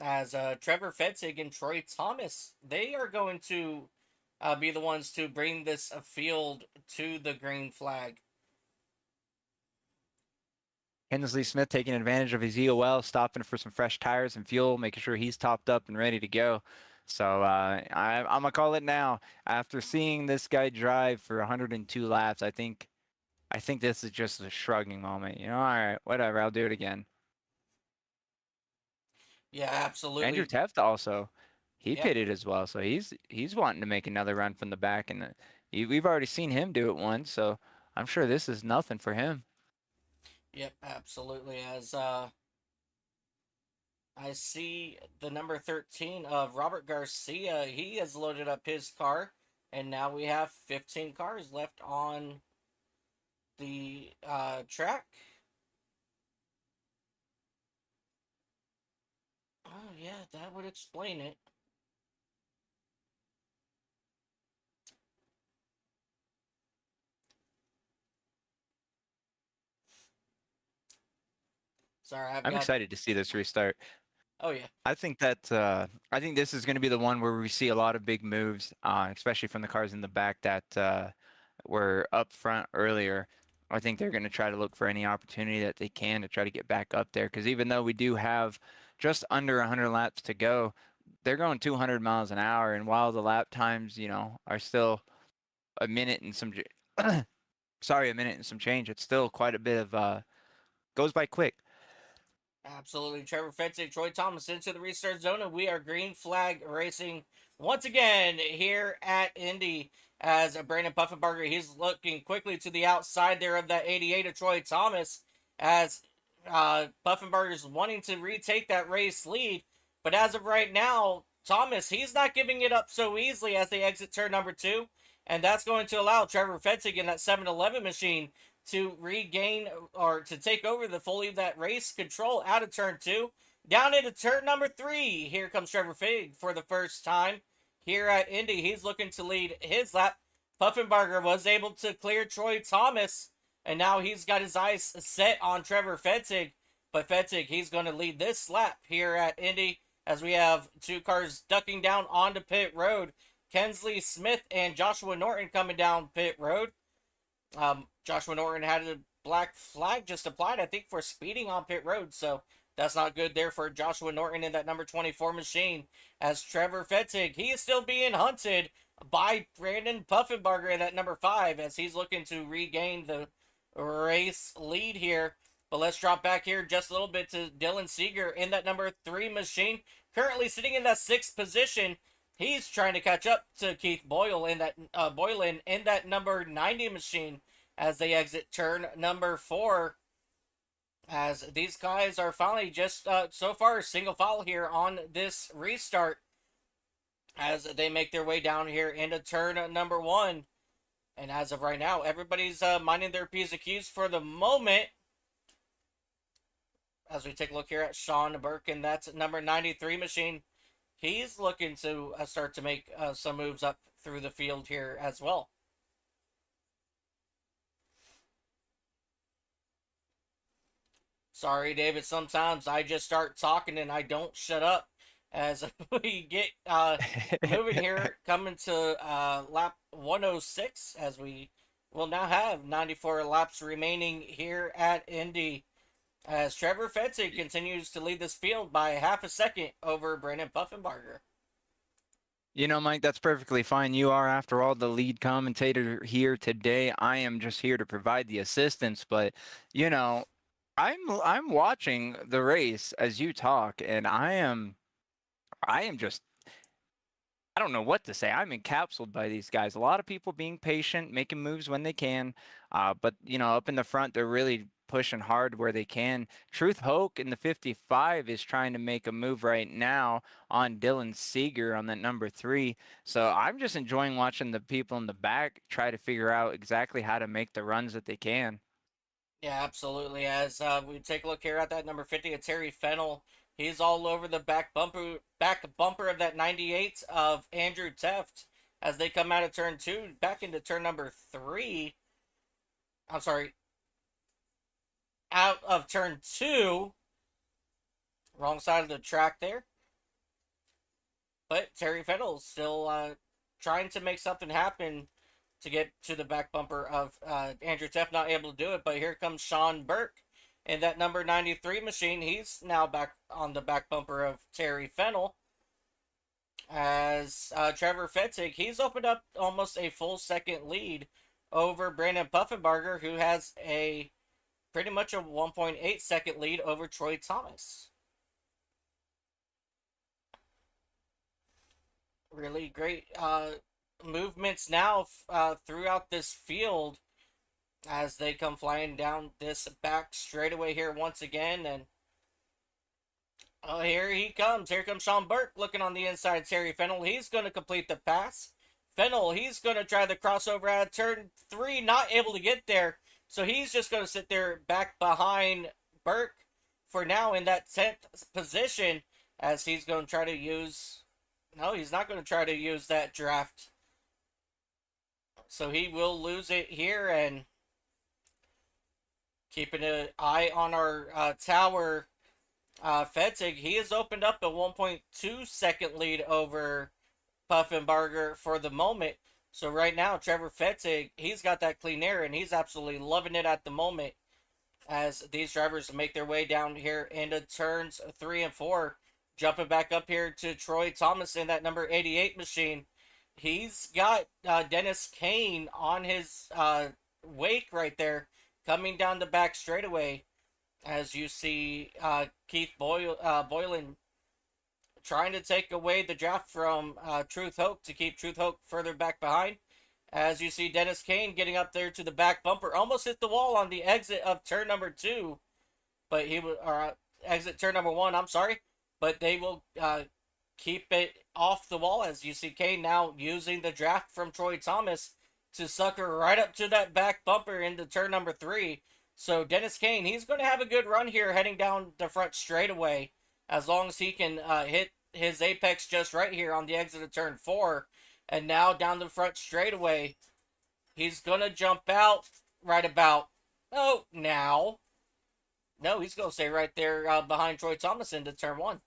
As Trevor Fetzig and Troy Thomas, they are going to be the ones to bring this field to the green flag. Kensley Smith taking advantage of his EOL, stopping for some fresh tires and fuel, making sure he's topped up and ready to go. So I'm going to call it now. After seeing this guy drive for 102 laps, I think this is just a shrugging moment. You know, all right, whatever, I'll do it again. Yeah, absolutely. Andrew Teft also, he pitted as well, so he's wanting to make another run from the back, and we've already seen him do it once, so I'm sure this is nothing for him. Yep, absolutely. As I see the number 13 of Robert Garcia, he has loaded up his car, and now we have 15 cars left on the track. Oh, yeah, that would explain it. Sorry, I'm excited to see this restart. Oh yeah. I think this is going to be the one where we see a lot of big moves, especially from the cars in the back that were up front earlier. I think they're going to try to look for any opportunity that they can to try to get back up there. Because even though we do have just under 100 laps to go, they're going 200 miles an hour. And while the lap times, are still a minute and some, sorry, a minute and some change, it's still quite a bit of, goes by quick. Absolutely. Trevor Fetzik, Troy Thomas into the restart zone, and we are green flag racing once again here at Indy as Brandon Puffenbarger, he's looking quickly to the outside there of that 88 of Troy Thomas as Puffenbarger's wanting to retake that race lead. But as of right now, Thomas, he's not giving it up so easily as they exit turn number 2. And that's going to allow Trevor Fetzik in that 7-Eleven machine to regain or to take over the fully that race control out of turn 2. Down into turn number 3. Here comes Trevor Fig for the first time here at Indy. He's looking to lead his lap. Puffenbarger was able to clear Troy Thomas, and now he's got his eyes set on Trevor Fetzik. But Fetzik, he's going to lead this lap here at Indy as we have 2 cars ducking down onto pit road. Kensley Smith and Joshua Norton coming down pit road. Joshua Norton had a black flag just applied, I think, for speeding on pit road. So that's not good there for Joshua Norton in that number 24 machine. As Trevor Fetzik, he is still being hunted by Brandon Puffenbarger in that number 5 as he's looking to regain the race lead here. But let's drop back here just a little bit to Dylan Seeger in that number 3 machine. Currently sitting in that 6th position. He's trying to catch up to Keith Boyle in that Boylan in that number 90 machine as they exit turn number 4. As these guys are finally just so far single file here on this restart as they make their way down here into turn number 1. And as of right now, everybody's minding their P's and Q's for the moment. As we take a look here at Sean Burke, and that's number 93 machine. He's looking to start to make some moves up through the field here as well. Sorry, David, sometimes I just start talking and I don't shut up as we get moving here, coming to lap 106 as we will now have 94 laps remaining here at Indy. As Trevor Fetzik continues to lead this field by half a second over Brandon Puffenbarger. Mike, that's perfectly fine. You are, after all, the lead commentator here today. I am just here to provide the assistance, but I'm watching the race as you talk, and I am just, I don't know what to say. I'm encapsulated by these guys. A lot of people being patient, making moves when they can, but up in the front, they're really pushing hard where they can. Truth Hoke in the 55 is trying to make a move right now on Dylan Seeger on that number 3. So I'm just enjoying watching the people in the back try to figure out exactly how to make the runs that they can. Yeah, absolutely. As we take a look here at that number 50 of Terry Fennell, he's all over the back bumper of that 98 of Andrew Teft as they come out of turn 2 back into turn number 3. I'm sorry. Out of turn 2. Wrong side of the track there. But Terry Fennell still trying to make something happen to get to the back bumper of Andrew Teff. Not able to do it, but here comes Sean Burke in that number 93 machine. He's now back on the back bumper of Terry Fennell. As Trevor Fetzik, he's opened up almost a full second lead over Brandon Puffenbarger, who has a pretty much a 1.8 second lead over Troy Thomas. Really great movements now throughout this field as they come flying down this back straightaway here once again. And here he comes. Here comes Sean Burke looking on the inside. Terry Fennell, he's going to complete the pass. Fennell, he's going to try the crossover at turn 3, not able to get there. So he's just going to sit there back behind Burke for now in that 10th position as he's going to try to use... No, he's not going to try to use that draft. So he will lose it here, and keeping an eye on our tower Fetzig, he has opened up a 1.2 second lead over Puffenbarger for the moment. So right now, Trevor Fetzig, he's got that clean air, and he's absolutely loving it at the moment as these drivers make their way down here into turns 3 and 4. Jumping back up here to Troy Thomas in that number 88 machine. He's got Dennis Kane on his wake right there, coming down the back straightaway. As you see Keith Boylan trying to take away the draft from Truth Hope to keep Truth Hope further back behind. As you see Dennis Kane getting up there to the back bumper, almost hit the wall on the exit of turn number 2, but he was exit turn number 1. I'm sorry, but they will keep it off the wall. As you see Kane now using the draft from Troy Thomas to sucker right up to that back bumper into turn number 3. So Dennis Kane, he's going to have a good run here heading down the front straightaway, as long as he can hit his apex just right here on the exit of turn 4. And now down the front straightaway, he's going to jump out right about, now. No, he's going to stay right there behind Troy Thomas into turn 1.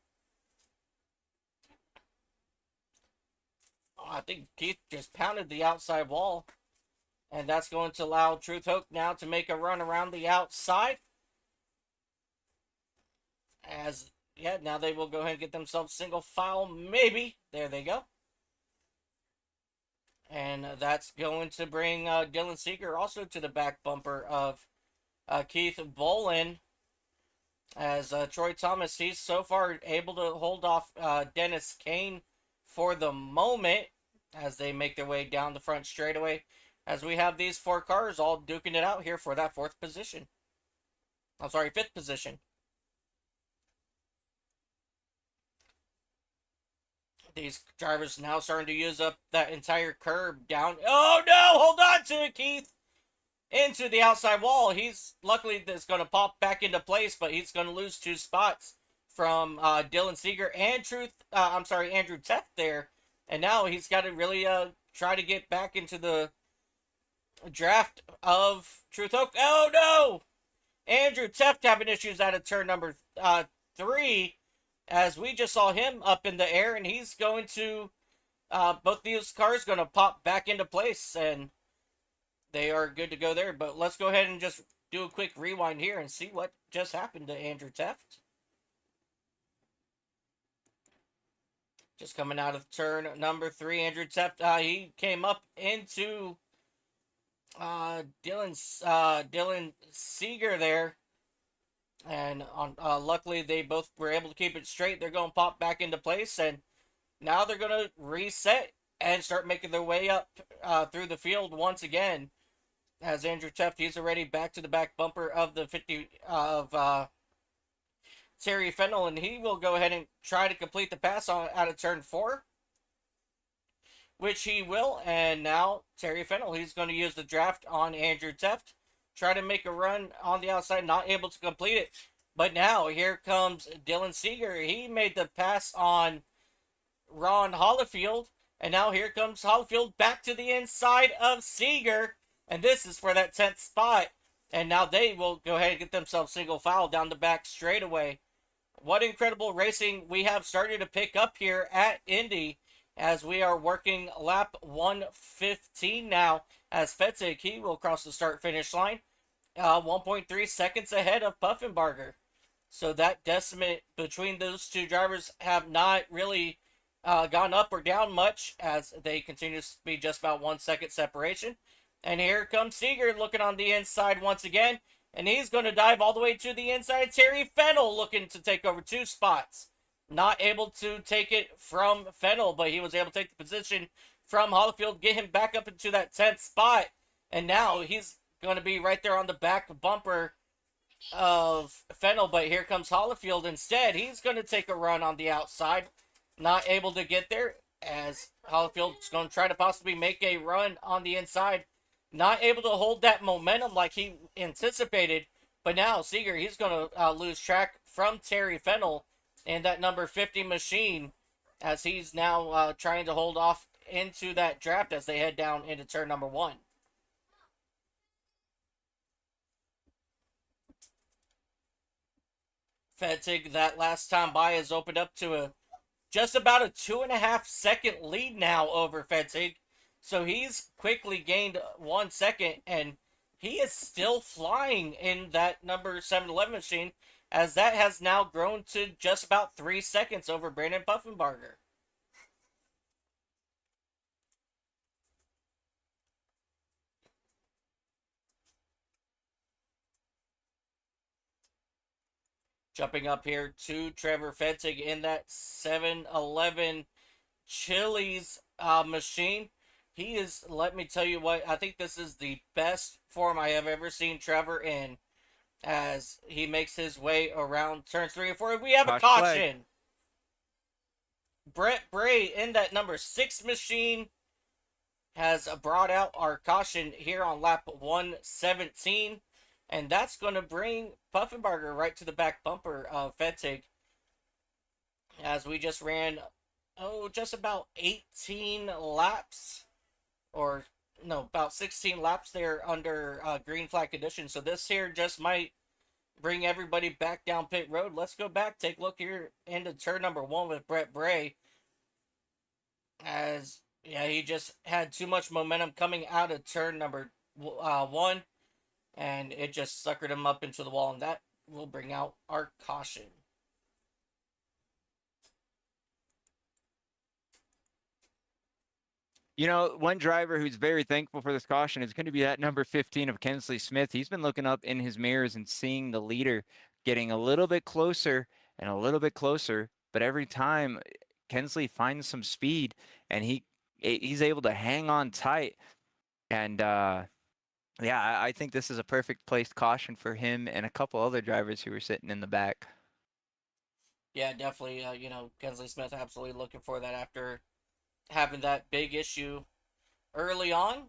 I think Keith just pounded the outside wall. And that's going to allow Truth Hope now to make a run around the outside. Now they will go ahead and get themselves single file, maybe. There they go. And that's going to bring Dylan Seeger also to the back bumper of Keith Boylan. As Troy Thomas, he's so far able to hold off Dennis Kane for the moment as they make their way down the front straightaway. As we have these 4 cars all duking it out here for that 4th position. I'm sorry, 5th position. These drivers now starting to use up that entire curb down. Oh no! Hold on to it, Keith! Into the outside wall. He's luckily that's going to pop back into place, but he's going to lose 2 spots from Dylan Seeger and Andrew Teft there. And now he's got to really try to get back into the draft of Truth Hope. Oh no! Andrew Teft having issues out of turn number 3, as we just saw him up in the air, and he's going to both these cars going to pop back into place, and they are good to go there. But let's go ahead and just do a quick rewind here and see what just happened to Andrew Teft. Just coming out of turn number 3, Andrew Teft, he came up into Dylan Seeger there, and luckily they both were able to keep it straight. They're going to pop back into place, and now they're going to reset and start making their way up through the field once again. As Andrew Teft, he's already back to the back bumper of the 50 of Terry Fennell, and he will go ahead and try to complete the pass out of turn 4. Which he will, and now Terry Fennell, he's going to use the draft on Andrew Teft. Try to make a run on the outside, not able to complete it. But now, here comes Dylan Seeger. He made the pass on Ron Hollifield, and now here comes Hollifield back to the inside of Seeger. And this is for that 10th spot. And now they will go ahead and get themselves single file down the back straightaway. What incredible racing we have started to pick up here at Indy, as we are working lap 115 now, as Fetzig, he will cross the start-finish line 1.3 seconds ahead of Puffenbarger. So that decimate between those 2 drivers have not really gone up or down much, as they continue to be just about 1 second separation. And here comes Seeger looking on the inside once again, and he's going to dive all the way to the inside. Terry Fennell looking to take over 2 spots. Not able to take it from Fennell, but he was able to take the position from Hollifield, get him back up into that 10th spot. And now he's going to be right there on the back bumper of Fennell, but here comes Hollifield instead. He's going to take a run on the outside. Not able to get there, as Hollifield's going to try to possibly make a run on the inside. Not able to hold that momentum like he anticipated. But now Seeger, he's going to lose track from Terry Fennell and that number 50 machine, as he's now trying to hold off into that draft as they head down into turn number 1. Fettig, that last time by, has opened up to a just about a 2.5 second lead now over Fettig. So he's quickly gained 1 second, and he is still flying in that number 7-Eleven machine, as that has now grown to just about 3 seconds over Brandon Puffenbarger. Jumping up here to Trevor Fettig in that 7-Eleven Chili's machine. He is, let me tell you what, I think this is the best form I have ever seen Trevor in, as he makes his way around turns 3 and 4. We have a caution. Brett Bray in that number 6 machine has brought out our caution here on lap 117. And that's going to bring Puffenbarger right to the back bumper of Fettig, as we just ran, just about 18 laps, or no, about 16 laps there under green flag conditions. So this here just might bring everybody back down pit road. Let's go back, take a look here into turn number 1 with Brett Bray, as he just had too much momentum coming out of turn number 1. And it just suckered him up into the wall, and that will bring out our caution. You know, one driver who's very thankful for this caution is going to be that number 15 of Kensley Smith. He's been looking up in his mirrors and seeing the leader getting a little bit closer and a little bit closer, but every time Kensley finds some speed and he's able to hang on tight. And yeah, I think this is a perfect placed caution for him and a couple other drivers who were sitting in the back. Yeah, definitely. Kensley Smith absolutely looking for that after having that big issue early on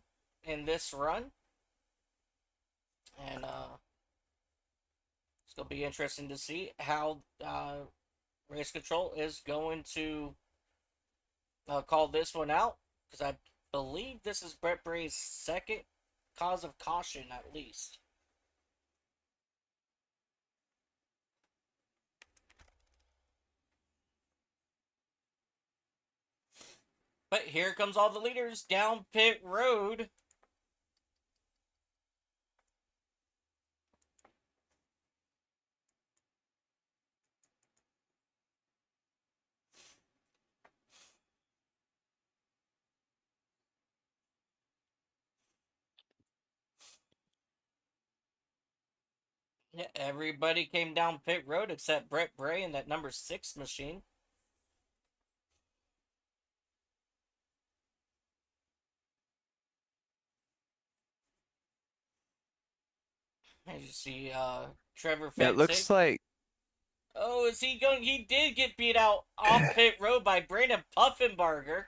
in this run. And it's going to be interesting to see how race control is going to call this one out, because I believe this is Brett Bray's second cause of caution, at least. But here comes all the leaders down pit road. Yeah, everybody came down pit road except Brett Bray in that number 6 machine. As you see, Trevor Fettig. It looks like... Oh, is he going? He did get beat out off pit road by Brandon Puffenbarger.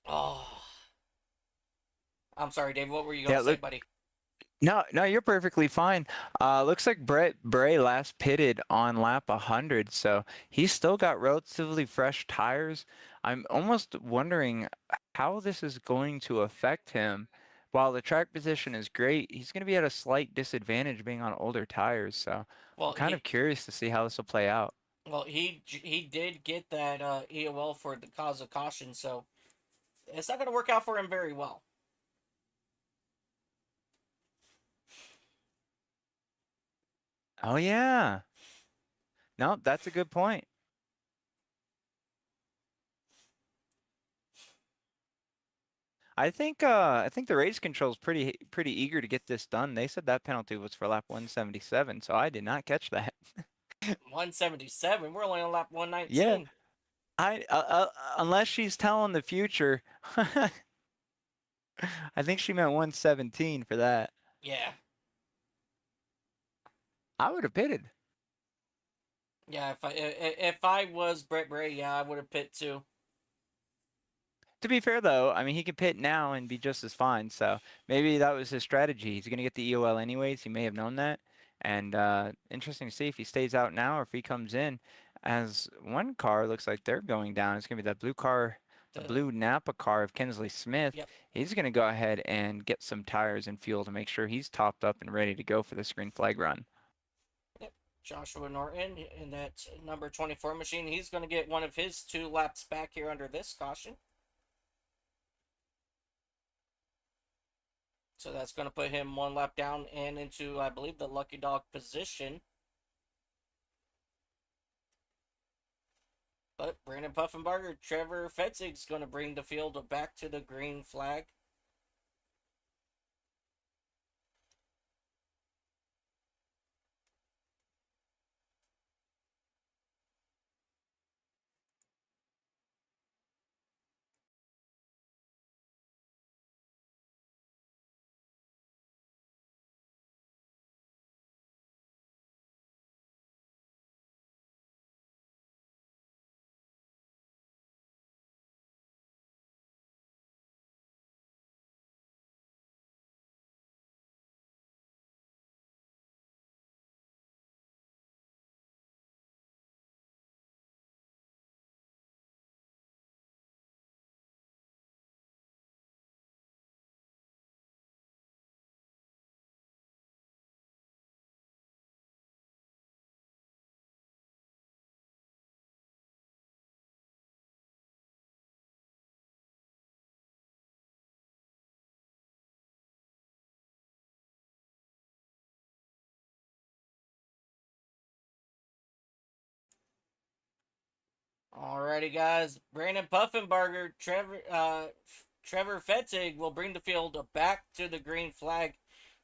Oh. I'm sorry, Dave. What were you going to say, buddy? No, you're perfectly fine. Looks like Brett Bray last pitted on lap 100, so he's still got relatively fresh tires. I'm almost wondering how this is going to affect him. While the track position is great, he's going to be at a slight disadvantage being on older tires, so I'm kind of curious to see how this will play out. Well, he did get that EOL for the cause of caution, so it's not going to work out for him very well. Oh yeah. No, that's a good point. I think the race control is pretty eager to get this done. They said that penalty was for lap 177, so I did not catch that. 177? We're only on lap 119. Yeah. Unless she's telling the future. I think she meant 117 for that. Yeah. I would have pitted. Yeah, if I was Brett Bray, yeah, I would have pit too. To be fair, though, I mean, he can pit now and be just as fine. So maybe that was his strategy. He's going to get the EOL anyways. He may have known that. And interesting to see if he stays out now or if he comes in. As one car looks like they're going down. It's going to be that blue car, the blue Napa car of Kensley Smith. Yep. He's going to go ahead and get some tires and fuel to make sure he's topped up and ready to go for this green flag run. Joshua Norton in that number 24 machine. He's going to get one of his 2 laps back here under this caution. So that's going to put him 1 lap down and into, I believe, the lucky dog position. But Brandon Puffenbarger, Trevor Fetzig's going to bring the field back to the green flag. Alrighty, guys. Brandon Puffenbarger, Trevor Fetzig will bring the field back to the green flag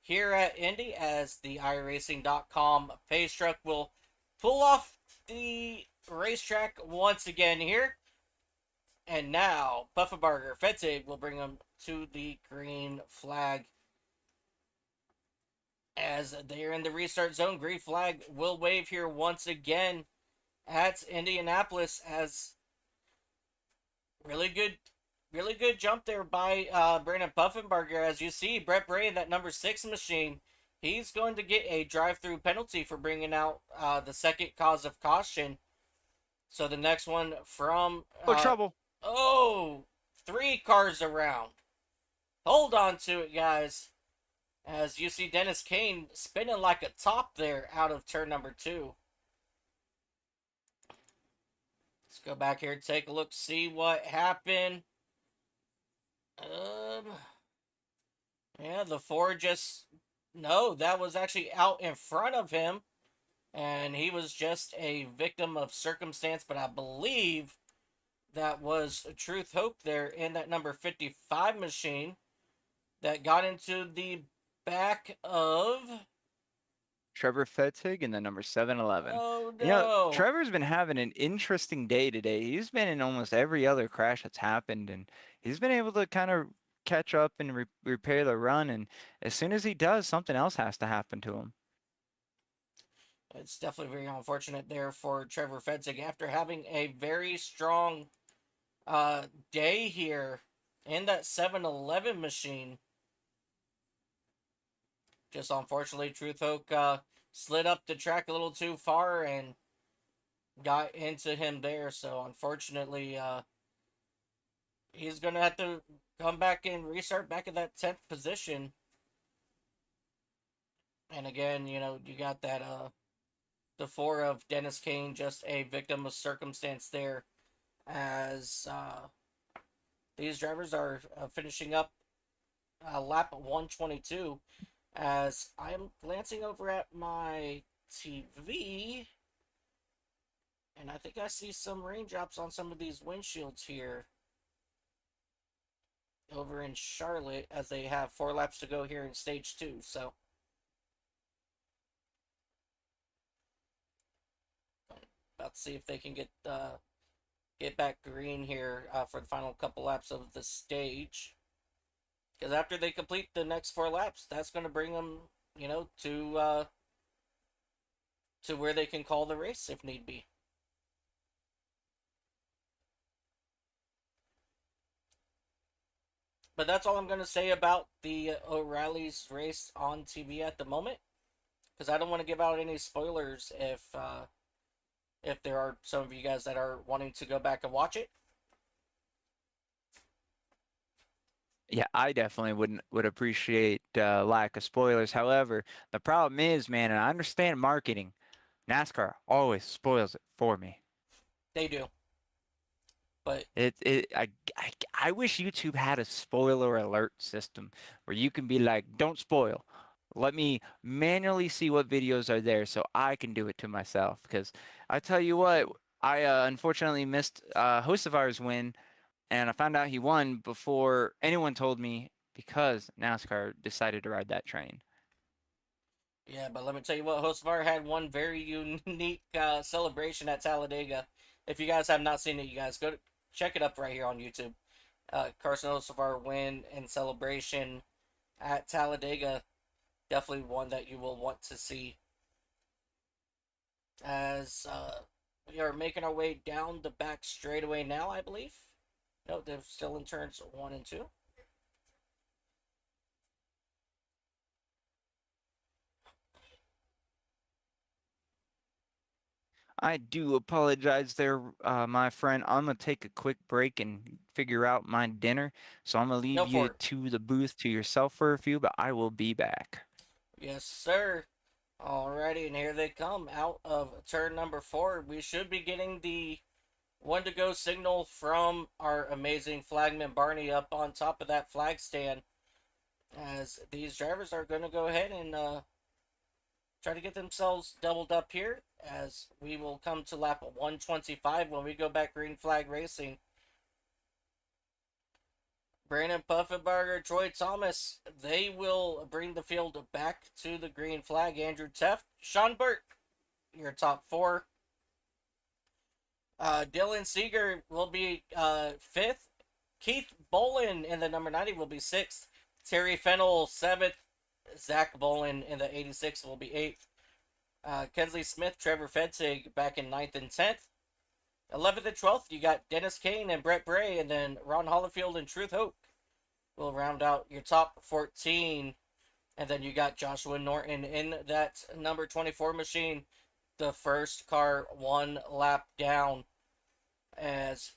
here at Indy as the iRacing.com pace truck will pull off the racetrack once again here. And now Puffenbarger, Fetzig will bring them to the green flag. As they're in the restart zone, green flag will wave here once again at Indianapolis as really good jump there by Brandon Puffenbarger. As you see, Brett Bray in that number 6 machine, he's going to get a drive-through penalty for bringing out the second cause of caution. So the next one from... trouble. Oh, 3 cars around. Hold on to it, guys. As you see Dennis Kane spinning like a top there out of turn number 2. Let's go back here and take a look, see what happened. Yeah, the 4 just... No, that was actually out in front of him. And he was just a victim of circumstance, but I believe that was Truth Hope there in that number 55 machine that got into the back of... Trevor Fetzig in the number 711. Oh, no. You know, Trevor's been having an interesting day today. He's been in almost every other crash that's happened, and he's been able to kind of catch up and repair the run. And as soon as he does, something else has to happen to him. It's definitely very unfortunate there for Trevor Fetzig after having a very strong day here in that 7-Eleven machine. Just unfortunately, Truth Oak slid up the track a little too far and got into him there. So unfortunately, he's going to have to come back and restart back at that 10th position. And again, you know, you got that the 4 of Dennis Kane, just a victim of circumstance there, as these drivers are finishing up lap 122. As I'm glancing over at my TV, and I think I see some raindrops on some of these windshields here over in Charlotte, as they have 4 laps to go here in stage 2. So about to see if they can get back green here for the final couple laps of the stage. Because after they complete the next 4 laps, that's going to bring them, you know, to where they can call the race if need be. But that's all I'm going to say about the O'Reilly's race on TV at the moment, because I don't want to give out any spoilers if there are some of you guys that are wanting to go back and watch it. Yeah, I definitely would appreciate lack of spoilers. However, the problem is, man, and I understand marketing, NASCAR always spoils it for me. They do. But I wish YouTube had a spoiler alert system where you can be like, don't spoil. Let me manually see what videos are there so I can do it to myself. Because I tell you what, I unfortunately missed Hocevar's win, and I found out he won before anyone told me because NASCAR decided to ride that train. yeah, but let me tell you what, Hostvar had one very unique celebration at Talladega. If you guys have not seen it, you guys go to check it up right here on YouTube. Carson Hocevar win and celebration at Talladega. Definitely one that you will want to see. As we are making our way down the back straightaway now, I believe. No, they're still in turns 1 and 2. I do apologize there, my friend. I'm gonna take a quick break and figure out my dinner. So I'm gonna Go leave for you it. to the booth to yourself for a few, but I will be back. Yes, sir. Alrighty, and here they come out of turn number 4. We should be getting the 1 to go signal from our amazing flagman Barney up on top of that flag stand. As these drivers are going to go ahead and try to get themselves doubled up here. As we will come to lap 125 when we go back green flag racing. Brandon Puffenbarger, Troy Thomas, they will bring the field back to the green flag. Andrew Teft, Sean Burke, your top 4. Dylan Seeger will be 5th. Keith Bolin in the number 90 will be 6th. Terry Fennell 7th. Zach Bolin in the 86 will be 8th. Kensley Smith, Trevor Fetzig back in 9th and 10th. 11th and 12th, you got Dennis Kane and Brett Bray, and then Ron Hollifield and Truth Hope will round out your top 14. And then you got Joshua Norton in that number 24 machine, the first car 1 lap down. As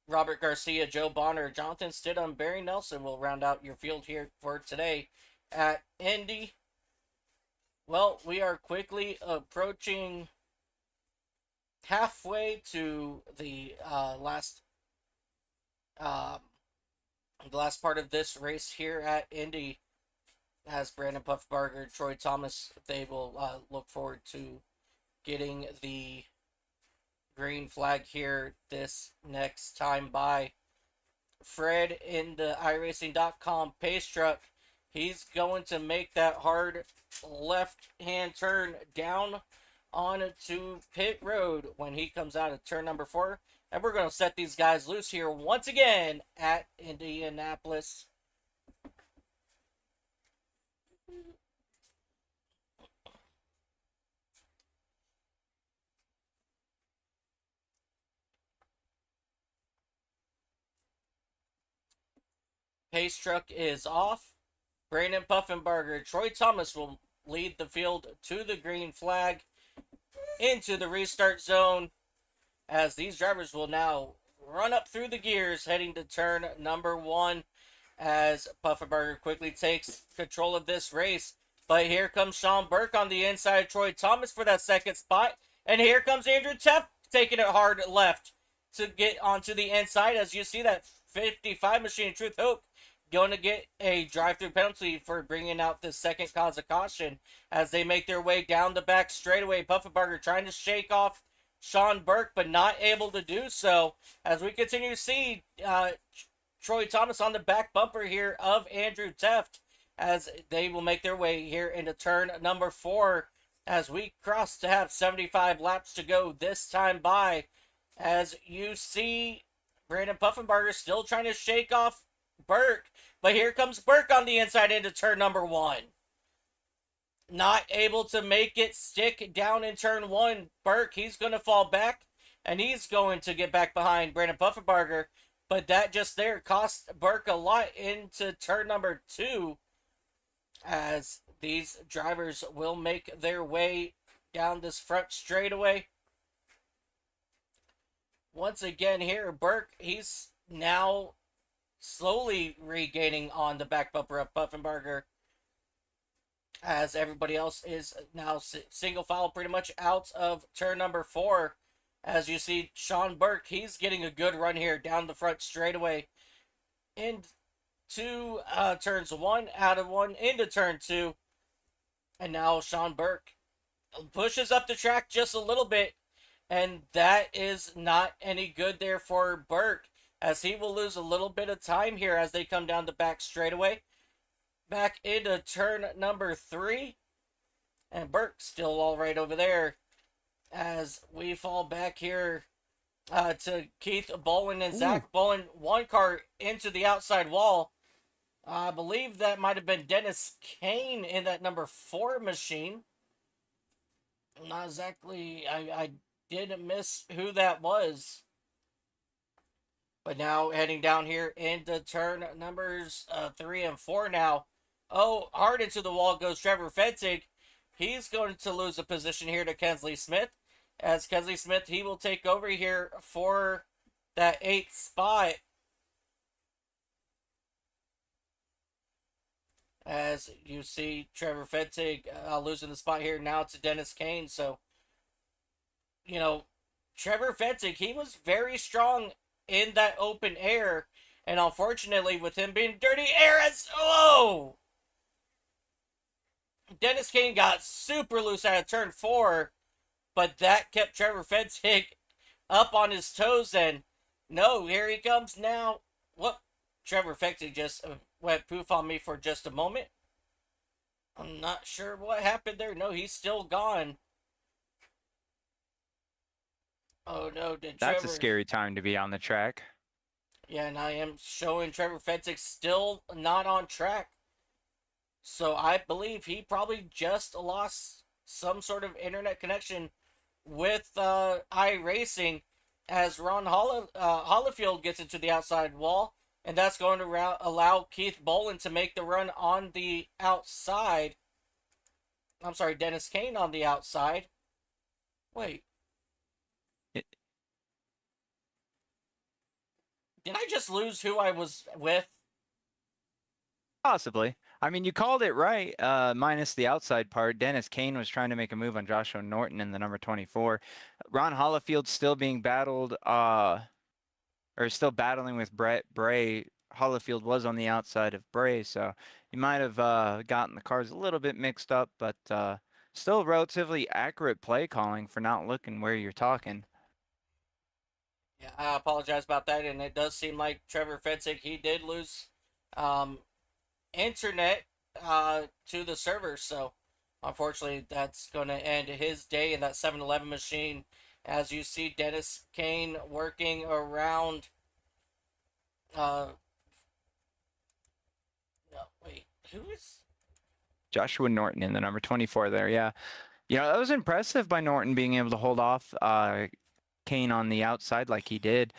Robert Garcia, Joe Bonner, Jonathan Stidham, Barry Nelson will round out your field here for today at Indy. Well, we are quickly approaching halfway to the last part of this race here at Indy. As Brandon Puffbarger, Troy Thomas, they will look forward to getting the green flag here this next time by. Fred in the iRacing.com pace truck. He's going to make that hard left-hand turn down onto pit road when he comes out of turn number 4. And we're going to set these guys loose here once again at Indianapolis. Pace truck is off. Brandon Puffenbarger, Troy Thomas will lead the field to the green flag into the restart zone, as these drivers will now run up through the gears heading to turn number 1 as Puffenbarger quickly takes control of this race. But here comes Sean Burke on the inside of Troy Thomas for that second spot. And here comes Andrew Teft taking it hard left to get onto the inside, as you see that 55 machine Truth Hope going to get a drive-through penalty for bringing out the second cause of caution as they make their way down the back straightaway. Puffenbarger trying to shake off Sean Burke, but not able to do so, as we continue to see Troy Thomas on the back bumper here of Andrew Teft, as they will make their way here into turn number 4, as we cross to have 75 laps to go this time by. As you see, Brandon Puffenbarger still trying to shake off Burke, but here comes Burke on the inside into turn number 1. Not able to make it stick down in turn 1. Burke, he's going to fall back, and he's going to get back behind Brandon Puffenbarger, but that just there cost Burke a lot into turn number 2, as these drivers will make their way down this front straightaway. Once again here, Burke, he's now slowly regaining on the back bumper of Puffenbarger, as everybody else is now single file pretty much out of turn number 4. As you see, Sean Burke, he's getting a good run here down the front straightaway into turns 1, out of 1, into turn 2. And now Sean Burke pushes up the track just a little bit, and that is not any good there for Burke, as he will lose a little bit of time here as they come down the back straightaway. Back into turn number 3, and Burke still all right over there as we fall back here to Keith Bolin and Zach Bolin. One car into the outside wall. I believe that might have been Dennis Kane in that number 4 machine. Not exactly, I did miss who that was. But now heading down here into turn numbers 3 and 4 now. Oh, hard into the wall goes Trevor Fettig. He's going to lose a position here to Kensley Smith. As Kensley Smith, he will take over here for that 8th spot. As you see, Trevor Fettig losing the spot here now to Dennis Kane. So, you know, Trevor Fettig, he was very strong in that open air. And unfortunately, with him being dirty air, Dennis Kane got super loose out of turn 4. But that kept Trevor Fettig up on his toes. And no, here he comes now. What? Trevor Fettig just went poof on me for just a moment. I'm not sure what happened there. No, he's still gone. Oh no, did Trevor... That's a scary time to be on the track. Yeah, and I am showing Trevor Fettig still not on track. So I believe he probably just lost some sort of internet connection with iRacing as Ron Hollifield gets into the outside wall. And that's going to allow Keith Bolin to make the run on the outside. I'm sorry, Dennis Kane on the outside. Wait. Did I just lose who I was with? Possibly. I mean, you called it right, minus the outside part. Dennis Kane was trying to make a move on Joshua Norton in the number 24. Ron Hollifield still being battled, or still battling with Brett Bray. Hollifield was on the outside of Bray, so you might have gotten the cars a little bit mixed up, but still relatively accurate play calling for not looking where you're talking. Yeah, I apologize about that, and it does seem like Trevor Fettig, he did lose internet to the server, so unfortunately that's going to end his day in that 7-Eleven machine. As you see Dennis Kane working around no, wait, who is Joshua Norton in the number 24 there, yeah. You know, that was impressive by Norton being able to hold off Kane on the outside like he did.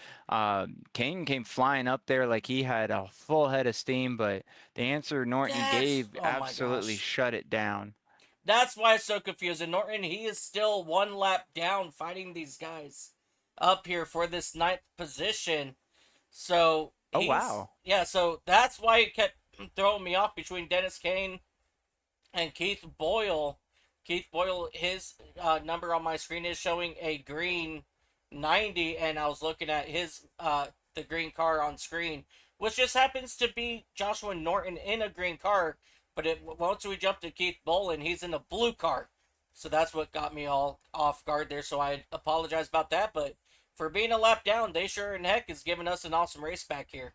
Kane came flying up there like he had a full head of steam, but the answer Norton gave absolutely shut it down. That's why it's so confusing. Norton, he is still 1 lap down fighting these guys up here for this 9th position. So, oh, wow. Yeah, so that's why it kept throwing me off between Dennis Kane and Keith Boyle. Keith Boyle, his number on my screen is showing a green 90, and I was looking at his the green car on screen, which just happens to be Joshua Norton in a green car. But once we jump to Keith Bolin, he's in a blue car. So that's what got me all off guard there. So I apologize about that. But for being a lap down, they sure in heck is giving us an awesome race back here.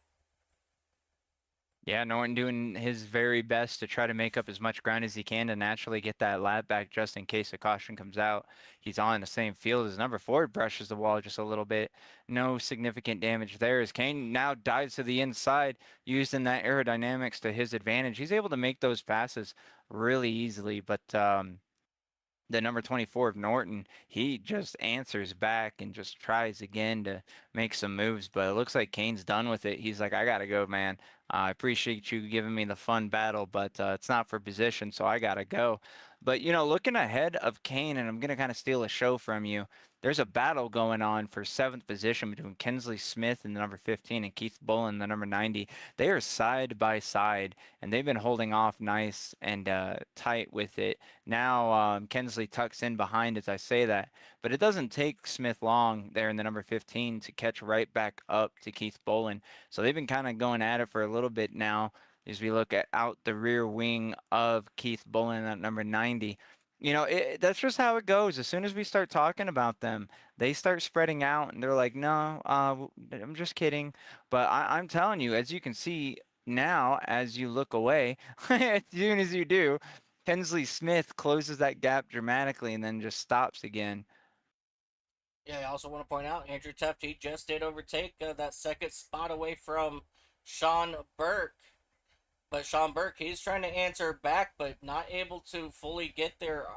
Yeah, Norton doing his very best to try to make up as much ground as he can to naturally get that lap back just in case a caution comes out. He's on the same field as number 4, brushes the wall just a little bit. No significant damage there as Kane now dives to the inside, using that aerodynamics to his advantage. He's able to make those passes really easily, but the number 24 of Norton, he just answers back and just tries again to make some moves, but it looks like Kane's done with it. He's like, I gotta go, man. I appreciate you giving me the fun battle, but it's not for position, so I gotta go. But, you know, looking ahead of Kane, and I'm going to kind of steal a show from you, there's a battle going on for 7th position between Kensley Smith and the number 15 and Keith Bullen, the number 90. They are side by side, and they've been holding off nice and tight with it. Now Kensley tucks in behind as I say that, but it doesn't take Smith long there in the number 15 to catch right back up to Keith Bullen. So they've been kind of going at it for a little bit now as we look at out the rear wing of Keith Bullen at number 90. You know, that's just how it goes. As soon as we start talking about them, they start spreading out, and they're like, no, I'm just kidding. But I'm telling you, as you can see now, as you look away, as soon as you do, Kensley Smith closes that gap dramatically and then just stops again. Yeah, I also want to point out Andrew Teft, he just did overtake that second spot away from Sean Burke. But Sean Burke, he's trying to answer back, but not able to fully get there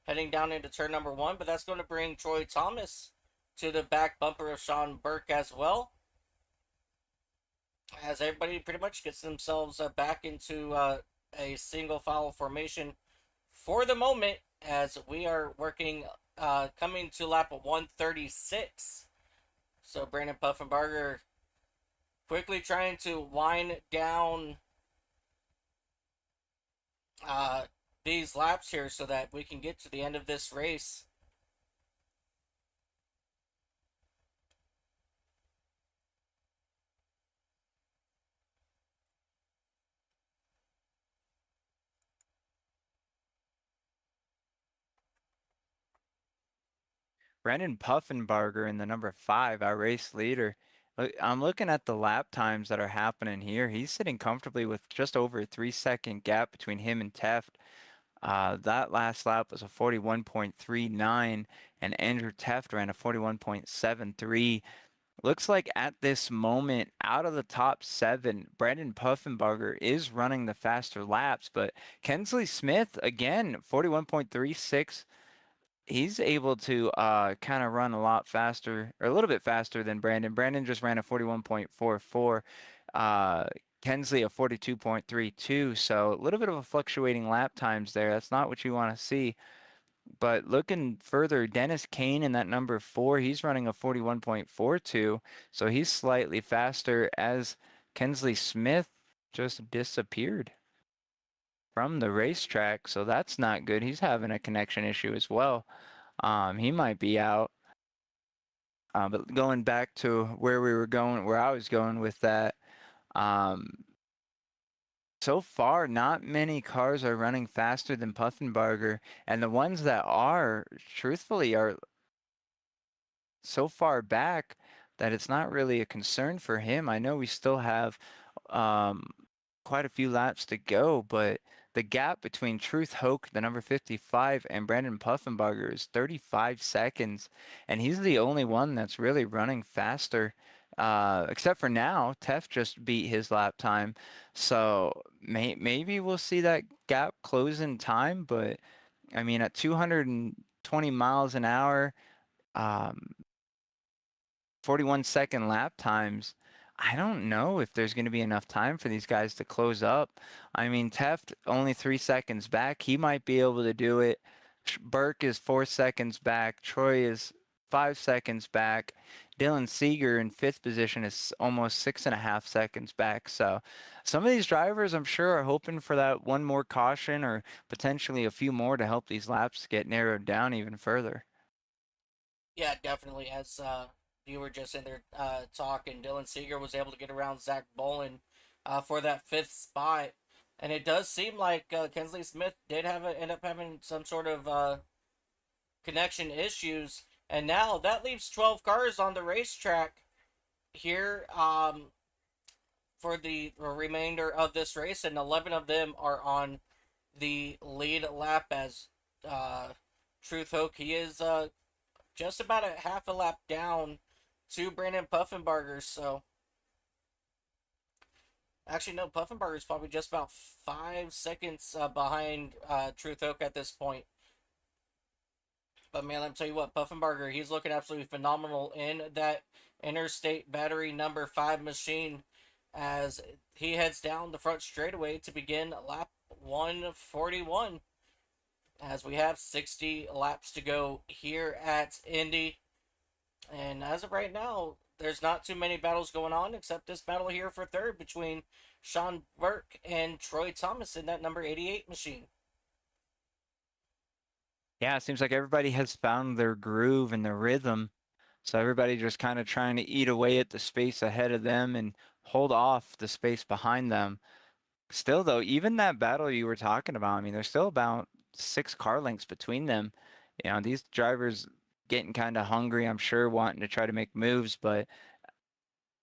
heading down into turn number 1. But that's going to bring Troy Thomas to the back bumper of Sean Burke as well. As everybody pretty much gets themselves back into a single file formation for the moment, as we are working, coming to lap 136. So Brandon Puffenbarger quickly trying to wind down these laps here so that we can get to the end of this race. Brandon Puffenbarger in the number 5, our race leader. I'm looking at the lap times that are happening here. He's sitting comfortably with just over a 3-second gap between him and Teft. That last lap was a 41.39, and Andrew Teft ran a 41.73. Looks like at this moment, out of the top 7, Brandon Puffenbarger is running the faster laps, but Kensley Smith, again, 41.36. He's able to kind of run a lot faster, or a little bit faster than Brandon. Brandon just ran a 41.44. Kensley a 42.32. So a little bit of a fluctuating lap times there. That's not what you want to see. But looking further, Dennis Kane in that number 4, he's running a 41.42. So he's slightly faster as Kensley Smith just disappeared from the racetrack, so that's not good. He's having a connection issue as well. He might be out. But going back to where we were going, where I was going with that, so far, not many cars are running faster than Puffenbarger, and the ones that are, truthfully, are so far back that it's not really a concern for him. I know we still have quite a few laps to go, but the gap between Truth Hoke, the number 55, and Brandon Puffenbarger is 35 seconds, and he's the only one that's really running faster, except for now. Teft just beat his lap time, so maybe we'll see that gap close in time, but I mean, at 220 miles an hour, 41-second lap times, I don't know if there's going to be enough time for these guys to close up. I mean, Teft only 3 seconds back. He might be able to do it. Burke is 4 seconds back. Troy is 5 seconds back. Dylan Seeger in 5th position is almost 6.5 seconds back. So some of these drivers, I'm sure, are hoping for that one more caution or potentially a few more to help these laps get narrowed down even further. Yeah, definitely. As you were just in there talking, Dylan Seeger was able to get around Zach Bolen for that 5th spot. And it does seem like Kensley Smith did end up having some sort of connection issues. And now that leaves 12 cars on the racetrack here for the remainder of this race. And 11 of them are on the lead lap as Truth Hoke. He is just about a half a lap down to Brandon Puffenbarger. So actually, no, Puffenbarger is probably just about 5 seconds behind Truth Hoke at this point. But man, let me tell you what, Puffenbarger, he's looking absolutely phenomenal in that Interstate Battery number 5 machine as he heads down the front straightaway to begin lap 141. as we have 60 laps to go here at Indy. And as of right now, there's not too many battles going on except this battle here for third between Sean Burke and Troy Thomas in that number 88 machine. Yeah, it seems like everybody has found their groove and their rhythm. So everybody just kind of trying to eat away at the space ahead of them and hold off the space behind them. Still, though, even that battle you were talking about, I mean, there's still about 6 car lengths between them. You know, these drivers getting kind of hungry, I'm sure, wanting to try to make moves, but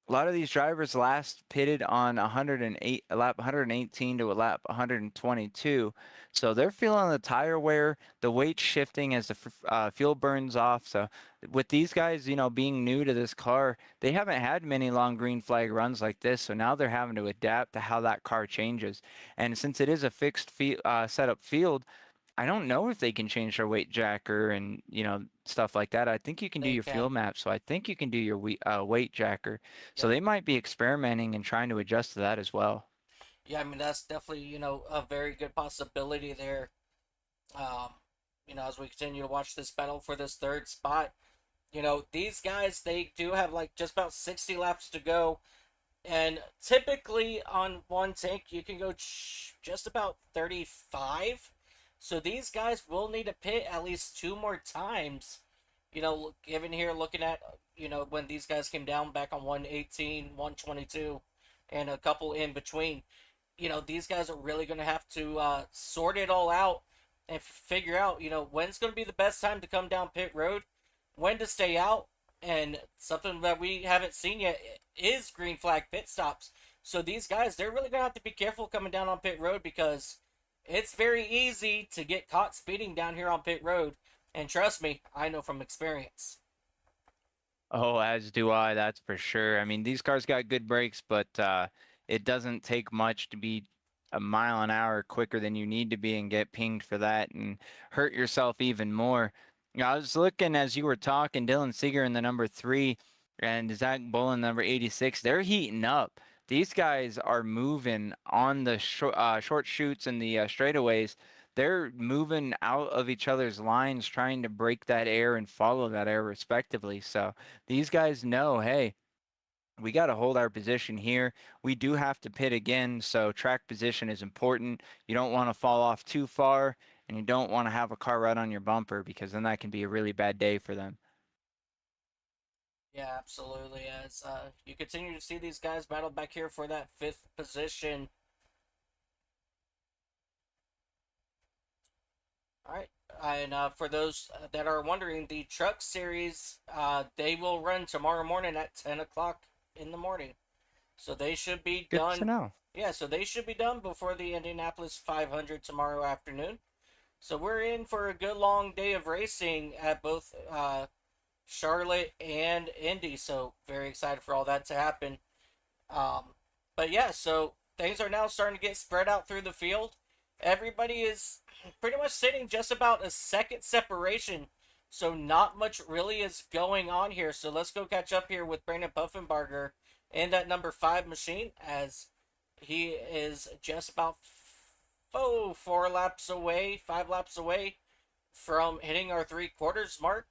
a lot of these drivers last pitted on 108, a lap 118 to a lap 122. So they're feeling the tire wear, the weight shifting as the fuel burns off. So with these guys, you know, being new to this car, they haven't had many long green flag runs like this. So now they're having to adapt to how that car changes. And since it is a fixed setup field, I don't know if they can change their weight jacker and, you know, stuff like that. I think you can do They your fuel can. map, so I think you can do your weight jacker. So Yep. they might be experimenting and trying to adjust to that as well. Yeah, I mean, that's definitely, a very good possibility there. Um, as we continue to watch this battle for this third spot, these guys, they do have like just about 60 laps to go. And typically on one tank, you can go just about 35. So these guys will need to pit at least 2 more times. Given here, looking at, when these guys came down back on 118, 122, and a couple in between, these guys are really going to have to sort it all out and figure out, when's going to be the best time to come down pit road, when to stay out, and something that we haven't seen yet is green flag pit stops. So these guys, they're really going to have to be careful coming down on pit road because it's very easy to get caught speeding down here on pit road. And trust me, I know from experience. Oh, as do I, that's for sure. I mean, these cars got good brakes, but it doesn't take much to be a mile an hour quicker than you need to be and get pinged for that and hurt yourself even more. I was looking as you were talking, Dylan Seeger in the number 3 and Zach Bullen number 86. They're heating up. These guys are moving on the short chutes and the straightaways. They're moving out of each other's lines, trying to break that air and follow that air respectively. So these guys know, hey, we got to hold our position here. We do have to pit again, so track position is important. You don't want to fall off too far, and you don't want to have a car right on your bumper because then that can be a really bad day for them. Yeah, absolutely. As you continue to see these guys battle back here for that 5th position. All right. And for those that are wondering, the truck series, they will run tomorrow morning at 10 o'clock in the morning. So they should be Good done. to know. Yeah, so they should be done before the Indianapolis 500 tomorrow afternoon. So we're in for a good long day of racing at both Charlotte and Indy. So very excited for all that to happen. But yeah, so things are now starting to get spread out through the field. Everybody is pretty much sitting just about a second separation. So not much really is going on here. So let's go catch up here with Brandon Puffenbarger in that number 5 machine as he is just about 5 laps away from hitting our 3/4 mark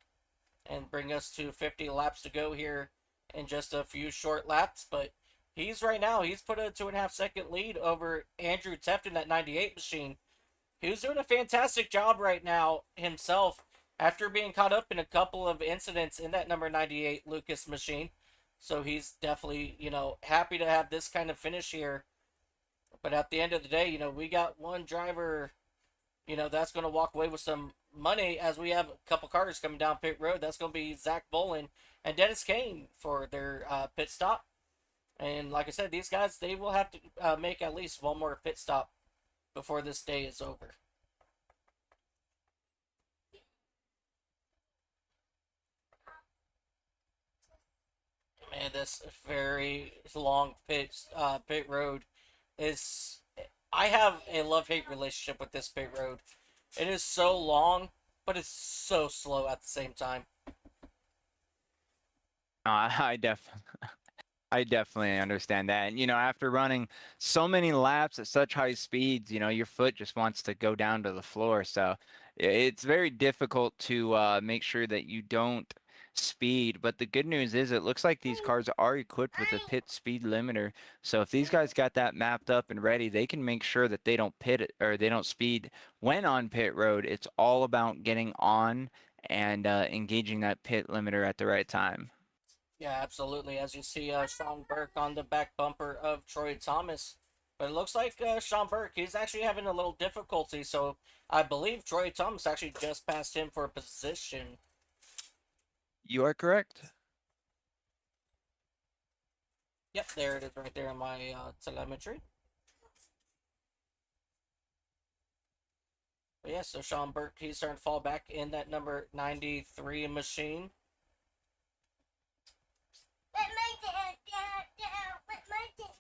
and bring us to 50 laps to go here in just a few short laps. But he's put a 2.5 second lead over Andrew Tefton, that 98 machine. He was doing a fantastic job right now himself after being caught up in a couple of incidents in that number 98 Lucas machine. So he's definitely, happy to have this kind of finish here. But at the end of the day, we got one driver, that's going to walk away with some money as we have a couple cars coming down pit road. That's going to be Zach Bolin and Dennis Kane for their pit stop. And like I said, these guys, they will have to make at least one more pit stop before this day is over. Man, this very long pit road is. I have a love-hate relationship with this pit road. It is so long, but it's so slow at the same time. I definitely understand that. And, after running so many laps at such high speeds, your foot just wants to go down to the floor. So It's very difficult to make sure that you don't speed. But the good news is it looks like these cars are equipped with a pit speed limiter. So if these guys got that mapped up and ready, they can make sure that they don't pit it, or they don't speed when on pit road. It's all about getting on and engaging that pit limiter at the right time. Yeah, absolutely. As you see, Sean Burke on the back bumper of Troy Thomas. But it looks like Sean Burke, he's actually having a little difficulty. So I believe Troy Thomas actually just passed him for a position. You are correct. Yep, there it is right there in my telemetry. But yeah, so Sean Burke, he's starting to fall back in that number 93 machine. Let my dad down. Let my dad.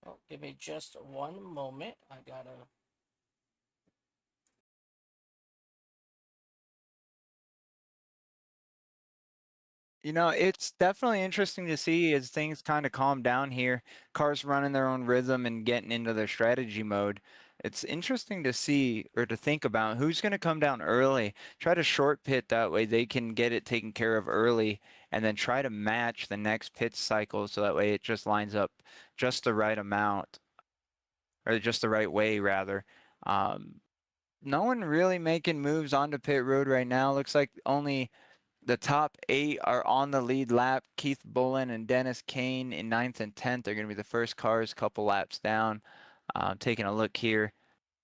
Oh, give me just one moment. I gotta. You know, it's definitely interesting to see as things kind of calm down here, cars running their own rhythm and getting into their strategy mode. It's interesting to see or to think about who's going to come down early, try to short pit that way they can get it taken care of early, and then try to match the next pit cycle so that way it just lines up just the right amount, or just the right way rather. No one really making moves onto pit road right now. Looks like only the top 8 are on the lead lap. Keith Bullen and Dennis Kane in 9th and 10th are going to be the first cars, couple laps down. Taking a look here.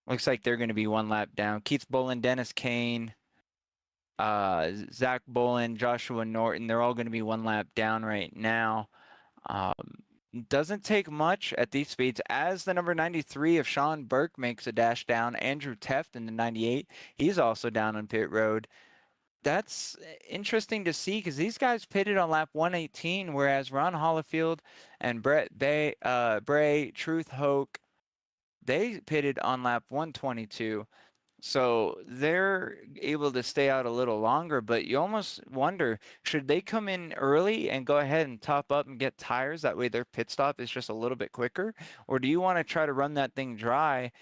Looks like they're going to be 1 lap down. Keith Bullen, Dennis Kane, Zach Bullen, Joshua Norton, they're all going to be 1 lap down right now. Doesn't take much at these speeds as the number 93 of Sean Burke makes a dash down. Andrew Teft in the 98, he's also down on pit road. That's interesting to see because these guys pitted on lap 118, whereas Ron Hollifield and Bray, Truth Hoke, they pitted on lap 122. So they're able to stay out a little longer, but you almost wonder, should they come in early and go ahead and top up and get tires? That way their pit stop is just a little bit quicker. Or do you want to try to run that thing dry,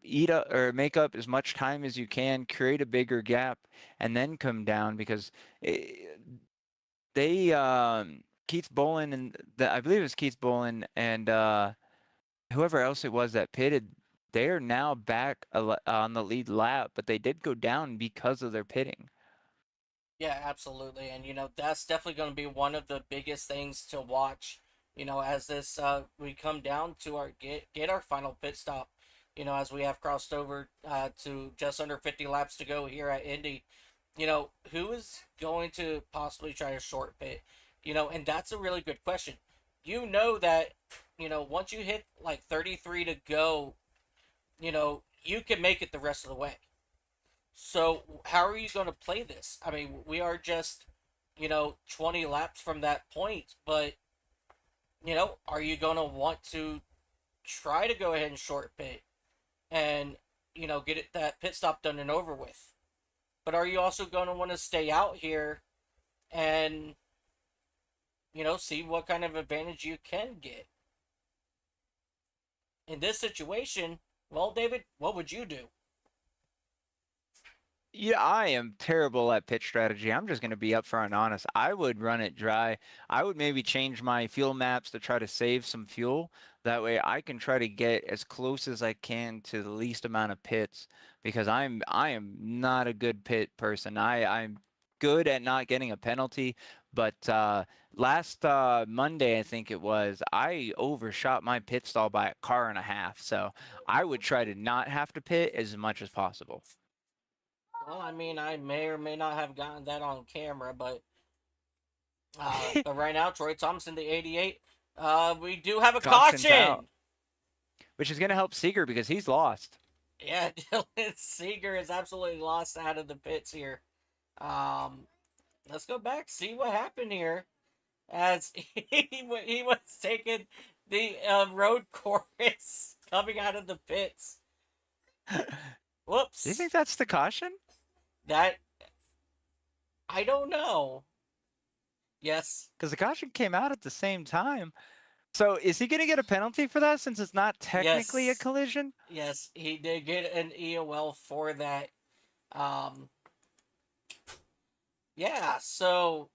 eat up or make up as much time as you can, create a bigger gap, and then come down? Because Keith Bolin and I believe it was Keith Bolin and whoever else it was that pitted, they are now back on the lead lap, but they did go down because of their pitting. Yeah, absolutely. And, that's definitely going to be one of the biggest things to watch, as this, we come down to our, get our final pit stop, as we have crossed over to just under 50 laps to go here at Indy. Who is going to possibly try to short pit? And that's a really good question. That, once you hit like 33 to go, you can make it the rest of the way. So how are you going to play this? I mean, we are just, 20 laps from that point, but, are you going to want to try to go ahead and short pit and, get that pit stop done and over with? But are you also going to want to stay out here and, see what kind of advantage you can get? In this situation, well, David, what would you do? Yeah, I am terrible at pitch strategy. I'm just going to be upfront and honest. I would run it dry. I would maybe change my fuel maps to try to save some fuel. That way I can try to get as close as I can to the least amount of pits, because I am not a good pit person. I'm good at not getting a penalty, but last Monday, I think it was, I overshot my pit stall by a car and a half. So I would try to not have to pit as much as possible. Well, I mean, I may or may not have gotten that on camera, but but right now, Troy Thompson, the 88, we do have a caution! Which is going to help Seeger because he's lost. Yeah, Dylan Seeger is absolutely lost out of the pits here. Let's go back, see what happened here. As he was taking the road course coming out of the pits. Whoops. Do you think that's the caution? That, I don't know. Yes. Because the caution came out at the same time. So is he going to get a penalty for that since it's not technically a Yes. collision? Yes, he did get an EOL for that. Um, yeah, so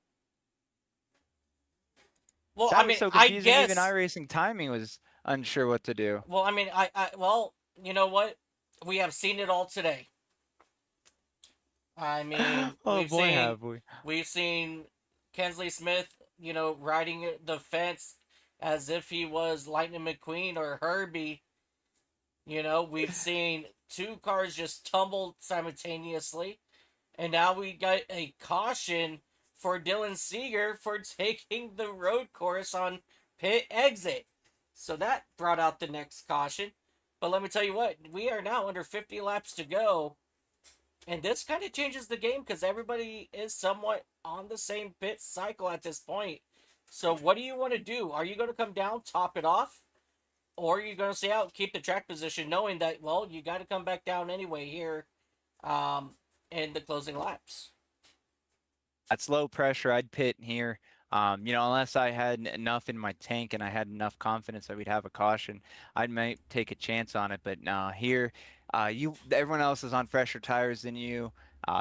well, That I was mean, so I confusing. Even guess. iRacing Timing was unsure what to do. Well, I mean, well, you know what? We have seen it all today. I mean, Oh boy, have we. we've seen Kensley Smith, riding the fence as if he was Lightning McQueen or Herbie. We've seen two cars just tumble simultaneously, and now we got a caution for Dylan Seeger for taking the road course on pit exit. So that brought out the next caution. But let me tell you what, we are now under 50 laps to go. And this kind of changes the game because everybody is somewhat on the same pit cycle at this point. So what do you want to do? Are you going to come down, top it off? Or are you going to stay out, keep the track position, knowing that, well, you got to come back down anyway here in the closing laps? That's low pressure. I'd pit here. Unless I had enough in my tank and I had enough confidence that we'd have a caution, I might take a chance on it. But here, everyone else is on fresher tires than you.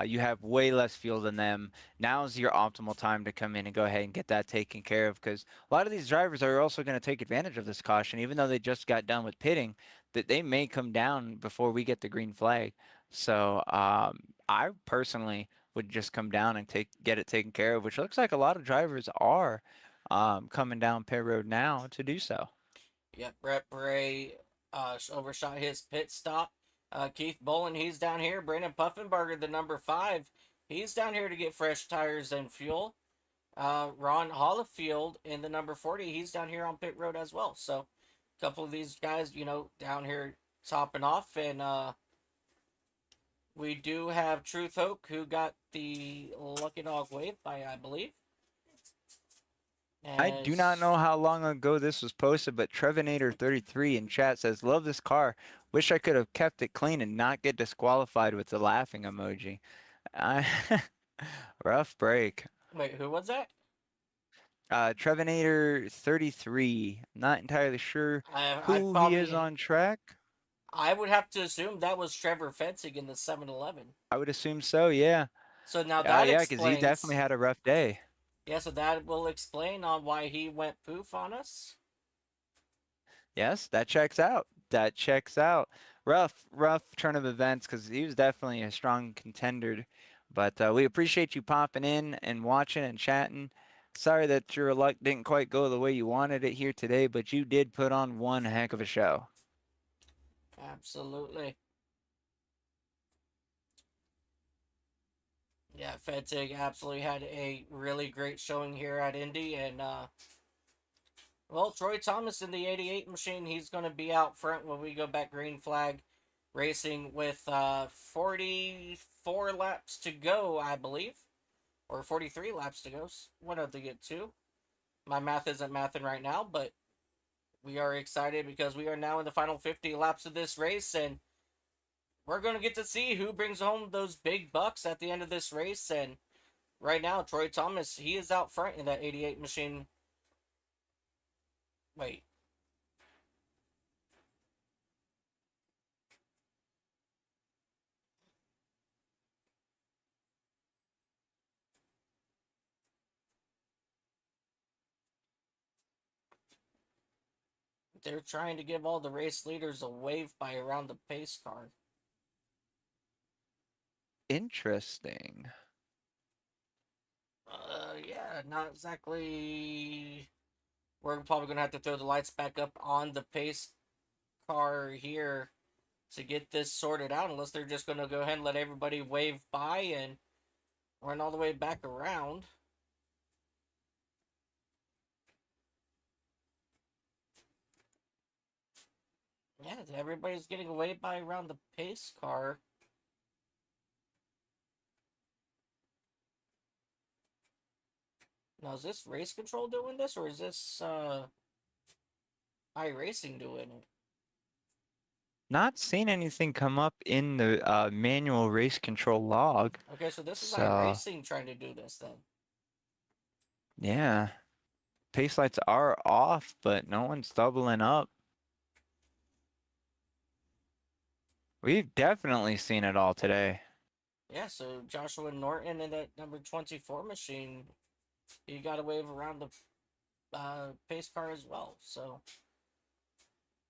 You have way less fuel than them. Now's your optimal time to come in and go ahead and get that taken care of, because a lot of these drivers are also going to take advantage of this caution, even though they just got done with pitting, that they may come down before we get the green flag. So I personally would just come down and get it taken care of, which looks like a lot of drivers are coming down pit road now to do so. Yep, Brett Bray overshot his pit stop. Keith Bolin, he's down here. Brandon Puffenbarger, the number 5, he's down here to get fresh tires and fuel. Ron Hollifield in the number 40, he's down here on pit road as well. So a couple of these guys, down here topping off. And we do have Truth Hoke, who got the Lucky Dog wave by, I believe. I do not know how long ago this was posted, but Trevinator33 in chat says, "Love this car. Wish I could have kept it clean and not get disqualified with the laughing emoji." Rough break. Wait, who was that? Trevinator33. Not entirely sure who he is on track. I would have to assume that was Trevor Fencing in the 7-Eleven. I would assume so, yeah. So now that yeah, explains. because he definitely had a rough day. Yeah, so that will explain on why he went poof on us. Yes, that checks out. That checks out. Rough turn of events, because he was definitely a strong contender. But we appreciate you popping in and watching and chatting. Sorry that your luck didn't quite go the way you wanted it here today, but you did put on one heck of a show. Absolutely. Yeah, Fetzig absolutely had a really great showing here at Indy. And, well, Troy Thomas in the 88 machine, he's going to be out front when we go back green flag racing with 44 laps to go, I believe. Or 43 laps to go. What did they get to? My math isn't mathing right now, but we are excited because we are now in the final 50 laps of this race, and we're going to get to see who brings home those big bucks at the end of this race. And right now, Troy Thomas, he is out front in that 88 machine. Wait. They're trying to give all the race leaders a wave by around the pace car. Interesting. Yeah, not exactly. We're probably going to have to throw the lights back up on the pace car here to get this sorted out, unless they're just going to go ahead and let everybody wave by and run all the way back around. Yeah, everybody's getting away by around the pace car. Now, is this race control doing this, or is this iRacing doing it? Not seeing anything come up in the manual race control log. Okay, so this is iRacing trying to do this then. Yeah. pace lights are off, but no one's doubling up. We've definitely seen it all today. Yeah, so Joshua Norton in that number 24 machine, he got a wave around the pace car as well. So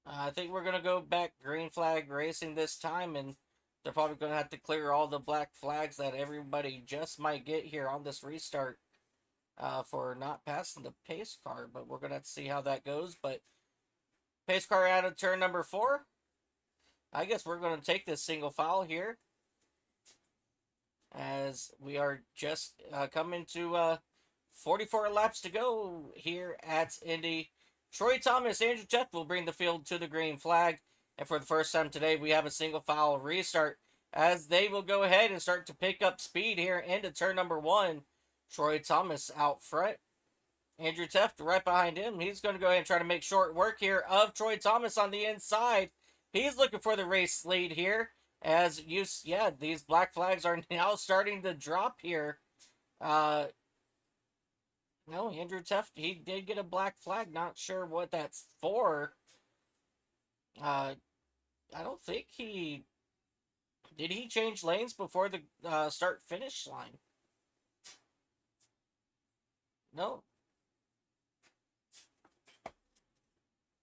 I think we're going to go back green flag racing this time, and they're probably going to have to clear all the black flags that everybody just might get here on this restart for not passing the pace car. But we're going to have to see how that goes. But pace car out of turn number 4. I guess we're going to take this single foul here, as we are just coming to 44 laps to go here at Indy. Troy Thomas, Andrew Teft will bring the field to the green flag. And for the first time today, we have a single foul restart, as they will go ahead and start to pick up speed here into turn number 1. Troy Thomas out front. Andrew Teft right behind him. He's going to go ahead and try to make short work here of Troy Thomas on the inside. He's looking for the race lead here. As these black flags are now starting to drop here. No, Andrew Teft, he did get a black flag. Not sure what that's for. I don't think did he change lanes before the start-finish line? No.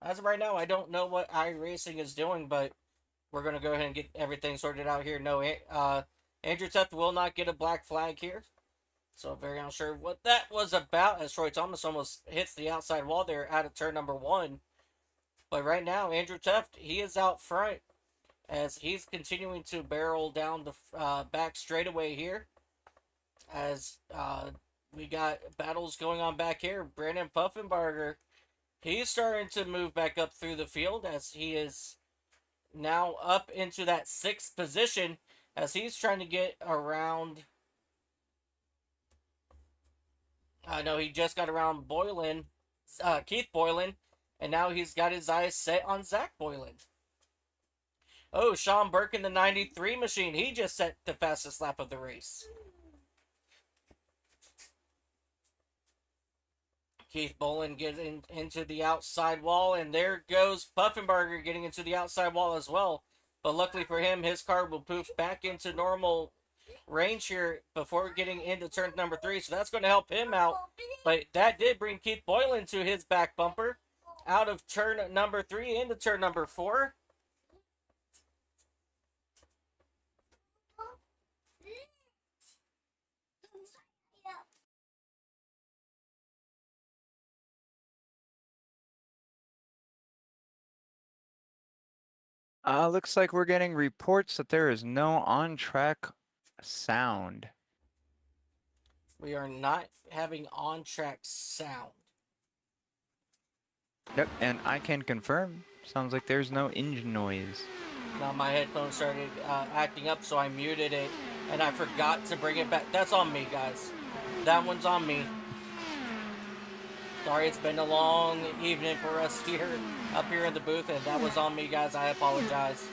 As of right now, I don't know what iRacing is doing, but we're going to go ahead and get everything sorted out here. No, Andrew Teft will not get a black flag here. So very unsure what that was about, as Troy Thomas almost hits the outside wall there out of turn number 1. But right now, Andrew Teft, he is out front, as he's continuing to barrel down the back straightaway here. As we got battles going on back here. Brandon Puffenbarger, he's starting to move back up through the field, as he is now up into that 6th position, as he's trying to get around. No, he just got around Boylan, Keith Boylan, and now he's got his eyes set on Zach Boylan. Oh, Sean Burke in the 93 machine, he just set the fastest lap of the race. Keith Boylan getting into the outside wall, and there goes Puffenbarger getting into the outside wall as well. But luckily for him, his car will poof back into normal range here before getting into turn number 3, so that's going to help him out. But that did bring Keith Boylan to his back bumper out of turn number 3 into turn number 4. Looks like we're getting reports that there is no on-track sound. We are not having on-track sound. Yep, and I can confirm. Sounds like there's no engine noise. Now my headphones started acting up, so I muted it, and I forgot to bring it back. That's on me, guys. That one's on me. Sorry, it's been a long evening for us here, up here in the booth, and that was on me, guys. I apologize.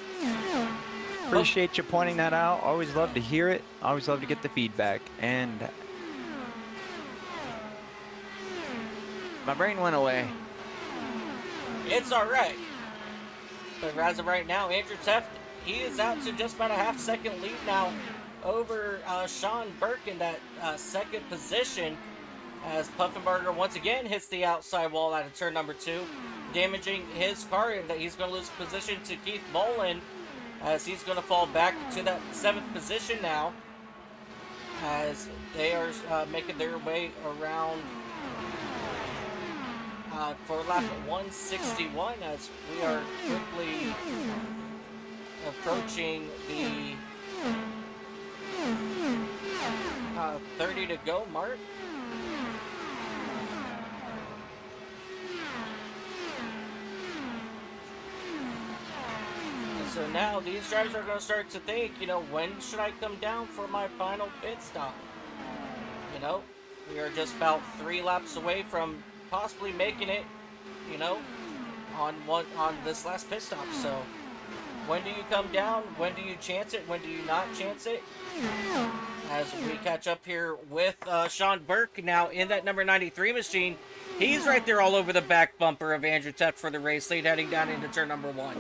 Appreciate you pointing that out. Always love to hear it. Always love to get the feedback. And my brain went away. It's all right. But as of right now, Andrew Teft, he is out to just about a half-second lead now over Sean Burke in that 2nd position, as Puffenbarger once again hits the outside wall out of turn number 2, damaging his car, and that he's going to lose position to Keith Boylan, as he's going to fall back to that 7th position now, as they are making their way around for lap 161, as we are quickly approaching the 30 to go mark. So now these drivers are going to start to think, when should I come down for my final pit stop? We are just about 3 laps away from possibly making it, on this last pit stop. So when do you come down? When do you chance it? When do you not chance it? as we catch up here with Sean Burke now in that number 93 machine. He's right there all over the back bumper of Andrew Teft for the race lead heading down into turn number 1.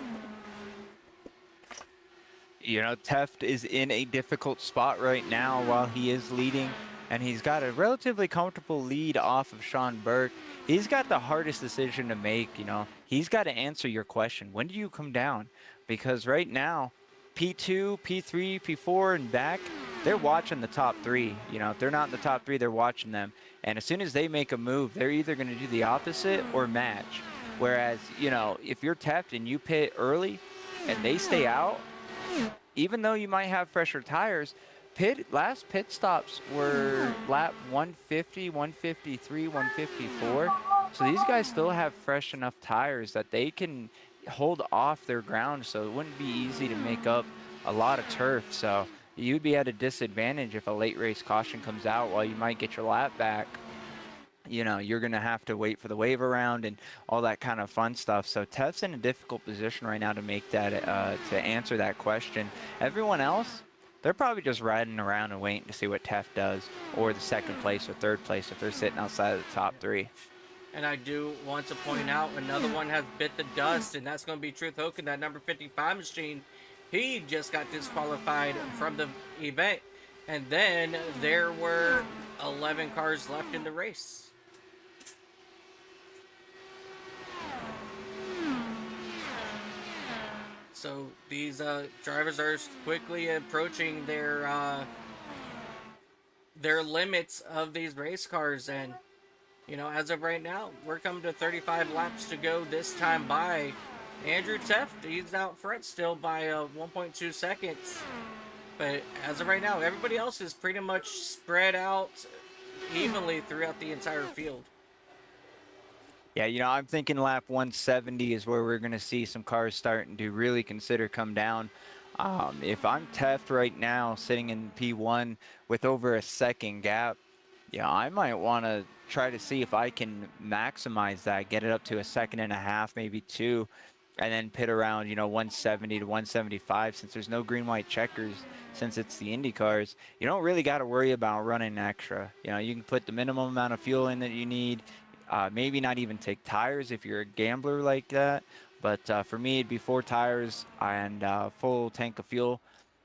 You know, Teft is in a difficult spot right now while he is leading, and he's got a relatively comfortable lead off of Sean Burke. He's got the hardest decision to make, you know. He's got to answer your question. When do you come down? Because right now, P2, P3, P4, and back, they're watching the top 3. You know, if they're not in the top 3, they're watching them. And as soon as they make a move, they're either going to do the opposite or match. Whereas, you know, if you're Teft and you pit early and they stay out, even though you might have fresher tires, last pit stops were lap 150, 153, 154. So these guys still have fresh enough tires that they can hold off their ground, so it wouldn't be easy to make up a lot of turf. So you'd be at a disadvantage if a late race caution comes out. While you might get your lap back, you know, you're going to have to wait for the wave around and all that kind of fun stuff. So Teft's in a difficult position right now to make that, to answer that question. Everyone else, they're probably just riding around and waiting to see what Teft does, or the second place or third place if they're sitting outside of the top 3. And I do want to point out another one has bit the dust, and that's going to be Truth Hoke in that number 55 machine. He just got disqualified from the event, and then there were 11 cars left in the race. So these drivers are quickly approaching their limits of these race cars, and you know, as of right now, we're coming to 35 laps to go this time by. Andrew Teft, he's out front still by 1.2 seconds. But as of right now, everybody else is pretty much spread out evenly throughout the entire field. Yeah, you know, I'm thinking lap 170 is where we're going to see some cars starting to really consider come down. If I'm Teft right now, sitting in P1 with over a second gap, yeah, I might want to try to see if I can maximize that, get it up to a second and a half, maybe 2, and then pit around, you know, 170 to 175. Since there's no green-white-checkers, since it's the Indy cars, you don't really got to worry about running extra. You know, you can put the minimum amount of fuel in that you need. Maybe not even take tires if you're a gambler like that. But for me, it'd be 4 tires and full tank of fuel,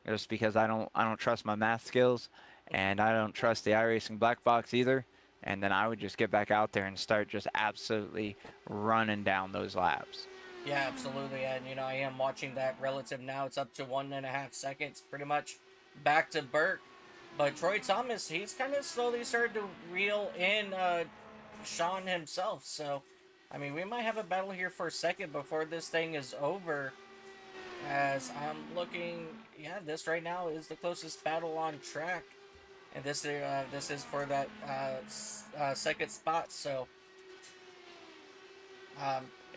just because I don't trust my math skills, and I don't trust the iRacing black box either. And then I would just get back out there and start just absolutely running down those laps. Yeah, absolutely. And, you know, I am watching that relative now. It's up to 1.5 seconds, pretty much back to Burke. But Troy Thomas, he's kind of slowly started to reel in Sean himself. So, I mean, we might have a battle here for a second before this thing is over. As I'm looking, yeah, this right now is the closest battle on track. And this is for that second spot. So,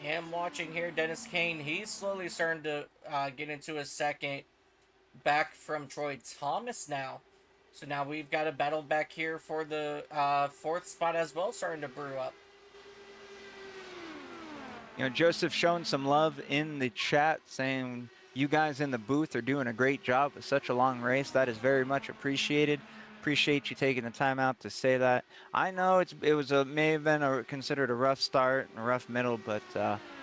am watching here, Dennis Kane. He's slowly starting to get into a second back from Troy Thomas now. So now we've got a battle back here for the 4th spot as well, starting to brew up. You know, Joseph showing some love in the chat, saying you guys in the booth are doing a great job with such a long race. That is very much appreciated. Appreciate you taking the time out to say that. I know may have been considered a rough start and a rough middle, but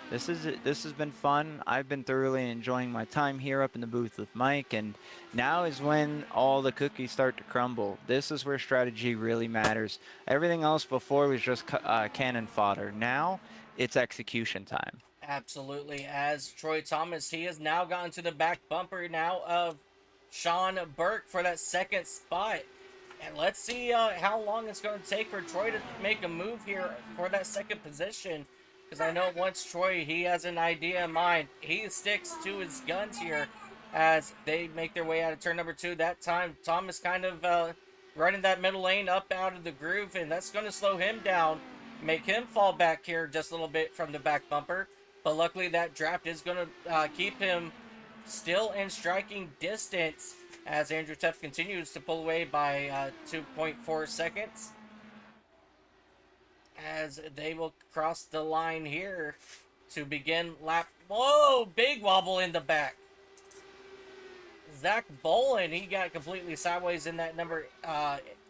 this has been fun. I've been thoroughly enjoying my time here up in the booth with Mike, and now is when all the cookies start to crumble. This is where strategy really matters. Everything else before was just cannon fodder. Now it's execution time. Absolutely. As Troy Thomas, he has now gotten to the back bumper now of Sean Burke for that second spot. And let's see how long it's going to take for Troy to make a move here for that second position. Because I know once Troy, he has an idea in mind, he sticks to his guns here as they make their way out of turn number 2. That time, Thomas kind of running that middle lane up out of the groove, and that's going to slow him down, make him fall back here just a little bit from the back bumper. But luckily, that draft is going to keep him still in striking distance as Andrew Teft continues to pull away by 2.4 seconds. As they will cross the line here to begin lap. Whoa, big wobble in the back. Zach Bolin, he got completely sideways in that number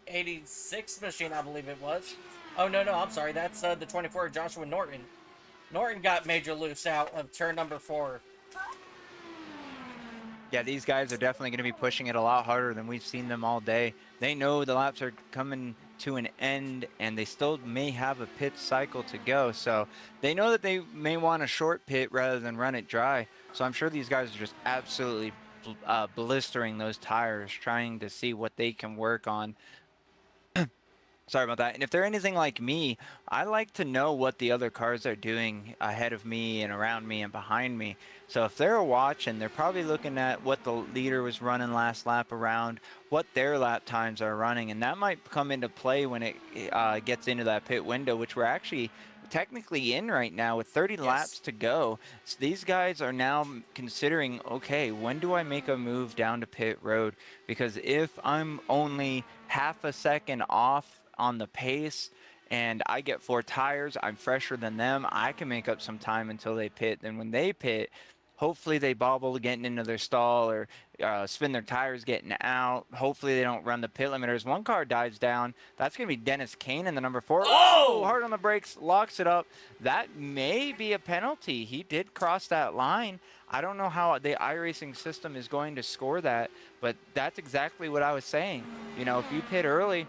86 machine, I believe it was. Oh, no, I'm sorry. That's the 24, Joshua Norton. Norton got major loose out of turn number 4. Yeah, these guys are definitely going to be pushing it a lot harder than we've seen them all day. They know the laps are coming to an end, and they still may have a pit cycle to go. So they know that they may want a short pit rather than run it dry. So I'm sure these guys are just absolutely blistering those tires, trying to see what they can work on. Sorry about that. And if they're anything like me, I like to know what the other cars are doing ahead of me and around me and behind me. So if they're watching, they're probably looking at what the leader was running last lap around, what their lap times are running, and that might come into play when it gets into that pit window, which we're actually technically in right now with 30 laps to go. So these guys are now considering, okay, when do I make a move down to pit road? Because if I'm only half a second off on the pace and I get 4 tires, I'm fresher than them, I can make up some time until they pit. Then when they pit, hopefully they bobble getting into their stall or spin their tires getting out. Hopefully they don't run the pit limiters. One car dives down. That's going to be Dennis Kane in the number 4. Oh, hard on the brakes, locks it up. That may be a penalty. He did cross that line. I don't know how the iRacing system is going to score that, but that's exactly what I was saying. You know, if you pit early,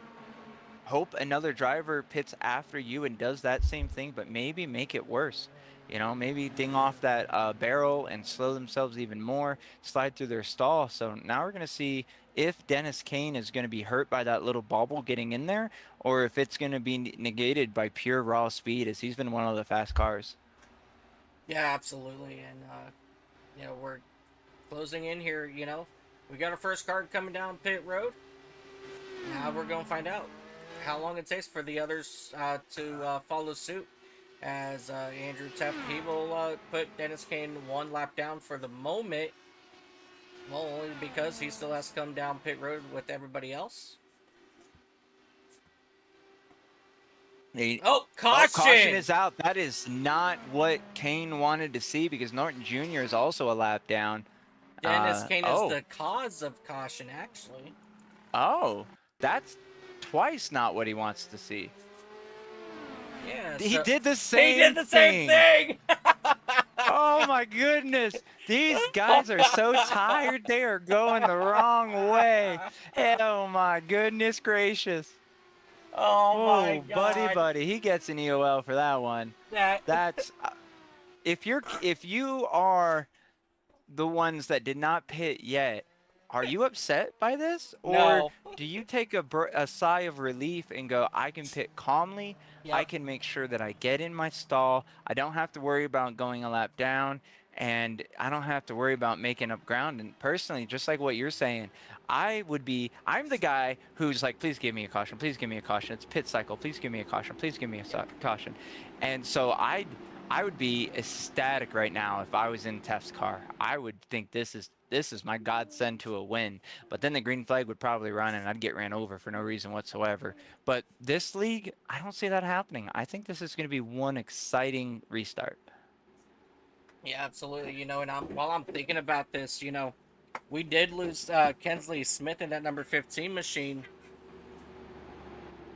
hope another driver pits after you and does that same thing, but maybe make it worse. You know, maybe ding off that barrel and slow themselves even more, slide through their stall. So now we're going to see if Dennis Kane is going to be hurt by that little bobble getting in there, or if it's going to be negated by pure raw speed, as he's been one of the fast cars. Yeah, absolutely. And, you know, we're closing in here, you know. We got our first car coming down pit road. Now we're going to find out how long it takes for the others to follow suit. As Andrew Teff, he will put Dennis Kane 1 lap down for the moment. Well, only because he still has to come down pit road with everybody else. Caution! Oh, caution is out. That is not what Kane wanted to see, because Norton Jr. is also a lap down. Dennis Kane is the cause of caution, actually. Oh, that's twice not what he wants to see. Yeah, he did the same thing. Oh my goodness. These guys are so tired. They are going the wrong way. Oh my goodness gracious. Oh my God. Buddy, he gets an EOL for that one. That's if you are the ones that did not pit yet, are you upset by this? Or no. Do you take a sigh of relief and go, I can pit calmly, I can make sure that I get in my stall, I don't have to worry about going a lap down, and I don't have to worry about making up ground? And personally, just like what you're saying, I'm the guy who's like, please give me a caution, please give me a caution, it's pit cycle, please give me a caution, please give me a caution. And so I would be ecstatic right now if I was in Teff's car. I would think this is my godsend to a win. But then the green flag would probably run and I'd get ran over for no reason whatsoever. But this league, I don't see that happening. I think this is going to be one exciting restart. Yeah, absolutely. You know, and while I'm thinking about this, you know, we did lose Kensley Smith in that number 15 machine.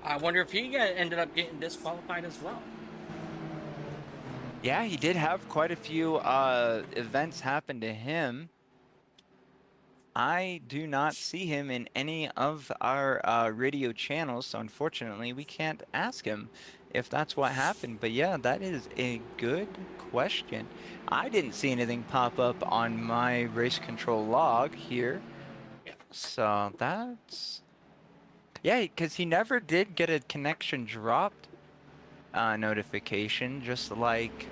I wonder if he ended up getting disqualified as well. Yeah, he did have quite a few events happen to him. I do not see him in any of our radio channels, so unfortunately we can't ask him if that's what happened. But yeah, that is a good question. I didn't see anything pop up on my race control log here. So that's... Yeah, because he never did get a connection dropped notification, just like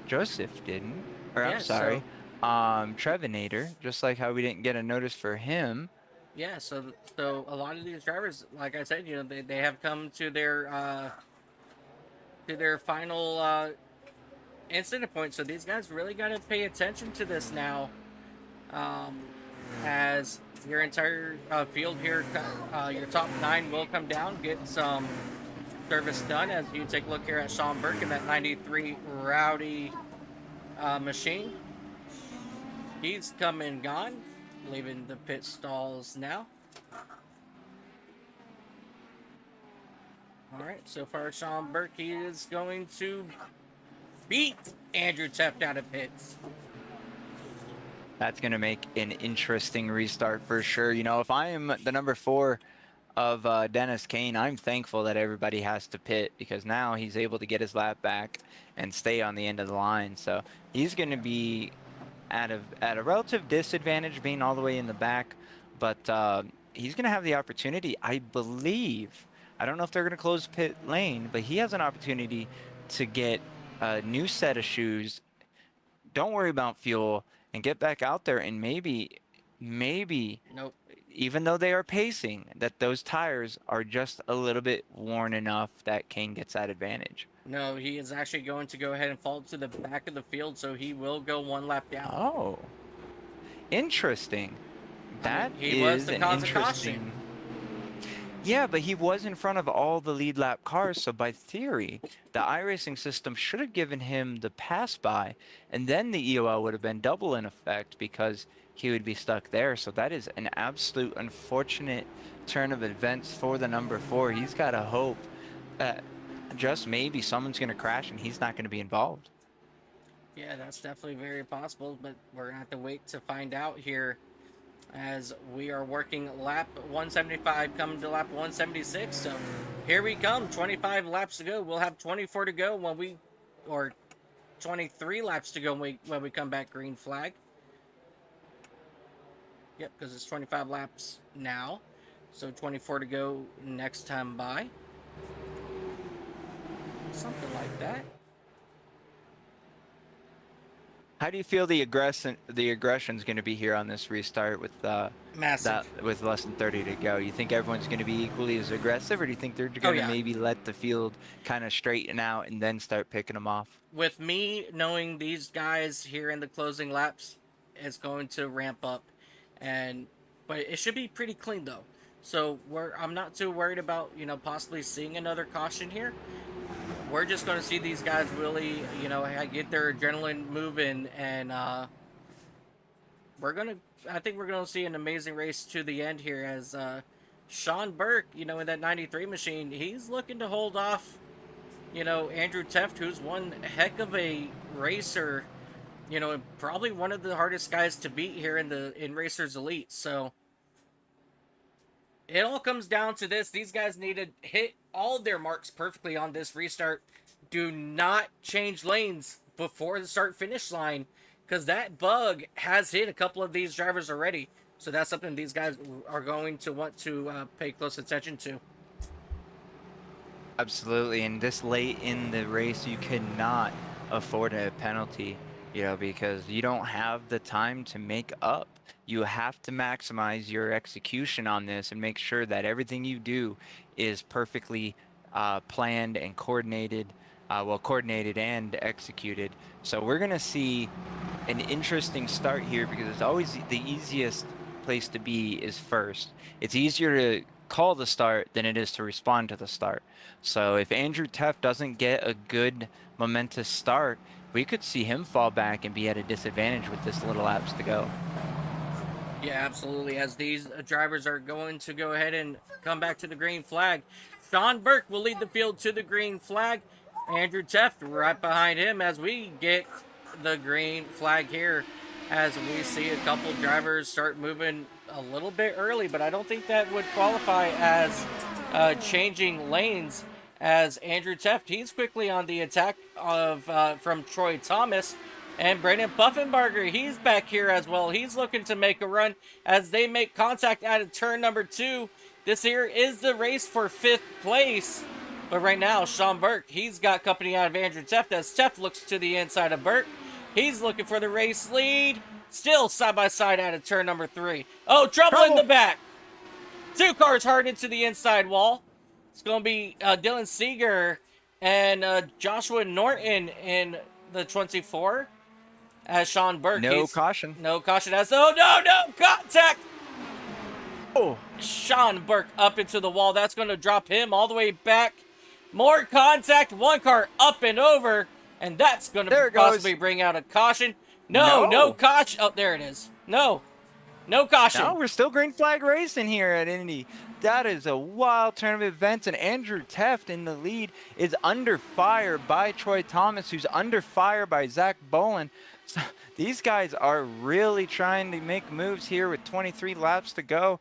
Joseph didn't. Or I'm sorry. Trevinator, just like how we didn't get a notice for him. Yeah, so a lot of these drivers, like I said, you know, they have come to their final incident point. So these guys really got to pay attention to this now, as your entire field here, your top 9 will come down, get some service done. As you take a look here at Sean Burke in that 93 Rowdy machine. He's come and gone. leaving the pit stalls now. All right, so far Sean Burke, he is going to beat Andrew Teft out of pits. That's going to make an interesting restart for sure. You know, if I am the number 4 of Dennis Kane, I'm thankful that everybody has to pit, because now he's able to get his lap back and stay on the end of the line. So he's going to be at a relative disadvantage being all the way in the back, but he's going to have the opportunity, I believe. I don't know if they're going to close pit lane, but he has an opportunity to get a new set of shoes. Don't worry about fuel and get back out there, and maybe Nope. even though they are pacing, that those tires are just a little bit worn enough that Kane gets that advantage. No, he is actually going to go ahead and fall to the back of the field, so he will go 1 lap down. Oh, interesting. That he was is the an cause of interesting. caution. Yeah, but he was in front of all the lead lap cars, so by theory, the iRacing system should have given him the pass by, and then the EOL would have been double in effect because he would be stuck there. So that is an absolute unfortunate turn of events for the number 4. He's got to hope that just maybe someone's going to crash and he's not going to be involved. Yeah, that's definitely very possible, but we're going to have to wait to find out here as we are working lap 175 coming to lap 176. So here we come, 25 laps to go. We'll have 24 to go or 23 laps to go when we come back green flag. Yep, because it's 25 laps now. So 24 to go next time by. Something like that. How do you feel the aggression is going to be here on this restart with Massive. with less than 30 to go? You think everyone's going to be equally as aggressive, or do you think they're going to maybe let the field kind of straighten out and then start picking them off? With me knowing these guys here in the closing laps, it's going to ramp up, but it should be pretty clean though. So I'm not too worried about possibly seeing another caution here. We're just going to see these guys really, get their adrenaline moving, and I think we're going to see an amazing race to the end here as Sean Burke, in that 93 machine, he's looking to hold off, Andrew Teft, who's one heck of a racer, and probably one of the hardest guys to beat here in Racers Elite. So it all comes down to this. These guys need to hit all of their marks perfectly on this restart. Do not change lanes before the start-finish line, because that bug has hit a couple of these drivers already. So that's something these guys are going to want to pay close attention to. Absolutely, and this late in the race, you cannot afford a penalty, because you don't have the time to make up. You have to maximize your execution on this and make sure that everything you do is perfectly planned and coordinated, coordinated and executed. So we're going to see an interesting start here, because it's always the easiest place to be is first. It's easier to call the start than it is to respond to the start. So if Andrew Teft doesn't get a good momentous start, we could see him fall back and be at a disadvantage with this little laps to go. Yeah, absolutely. As these drivers are going to go ahead and come back to the green flag, Sean Burke will lead the field to the green flag. Andrew Teft right behind him as we get the green flag here, as we see a couple drivers start moving a little bit early, but I don't think that would qualify as changing lanes, as Andrew Teft, he's quickly on the attack of from Troy Thomas. And Brandon Puffenbarger, he's back here as well. He's looking to make a run as they make contact out of turn number 2. This here is the race for 5th place. But right now, Sean Burke, he's got company out of Andrew Teft as Teft looks to the inside of Burke. He's looking for the race lead. Still side by side out of turn number 3. Oh, trouble in the back. 2 cars hard into the inside wall. It's going to be Dylan Seeger and Joshua Norton in the 24. As Sean Burke, no caution as no contact. Oh, Sean Burke up into the wall. That's going to drop him all the way back. More contact. 1 car up and over, and that's going to possibly bring out a caution. No caution. Oh, there it is. No. No caution. No, we're still green flag racing here at Indy. That is a wild turn of events, and Andrew Teft in the lead is under fire by Troy Thomas, who's under fire by Zach Bolin. So these guys are really trying to make moves here with 23 laps to go.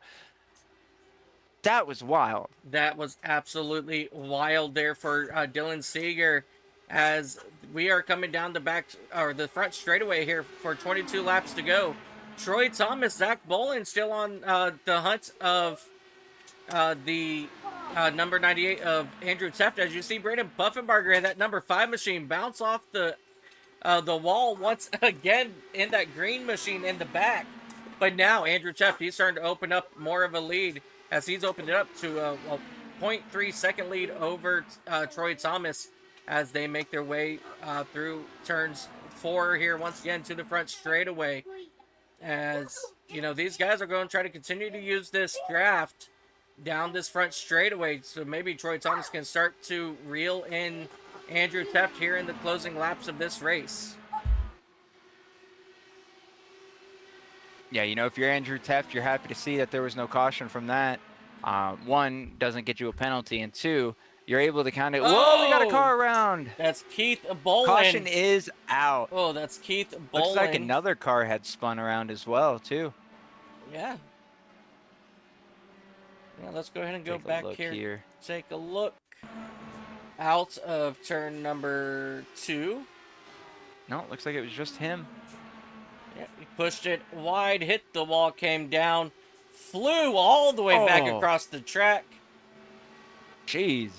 That was wild. That was absolutely wild there for Dylan Seeger, as we are coming down the front straightaway here for 22 laps to go. Troy Thomas, Zach Bolin still on the hunt of the number 98 of Andrew Teft. As you see, Braden Buffenbarger and that number 5 machine bounce off the wall once again in that green machine in the back. But now Andrew Teft, he's starting to open up more of a lead, as he's opened it up to a 0.3 second lead over Troy Thomas as they make their way through turns 4 here once again to the front straightaway. As, you know, these guys are going to try to continue to use this draft down this front straightaway, so maybe Troy Thomas can start to reel in Andrew Teft here in the closing laps of this race. Yeah, you know, if you're Andrew Teft, you're happy to see that there was no caution from that. One, doesn't get you a penalty, and two, you're able to kind of, whoa, we got a car around. That's Keith Bolin. Caution is out. Oh, that's Keith Bolin. Looks like another car had spun around as well, too. Yeah. Yeah, let's go ahead and go back here. Take a look. Out of turn number 2. No, looks like it was just him. Yeah, he pushed it wide, hit the wall, came down, flew all the way back across the track. Jeez.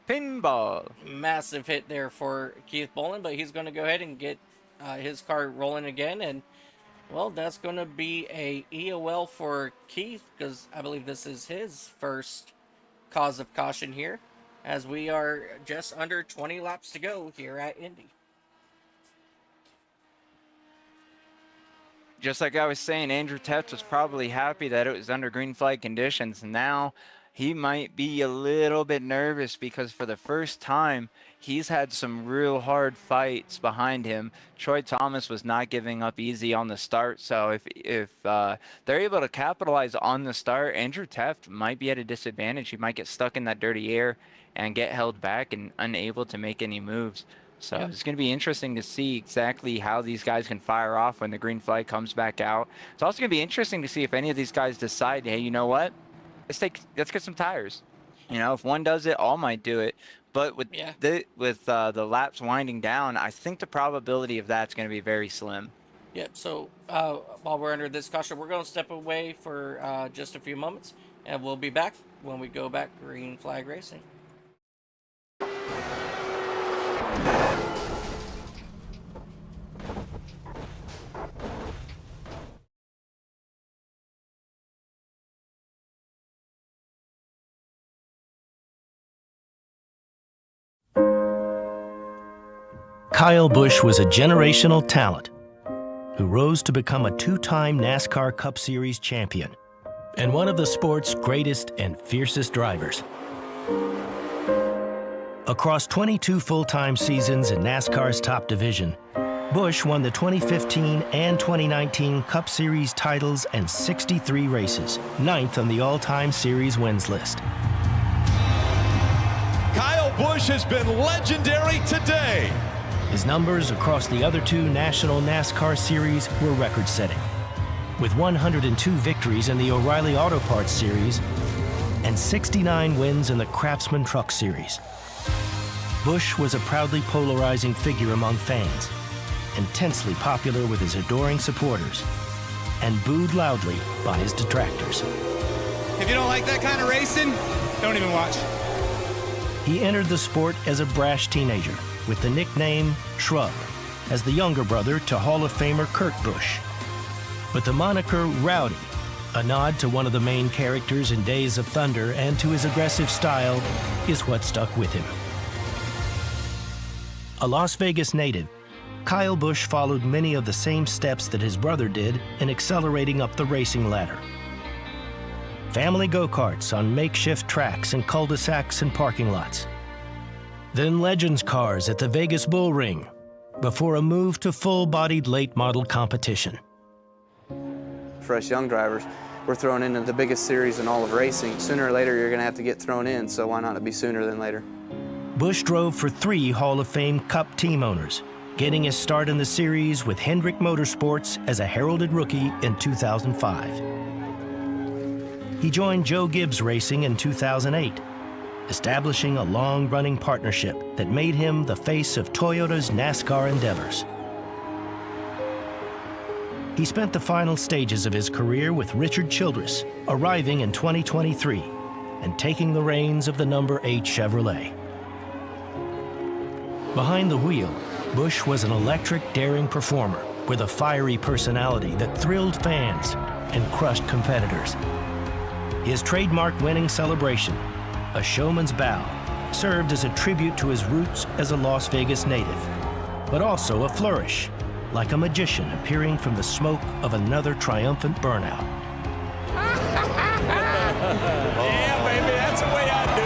Pinball. Massive hit there for Keith Bolin, but he's going to go ahead and get his car rolling again. And, well, that's going to be a EOL for Keith, because I believe this is his first cause of caution here, as we are just under 20 laps to go here at Indy. Just like I was saying, Andrew Teft was probably happy that it was under green flag conditions. Now he might be a little bit nervous, because for the first time, he's had some real hard fights behind him. Troy Thomas was not giving up easy on the start. So if they're able to capitalize on the start, Andrew Teft might be at a disadvantage. He might get stuck in that dirty air and get held back and unable to make any moves. So It's going to be interesting to see exactly how these guys can fire off when the green flag comes back out. It's also going to be interesting to see if any of these guys decide, hey, you know what? Let's get some tires. You know, if one does it, all might do it. But with the laps winding down, I think the probability of that's going to be very slim. Yep. So while we're under this caution, we're going to step away for just a few moments, and we'll be back when we go back green flag racing. Kyle Busch was a generational talent who rose to become a 2-time NASCAR Cup Series champion and one of the sport's greatest and fiercest drivers. Across 22 full-time seasons in NASCAR's top division, Busch won the 2015 and 2019 Cup Series titles and 63 races, 9th on the all-time series wins list. Kyle Busch has been legendary today. His numbers across the other 2 national NASCAR series were record-setting, with 102 victories in the O'Reilly Auto Parts Series and 69 wins in the Craftsman Truck Series. Busch was a proudly polarizing figure among fans, intensely popular with his adoring supporters, and booed loudly by his detractors. If you don't like that kind of racing, don't even watch. He entered the sport as a brash teenager with the nickname Shrub, as the younger brother to Hall of Famer Kurt Busch. But the moniker Rowdy, a nod to one of the main characters in Days of Thunder and to his aggressive style, is what stuck with him. A Las Vegas native, Kyle Busch followed many of the same steps that his brother did in accelerating up the racing ladder. Family go-karts on makeshift tracks and cul-de-sacs and parking lots. Then Legends cars at the Vegas Bull Ring, before a move to full-bodied late-model competition. for us young drivers. We're thrown into the biggest series in all of racing. Sooner or later, you're going to have to get thrown in, so why not be sooner than later? Busch drove for 3 Hall of Fame Cup team owners, getting his start in the series with Hendrick Motorsports as a heralded rookie in 2005. He joined Joe Gibbs Racing in 2008, establishing a long-running partnership that made him the face of Toyota's NASCAR endeavors. He spent the final stages of his career with Richard Childress, arriving in 2023 and taking the reins of the number 8 Chevrolet. Behind the wheel, Busch was an electric, daring performer with a fiery personality that thrilled fans and crushed competitors. His trademark winning celebration, a showman's bow, served as a tribute to his roots as a Las Vegas native, but also a flourish, like a magician appearing from the smoke of another triumphant burnout. Yeah, baby, that's the way I do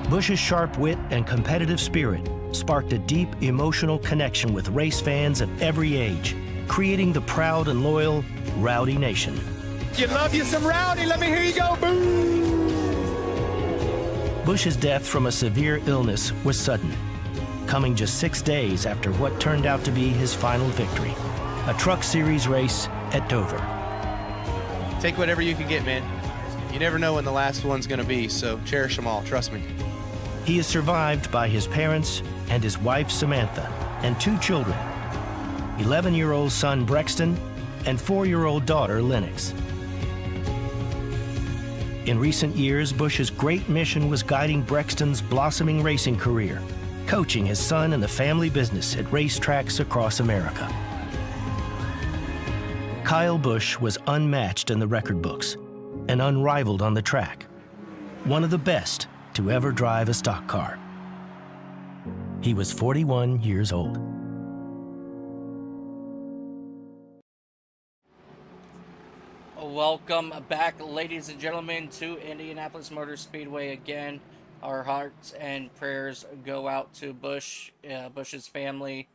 it. Busch's sharp wit and competitive spirit sparked a deep emotional connection with race fans of every age, creating the proud and loyal Rowdy Nation. You love you some Rowdy. Let me hear you go. Boo! Busch's death from a severe illness was sudden, coming just 6 days after what turned out to be his final victory, a Truck Series race at Dover. Take whatever you can get, man. You never know when the last one's going to be, so cherish them all, trust me. He is survived by his parents and his wife Samantha and 2 children, 11-year-old son Brexton and 4-year-old daughter Lennox. In recent years, Busch's great mission was guiding Brexton's blossoming racing career, coaching his son in the family business at racetracks across America. Kyle Busch was unmatched in the record books and unrivaled on the track, one of the best to ever drive a stock car. He was 41 years old. Welcome back, ladies and gentlemen, to Indianapolis Motor Speedway again. Our hearts and prayers go out to Busch's family,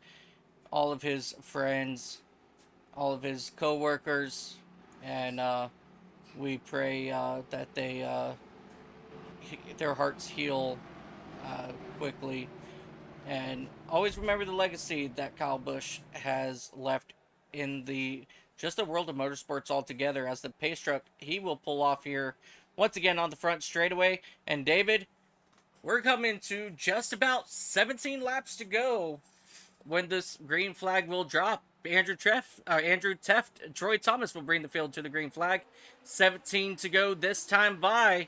all of his friends, all of his co-workers, and we pray that their hearts heal quickly. And always remember the legacy that Kyle Busch has left in the world of motorsports altogether. As the pace truck, he will pull off here once again on the front straightaway. And David, we're coming to just about 17 laps to go when this green flag will drop. Andrew Teft, Troy Thomas will bring the field to the green flag. 17 to go this time by.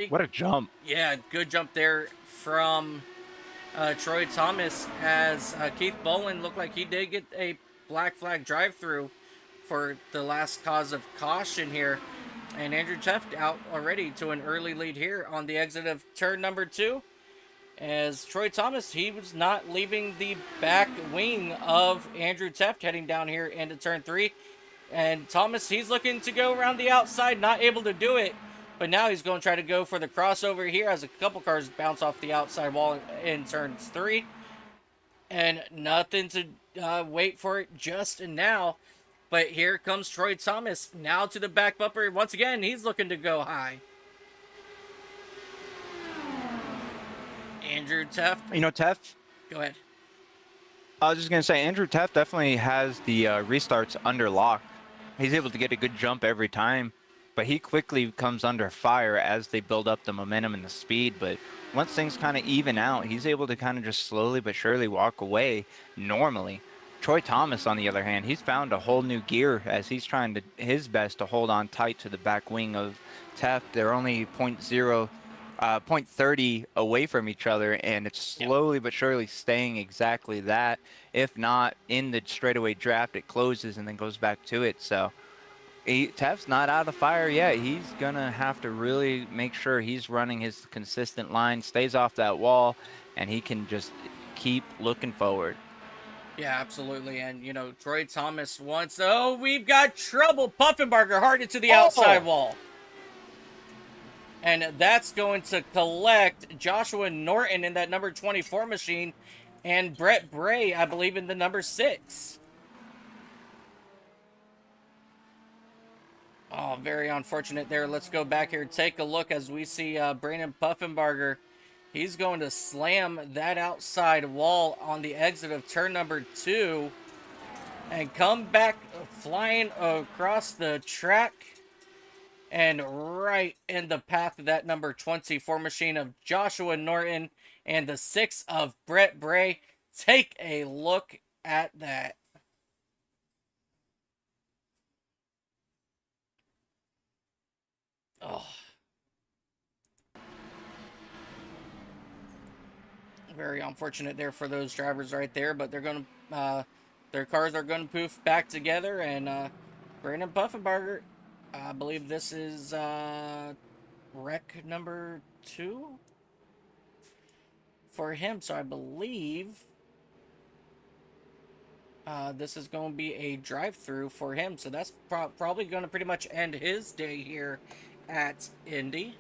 What a jump. Yeah, good jump there from Troy Thomas, as Keith Boland looked like he did get a black flag drive-through for the last cause of caution here. And Andrew Teft out already to an early lead here on the exit of turn number 2. As Troy Thomas, he was not leaving the back wing of Andrew Teft heading down here into turn 3. And Thomas, he's looking to go around the outside, not able to do it. But now he's going to try to go for the crossover here as a couple cars bounce off the outside wall in turns 3. And nothing to wait for it just now. But here comes Troy Thomas now to the back bumper. Once again, he's looking to go high. Andrew Teft. You know, Teft? Go ahead. I was just going to say, Andrew Teft definitely has the restarts under lock. He's able to get a good jump every time, but he quickly comes under fire as they build up the momentum and the speed. But once things kind of even out, he's able to kind of just slowly but surely walk away normally. Troy Thomas, on the other hand, he's found a whole new gear as he's trying to his best to hold on tight to the back wing of Teft. They're only 0.30 away from each other, and it's slowly but surely staying exactly that. If not, in the straightaway draft, it closes and then goes back to it. So Teft's not out of the fire yet. He's going to have to really make sure he's running his consistent line, stays off that wall, and he can just keep looking forward. Yeah, absolutely. And, you know, Troy Thomas wants... Oh, we've got trouble. Puffenbarger hard into the outside wall. And that's going to collect Joshua Norton in that number 24 machine and Brett Bray, I believe, in the number 6. Oh, very unfortunate there. Let's go back here, take a look as we see Brandon Puffenbarger. He's going to slam that outside wall on the exit of turn number 2 and come back flying across the track and right in the path of that number 24 machine of Joshua Norton and the 6 of Brett Bray. Take a look at that. Oh. Very unfortunate there for those drivers right there, but they're going to, their cars are going to poof back together, and Brandon Puffenbarger, I believe this is wreck number 2 for him, so I believe this is going to be a drive-through for him, so that's probably going to pretty much end his day here at Indy.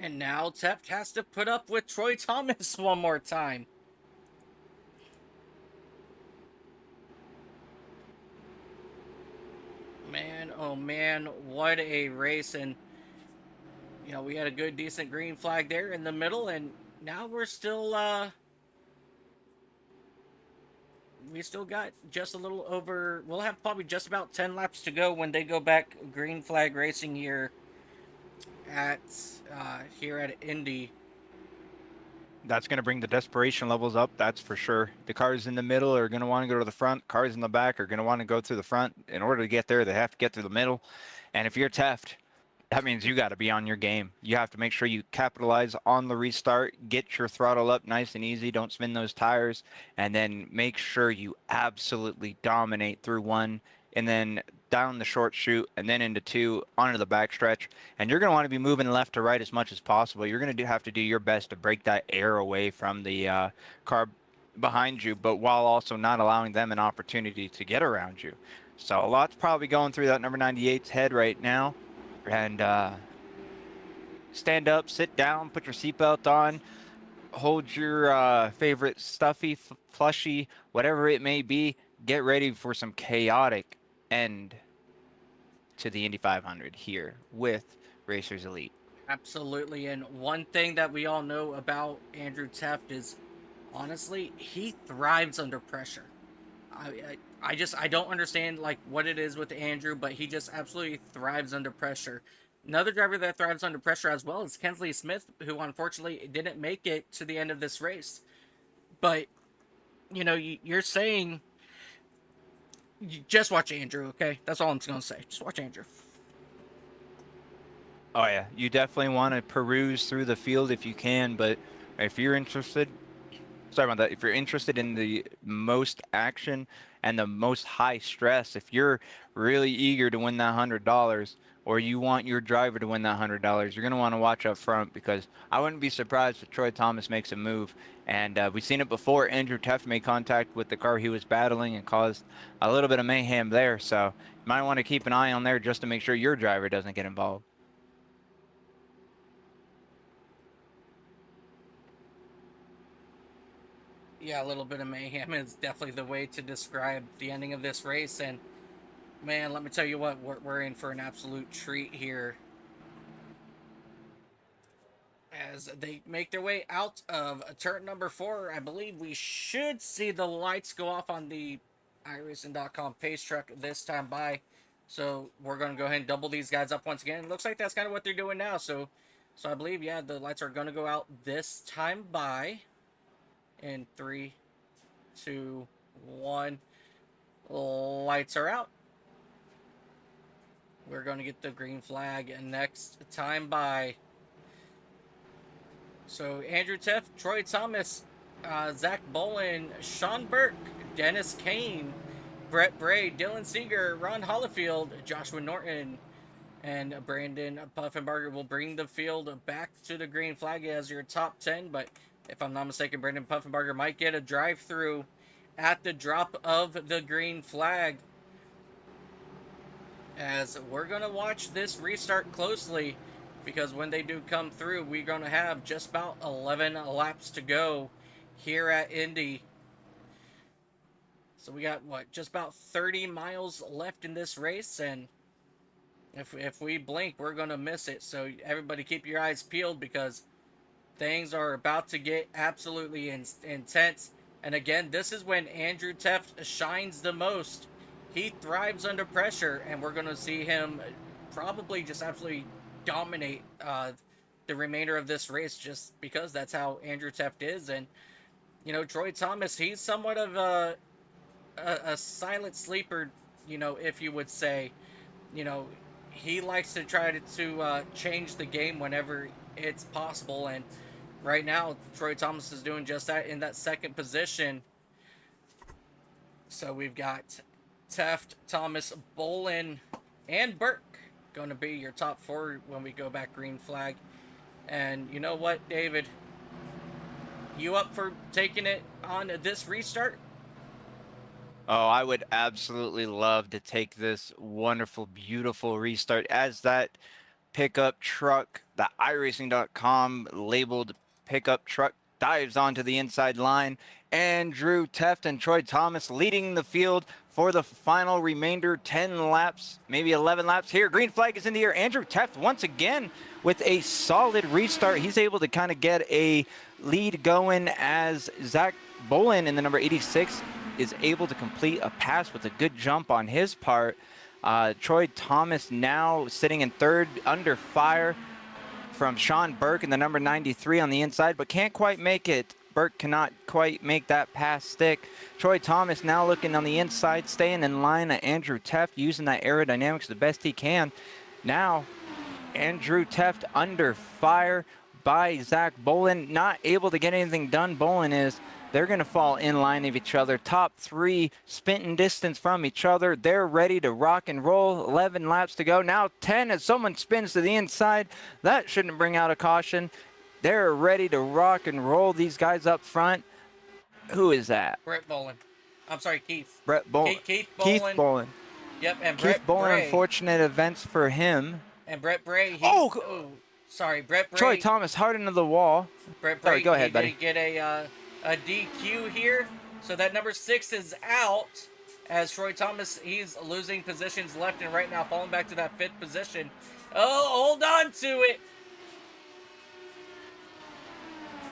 And now Teft has to put up with Troy Thomas one more time. Man, oh man, what a race. And, you know, we had a good, decent green flag there in the middle. And now we're still, we still got just a little over, we'll have probably just about 10 laps to go when they go back green flag racing here at Indy. That's going to bring the desperation levels up, that's for sure. The cars in the middle are going to want to go to the front. Cars in the back are going to want to go through the front. In order to get there, they have to get through the middle. And if you're Teft, that means you got to be on your game. You have to make sure you capitalize on the restart, get your throttle up nice and easy, don't spin those tires, and then make sure you absolutely dominate through 1, and then down the short chute, and then into 2, onto the backstretch. And you're going to want to be moving left to right as much as possible. You're going to have to do your best to break that air away from the car behind you, but while also not allowing them an opportunity to get around you. So a lot's probably going through that number 98's head right now. And stand up, sit down, put your seatbelt on, hold your favorite stuffy, flushy, whatever it may be. Get ready for some chaotic end to the Indy 500 here with Racers Elite. Absolutely, and one thing that we all know about Andrew Teft is, honestly, he thrives under pressure. I don't understand like what it is with Andrew, but he just absolutely thrives under pressure. Another driver that thrives under pressure as well is Kensley Smith, who unfortunately didn't make it to the end of this race. But, you know, you're saying, just watch Andrew, okay? That's all I'm going to say. Just watch Andrew. Oh, yeah. You definitely want to peruse through the field if you can, but if you're interested, sorry about that, if you're interested in the most action and the most high stress, if you're really eager to win that $100 or you want your driver to win that $100, you're going to want to watch up front, because I wouldn't be surprised if Troy Thomas makes a move. And we've seen it before. Andrew Teft made contact with the car he was battling and caused a little bit of mayhem there. So you might want to keep an eye on there just to make sure your driver doesn't get involved. Yeah, a little bit of mayhem is definitely the way to describe the ending of this race. And, man, let me tell you what, we're in for an absolute treat here. As they make their way out of turn number 4, I believe we should see the lights go off on the iRacing.com pace truck this time by. So we're going to go ahead and double these guys up once again. It looks like that's kind of what they're doing now. So I believe, yeah, the lights are going to go out this time by. In 3, 2, 1. Lights are out. We're going to get the green flag next time by. So Andrew Teft, Troy Thomas, Zach Bowen, Sean Burke, Dennis Kane, Brett Bray, Dylan Seeger, Ron Hollifield, Joshua Norton, and Brandon Puffenbarger will bring the field back to the green flag as your top 10. But if I'm not mistaken, Brandon Puffenbarger might get a drive-through at the drop of the green flag. As we're going to watch this restart closely, because when they do come through, we're going to have just about 11 laps to go here at Indy. So we got, what, just about 30 miles left in this race, and if we blink, we're going to miss it. So everybody keep your eyes peeled, because things are about to get absolutely intense. And again, this is when Andrew Teft shines the most. He thrives under pressure, and we're going to see him probably just absolutely dominate the remainder of this race, just because that's how Andrew Teft is. And, you know, Troy Thomas, he's somewhat of a silent sleeper, you know, if you would say. You know, he likes to try to change the game whenever it's possible, and right now Troy Thomas is doing just that in that second position. So we've got Teft, Thomas, Bolin, and Burke going to be your top four when we go back green flag. And you know what, David? You up for taking it on this restart? Oh, I would absolutely love to take this wonderful, beautiful restart as that pickup truck, the iRacing.com labeled pickup truck, dives onto the inside line. Andrew Teft and Troy Thomas leading the field for the final remainder 10 laps, maybe 11 laps here. Green flag is in the air. Andrew Teft once again with a solid restart. He's able to kind of get a lead going as Zach Bolin in the number 86 is able to complete a pass with a good jump on his part. Troy Thomas now sitting in third under fire from Sean Burke in the number 93 on the inside, but can't quite make it. Burke cannot quite make that pass stick. Troy Thomas now looking on the inside, staying in line at Andrew Teft, using that aerodynamics the best he can. Now, Andrew Teft under fire by Zach Bolin, not able to get anything done. Bolin is. They're going to fall in line of each other. Top three sprinting distance from each other. They're ready to rock and roll. 11 laps to go. Now 10 as someone spins to the inside. That shouldn't bring out a caution. They're ready to rock and roll. These guys up front. Who is that? Brett Bolin. I'm sorry, Keith. Brett Bolin. Keith Bolin. Keith Bolin. Yep, and Keith Brett Bolin, Bray. unfortunate events for him. And Brett Bray. Sorry, Brett Bray. Troy Thomas hard into the wall. Brett Bray. Sorry, go ahead, buddy. Did get a DQ here, so that number 6 is out as Troy Thomas, he's losing positions left and right now, falling back to that 5th position. Oh, hold on to it.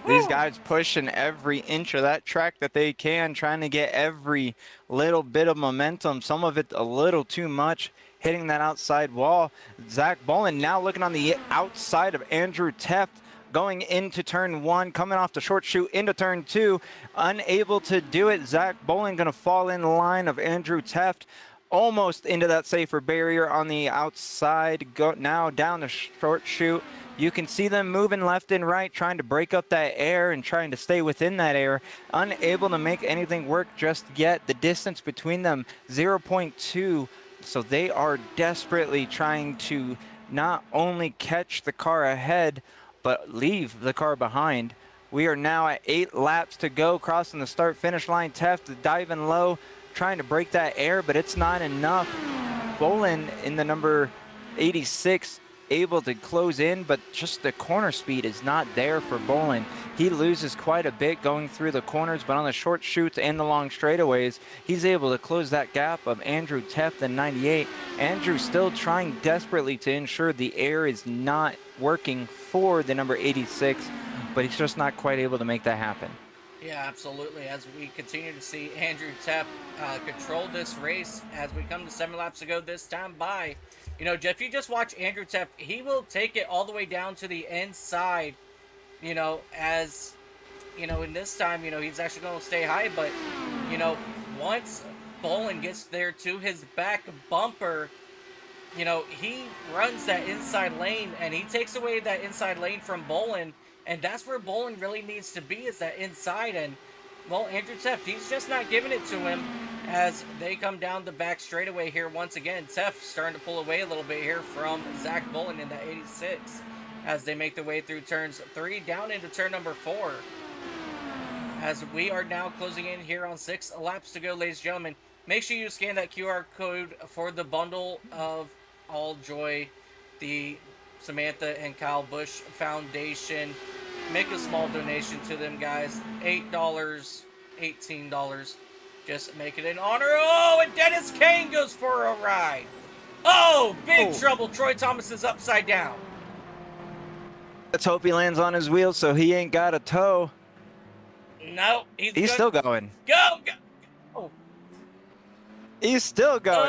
These guys pushing every inch of that track that they can, trying to get every little bit of momentum, some of it a little too much, hitting that outside wall. Zach Bolin now looking on the outside of Andrew Teft, going into turn 1, coming off the short chute into turn 2, unable to do it. Zach Bolin going to fall in line of Andrew Teft, almost into that safer barrier on the outside. Go now down the short chute. You can see them moving left and right, trying to break up that air and trying to stay within that air. Unable to make anything work just yet. The distance between them, 0.2. So they are desperately trying to not only catch the car ahead, but leave the car behind. We are now at 8 laps to go, crossing the start-finish line. Teft diving low, trying to break that air, but it's not enough. Bolin in the number 86, able to close in, but just the corner speed is not there for Bolin. He loses quite a bit going through the corners, but on the short chutes and the long straightaways, he's able to close that gap of Andrew Teft in 98. Andrew still trying desperately to ensure the air is not working for the number 86, but he's just not quite able to make that happen. Yeah, absolutely. As we continue to see Andrew Teft control this race as we come to 7 laps to go this time by. You know, Jeff, you just watch Andrew Teft. He will take it all the way down to the inside, you know, as, you know, in this time, you know, he's actually going to stay high. But, you know, once Bolin gets there to his back bumper, you know, he runs that inside lane and he takes away that inside lane from Bolin. And that's where Bolin really needs to be, is that inside. And, well, Andrew Teft, he's just not giving it to him as they come down the back straightaway here once again. Teft starting to pull away a little bit here from Zach Bolin in the 86 as they make their way through turns 3 down into turn number 4. As we are now closing in here on 6 laps to go, ladies and gentlemen. Make sure you scan that QR code for the bundle of All Joy, the Samantha and Kyle Busch Foundation make a small donation to them guys. $8, $18. Just make it in honor. Oh, and Dennis Kane goes for a ride. Oh, big trouble. Troy Thomas is upside down. Let's hope he lands on his wheels so he ain't got a toe. No, he's still going. Go. Oh. He's still going.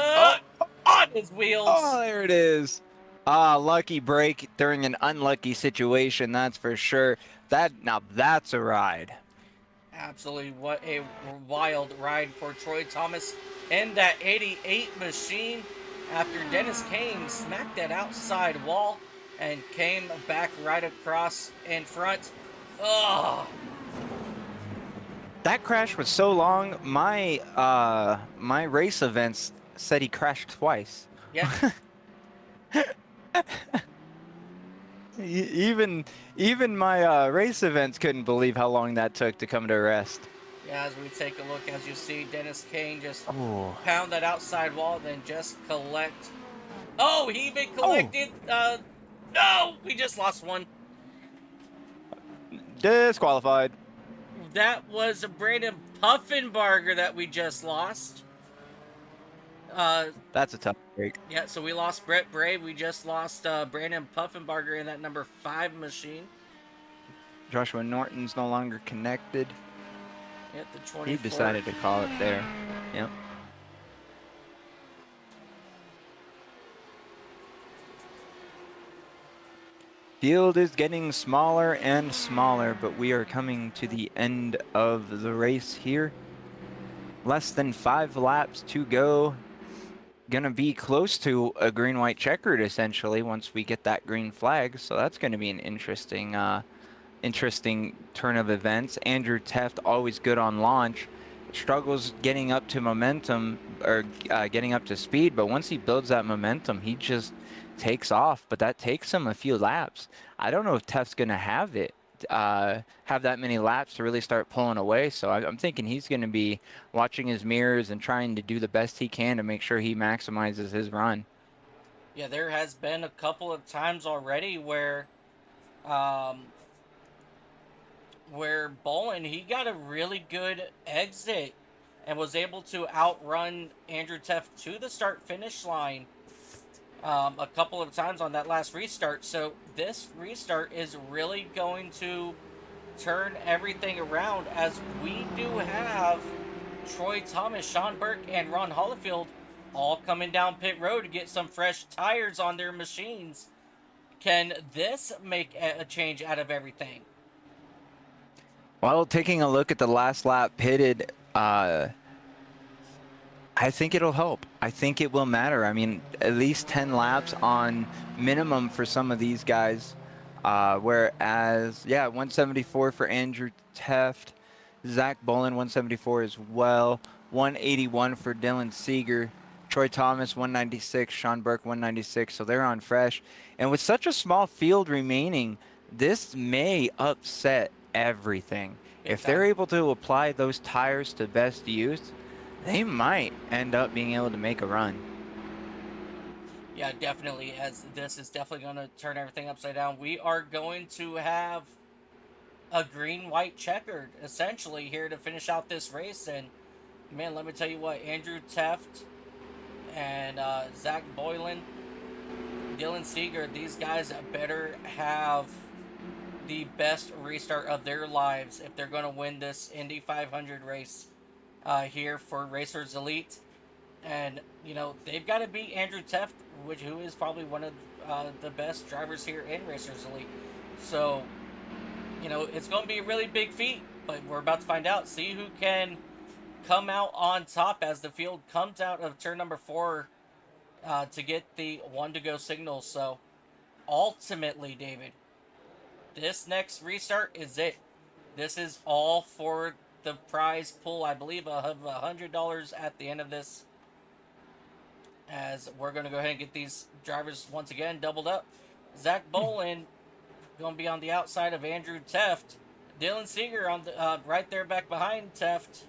On his wheels. Oh, there it is. Lucky break during an unlucky situation, that's for sure. Now that's a ride. Absolutely, what a wild ride for Troy Thomas in that 88 machine after Dennis Kane smacked that outside wall and came back right across in front. Oh. That crash was so long, my race events said he crashed twice. Yeah. Even my race events couldn't believe how long that took to come to rest. Yeah, as we take a look, as you see Dennis Kane just pound that outside wall, then just collect. Oh, he even collected. No, we just lost one. Disqualified. That was Brandon Puffenbarger that we just lost. That's a tough break. Yeah, so we lost Brett Bray. We just lost Brandon Puffenbarger in that number 5 machine. Joshua Norton's no longer connected. Yep, the 24. He decided to call it there. Yep. Field is getting smaller and smaller, but we are coming to the end of the race here. Less than 5 laps to go. Gonna be close to a green-white-checkered essentially once we get that green flag, so that's going to be an interesting turn of events. Andrew Teft, always good on launch, struggles getting up to momentum or getting up to speed, but once he builds that momentum, he just takes off. But that takes him a few laps. I don't know if Teft's going to have that many laps to really start pulling away, so I'm thinking he's going to be watching his mirrors and trying to do the best he can to make sure he maximizes his run. Yeah, there has been a couple of times already where Bolin, he got a really good exit and was able to outrun Andrew Teft to the start-finish line a couple of times on that last restart. So this restart is really going to turn everything around, as we do have Troy Thomas, Sean Burke, and Ron Hollifield all coming down pit road to get some fresh tires on their machines. Can this make a change out of everything? Well, taking a look at the last lap pitted, I think it'll help. I think it will matter. I mean, at least 10 laps on minimum for some of these guys. Whereas, yeah, 174 for Andrew Teft. Zach Bolin, 174 as well. 181 for Dylan Seeger. Troy Thomas, 196. Sean Burke, 196. So they're on fresh. And with such a small field remaining, this may upset everything. If they're able to apply those tires to best use, they might end up being able to make a run. Yeah, definitely, as this is definitely going to turn everything upside down. We are going to have a green-white-checkered, essentially, here to finish out this race. And, man, let me tell you what, Andrew Teft and Zach Boylan, Dylan Seeger, these guys better have the best restart of their lives if they're going to win this Indy 500 race here for Racers Elite. And, you know, they've got to beat Andrew Teft, who is probably one of the best drivers here in Racers Elite. So, you know, it's going to be a really big feat, but we're about to find out. See who can come out on top as the field comes out of turn number 4 to get the 1 to go signal. So, ultimately, David, this next restart is it. This is all for the prize pool, I believe, of $100 at the end of this. As we're going to go ahead and get these drivers once again doubled up. Zach Bolin going to be on the outside of Andrew Teft. Dylan Seeger on the right there back behind Teft.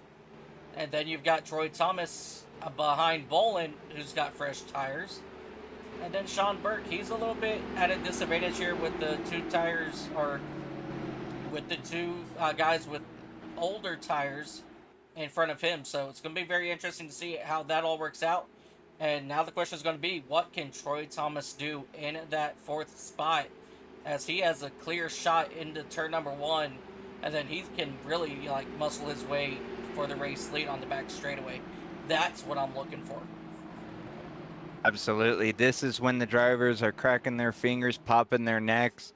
And then you've got Troy Thomas behind Bolin, who's got fresh tires. And then Sean Burke, he's a little bit at a disadvantage here with the 2 tires, or with the two guys with older tires in front of him. So it's going to be very interesting to see how that all works out. And now the question is going to be, what can Troy Thomas do in that fourth spot, as he has a clear shot into turn number 1, and then he can really like muscle his way for the race lead on the back straightaway. That's what I'm looking for. Absolutely. This is when the drivers are cracking their fingers, popping their necks,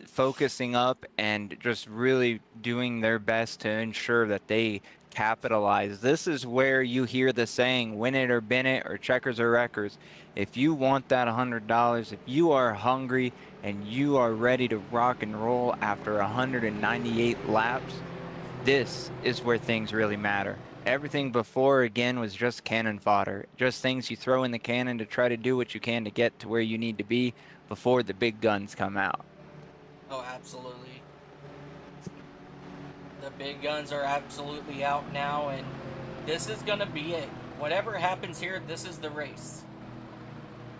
focusing up, and just really doing their best to ensure that they capitalize. This is where you hear the saying, win it or bin it, or checkers or wreckers. If you want that $100, if you are hungry and you are ready to rock and roll after 198 laps, this is where things really matter. Everything before, again, was just cannon fodder. Just things you throw in the cannon to try to do what you can to get to where you need to be before the big guns come out. Oh, absolutely. The big guns are absolutely out now, and this is going to be it. Whatever happens here, this is the race.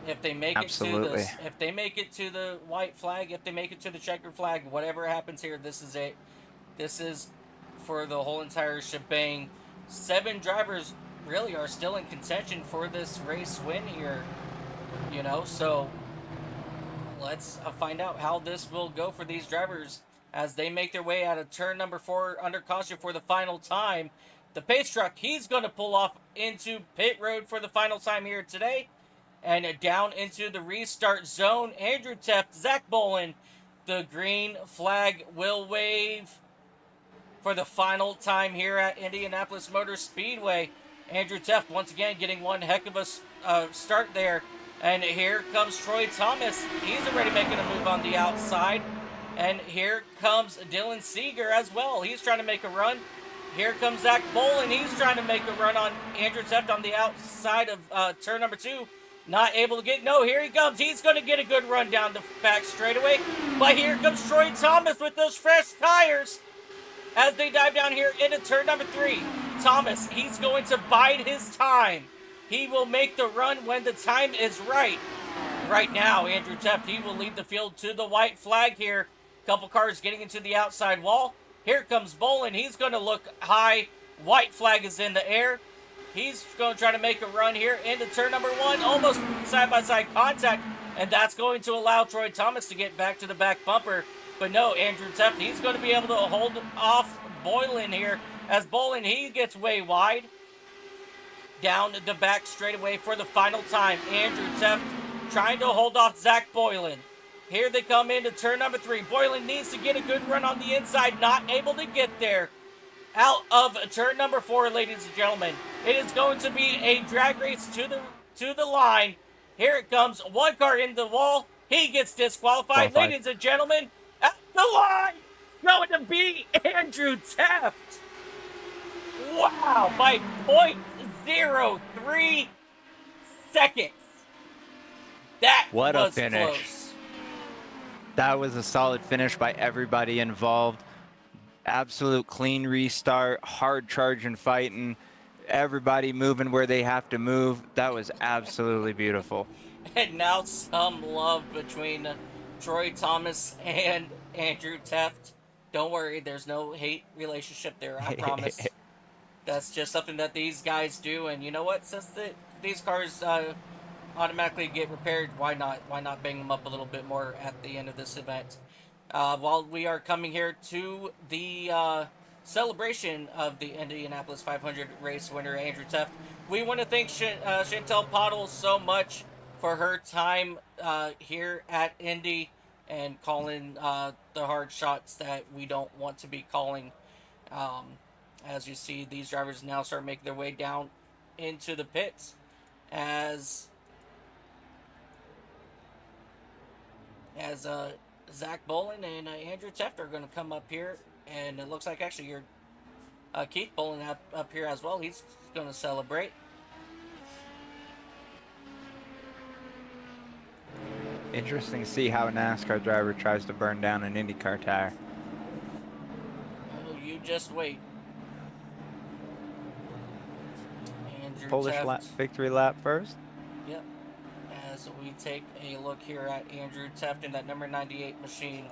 If they make it to this, if they make it to the white flag, if they make it to the checkered flag, whatever happens here, this is it. This is for the whole entire shebang. 7 drivers really are still in contention for this race win here, you know, so let's find out how this will go for these drivers as they make their way out of turn number 4 under caution for the final time. The pace truck, he's going to pull off into pit road for the final time here today, and down into the restart zone. Andrew Teft, Zach Bolin, the green flag will wave for the final time here at Indianapolis Motor Speedway. Andrew Teft once again getting one heck of a start there. And here comes Troy Thomas. He's already making a move on the outside. And here comes Dylan Seeger as well. He's trying to make a run. Here comes Zach Bolin. He's trying to make a run on Andrew Teft on the outside of turn number 2. Not able to get, no, here he comes. He's going to get a good run down the back straightaway. But here comes Troy Thomas with those fresh tires as they dive down here into turn number 3. Thomas, he's going to bide his time. He will make the run when the time is right. Right now, Andrew Teft, he will lead the field to the white flag here. Couple cars getting into the outside wall. Here comes Bolin. He's going to look high. White flag is in the air. He's going to try to make a run here into turn number 1. Almost side-by-side contact. And that's going to allow Troy Thomas to get back to the back bumper. But no, Andrew Teft, he's going to be able to hold off Boylan here. As Bolin, he gets way wide. Down the back straightaway for the final time. Andrew Teft trying to hold off Zach Boylan. Here they come into turn number 3. Boylan needs to get a good run on the inside. Not able to get there. Out of turn number 4, ladies and gentlemen. It is going to be a drag race to the line. Here it comes. One car in the wall. He gets disqualified. Ladies and gentlemen, at the line, going to be Andrew Teft. Wow, by 0.03 seconds. That what was a finish. Close. That was a solid finish by everybody involved. Absolute clean restart, hard charging, fighting, everybody moving where they have to move. That was absolutely beautiful. And now some love between Troy Thomas and Andrew Teft. Don't worry, there's no hate relationship there, I promise. That's just something that these guys do, and you know what? Since these cars automatically get repaired, why not bang them up a little bit more at the end of this event? While we are coming here to the celebration of the Indianapolis 500 race winner, Andrew Teft, we want to thank Chantel Pottle so much for her time here at Indy and calling the hard shots that we don't want to be calling. As you see, these drivers now start making their way down into the pits as Zach Bolin and Andrew Teft are going to come up here, and it looks like actually you're Keith Bolin up here as well. He's going to celebrate. Interesting to see how a NASCAR driver tries to burn down an IndyCar tire. Oh, you just wait. Andrew Polish Teft. victory lap first. Yep. As we take a look here at Andrew Teft in that number 98 machine,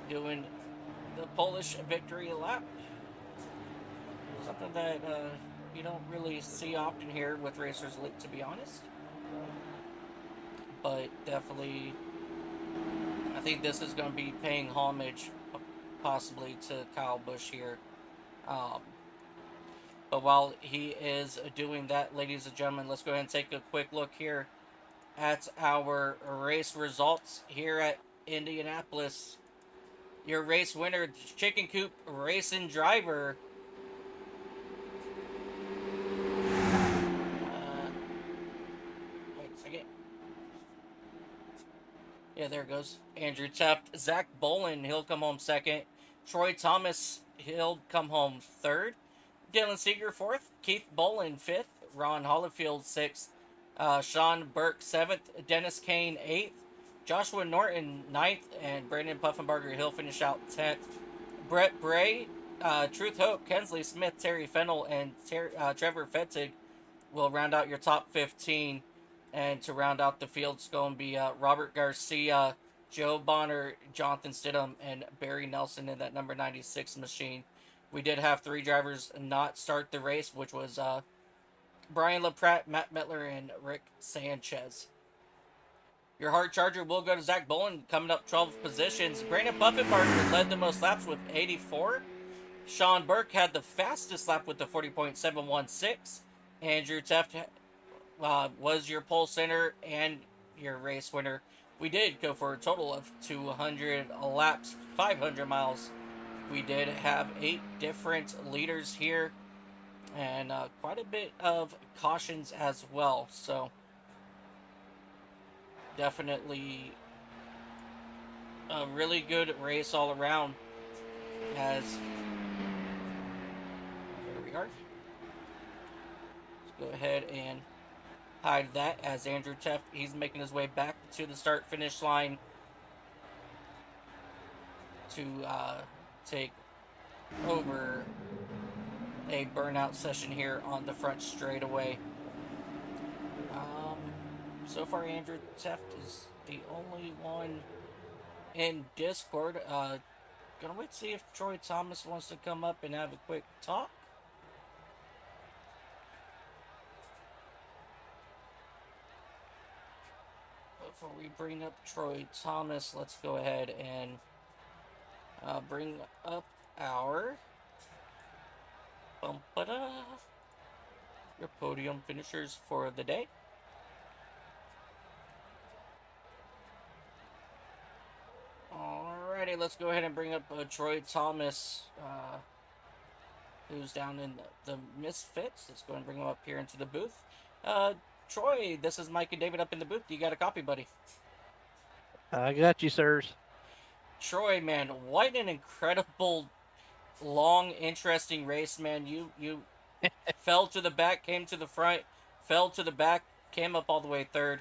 doing the Polish victory lap. Something that you don't really see often here with Racers Elite, to be honest. But definitely, I think this is going to be paying homage possibly to Kyle Busch here. But while he is doing that, ladies and gentlemen, let's go ahead and take a quick look here at our race results here at Indianapolis. Your race winner, Chicken Coop Racing Driver. Wait a second. Yeah, there it goes. Andrew Teft. Zach Bolin, he'll come home second. Troy Thomas, he'll come home third. Dylan Seeger, fourth. Keith Bolin, fifth. Ron Hollifield, sixth. Sean Burke, seventh. Dennis Kane, eighth. Joshua Norton, ninth. And Brandon Puffenbarger, he'll finish out 10th. Brett Bray, Truth Hope, Kensley Smith, Terry Fennell, and Trevor Fettig will round out your top 15. And to round out the field, it's going to be Robert Garcia, Joe Bonner, Jonathan Stidham, and Barry Nelson in that number 96 machine. We did have 3 drivers not start the race, which was Brian LaPratte, Matt Mettler, and Rick Sanchez. Your hard charger will go to Zach Bolin, coming up 12 positions. Brandon Puffenbarger led the most laps with 84. Sean Burke had the fastest lap with the 40.716. Andrew Teft was your pole center and your race winner. We did go for a total of 200 laps, 500 miles. We did have 8 different leaders here, and quite a bit of cautions as well. So definitely a really good race all around. As there we are. Let's go ahead and hide that as Andrew Teft, he's making his way back to the start finish line to take over a burnout session here on the front straightaway. So far Andrew Teft is the only one in Discord. Gonna wait to see if Troy Thomas wants to come up and have a quick talk. Before we bring up Troy Thomas, let's go ahead and bring up our your podium finishers for the day. Alrighty, let's go ahead and bring up Troy Thomas, who's down in the Misfits. Let's go ahead and bring him up here into the booth. Troy, this is Mike and David up in the booth. You got a copy, buddy? I got you, sirs. Troy, man, what an incredible, long, interesting race, man. You fell to the back, came to the front, fell to the back, came up all the way third.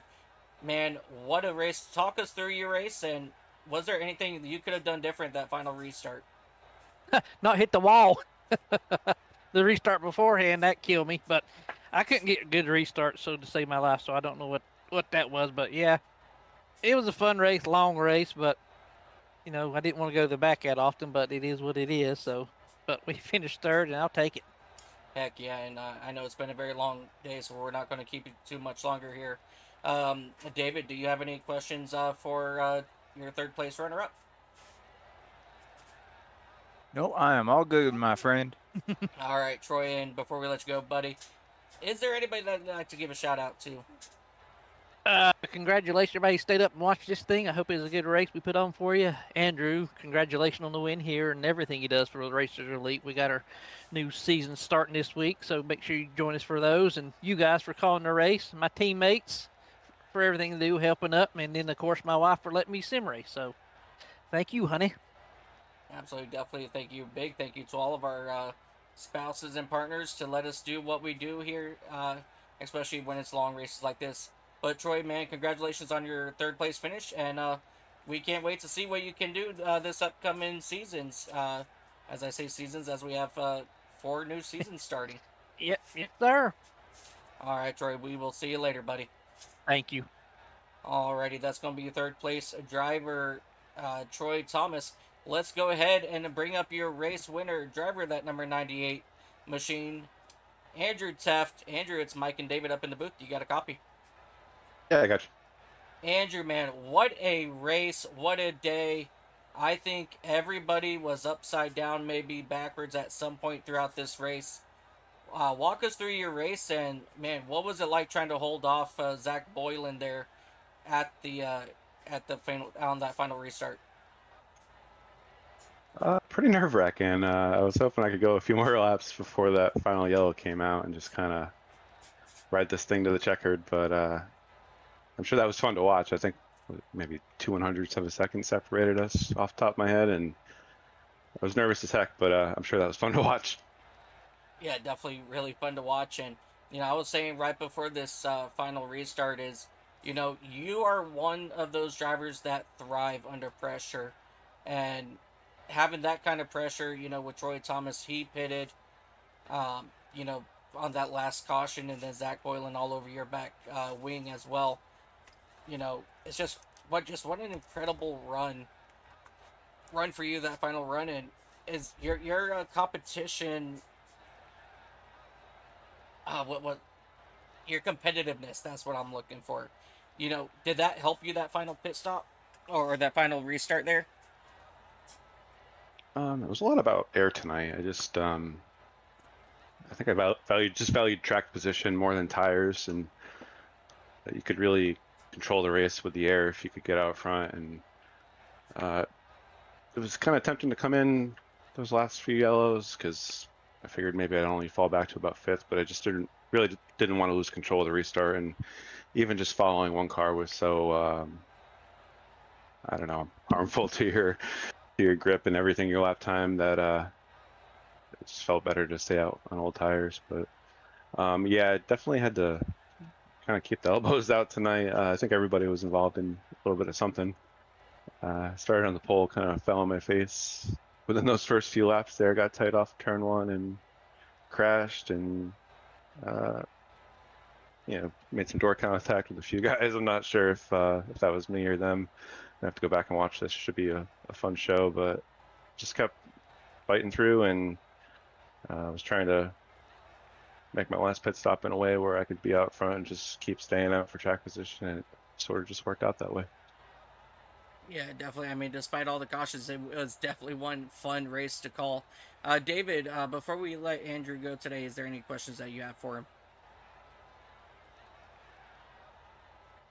Man, what a race. Talk us through your race, and was there anything you could have done different that final restart? Not hit the wall. The restart beforehand, that killed me, but I couldn't get a good restart, so to save my life, so I don't know what that was, but yeah. It was a fun race, long race, but, you know, I didn't want to go to the back that often, but it is what it is, so. But we finished third, and I'll take it. Heck yeah, and I know it's been a very long day, so we're not going to keep it too much longer here. David, do you have any questions for your third place runner-up? No, I am all good, my friend. All right, Troy, and before we let you go, buddy, is there anybody that I'd like to give a shout-out to? Congratulations, everybody who stayed up and watched this thing. I hope it was a good race we put on for you. Andrew, congratulations on the win here and everything he does for the Racers Elite. We got our new season starting this week, so make sure you join us for those. And you guys for calling the race, my teammates for everything they do, helping up, and then, of course, my wife for letting me sim race. So thank you, honey. Absolutely, definitely. Thank you. Big thank you to all of our spouses and partners to let us do what we do here, especially when it's long races like this. But Troy, man, congratulations on your third place finish, and we can't wait to see what you can do this upcoming seasons. As I say seasons, as we have 4 new seasons starting. Yep, sir. All right, Troy, we will see you later, buddy. Thank you. Alrighty, that's going to be your third place driver, Troy Thomas. let's go ahead and bring up your race winner, driver of that number 98 machine, Andrew Teft. Andrew, it's Mike and David up in the booth. You got a copy? Yeah, I got you. Andrew, man, what a race. What a day. I think everybody was upside down, maybe backwards at some point throughout this race. Walk us through your race, and man, what was it like trying to hold off Zach Boylan there at the final on that final restart? Pretty nerve-wracking. I was hoping I could go a few more laps before that final yellow came out and just kind of ride this thing to the checkered, but I'm sure that was fun to watch. I think maybe 2/100ths of a second separated us off the top of my head, and I was nervous as heck, but I'm sure that was fun to watch. Yeah, definitely really fun to watch. And, I was saying right before this final restart is, you are one of those drivers that thrive under pressure. And having that kind of pressure, with Troy Thomas, he pitted, on that last caution, and then Zach Boylan all over your back wing as well. It's just what an incredible run for you, that final run. And is your competition, what your competitiveness, that's what I'm looking for. Did that help you, that final pit stop or that final restart there? It was a lot about air tonight. I just I think I valued track position more than tires, and you could really control the race with the air if you could get out front. And it was kind of tempting to come in those last few yellows because I figured maybe I'd only fall back to about 5th, but I just didn't want to lose control of the restart. And even just following one car was so I don't know, harmful to your grip and everything, your lap time, that it just felt better to stay out on old tires. But yeah, it definitely had to kind of keep the elbows out tonight. I think everybody was involved in a little bit of something. Started on the pole, kind of fell on my face within those first few laps there, got tight off turn 1 and crashed, and made some door contact with a few guys. I'm not sure if that was me or them. I have to go back and watch this. Should be a fun show, but just kept fighting through, and I was trying to make my last pit stop in a way where I could be out front and just keep staying out for track position, and it sort of just worked out that way. Yeah, definitely. I mean, despite all the cautions, it was definitely one fun race to call. David, before we let Andrew go today, is there any questions that you have for him?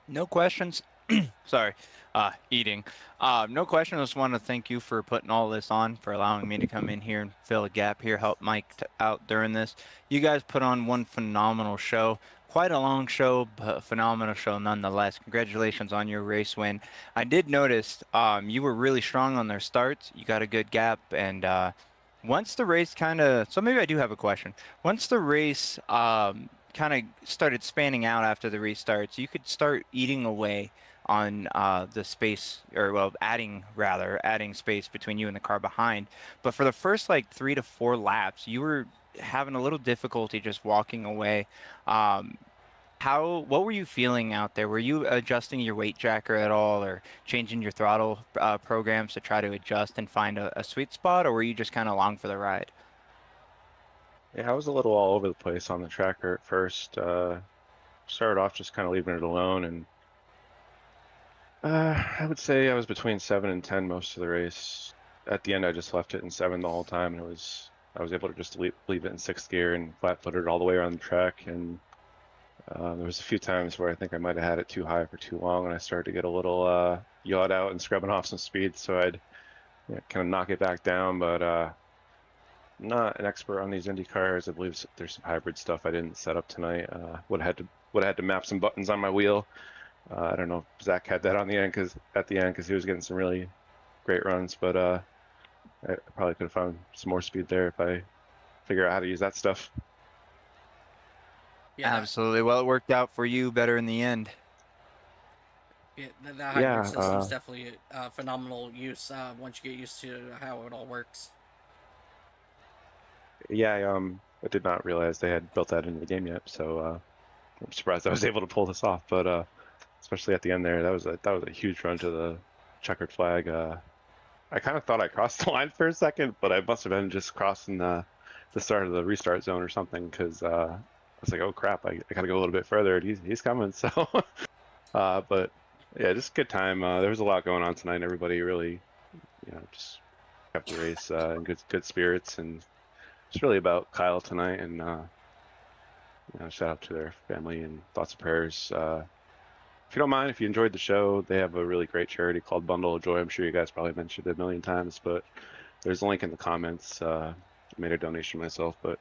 No questions. Sorry, eating. No question. I just want to thank you for putting all this on, for allowing me to come in here and fill a gap here, help Mike out during this. You guys put on one phenomenal show. Quite a long show, but a phenomenal show nonetheless. Congratulations on your race win. I did notice you were really strong on their starts. You got a good gap, and once the race so maybe I do have a question. Once the race kind of started spanning out after the restarts, you could start eating away on the space, or well, adding space between you and the car behind. But for the first 3 to 4 laps, you were having a little difficulty just walking away. What were you feeling out there? Were you adjusting your weight jacker at all, or changing your throttle programs to try to adjust and find a sweet spot, or were you just kind of along for the ride? Yeah, I was a little all over the place on the tracker at first. Started off just kind of leaving it alone, and I would say I was between 7 and 10 most of the race. At the end, I just left it in 7 the whole time, and I was able to just leave it in 6th gear and flat-footed it all the way around the track. And there was a few times where I think I might have had it too high for too long, and I started to get a little yawed out and scrubbing off some speed, so I'd kind of knock it back down. But I'm not an expert on these Indy cars. I believe there's some hybrid stuff I didn't set up tonight. Would have had to map some buttons on my wheel. I don't know if Zach had that at the end because he was getting some really great runs, but I probably could have found some more speed there if I figure out how to use that stuff. Yeah, absolutely. Well, it worked out for you better in the end. Yeah, the hybrid system is definitely a phenomenal use once you get used to how it all works. Yeah, I did not realize they had built that into the game yet, so I'm surprised I was able to pull this off. But especially at the end there, that was a huge run to the checkered flag. I kind of thought I crossed the line for a second, but I must have been just crossing the start of the restart zone or something because I was like, oh crap, I got to go a little bit further. And he's coming. So, but yeah, just good time. There was a lot going on tonight. Everybody really, just kept the race in good spirits, and it's really about Kyle tonight. And shout out to their family and thoughts and prayers. If you don't mind, if you enjoyed the show, they have a really great charity called Bundle of Joy. I'm sure you guys probably mentioned it a million times, but there's a link in the comments. I made a donation myself, but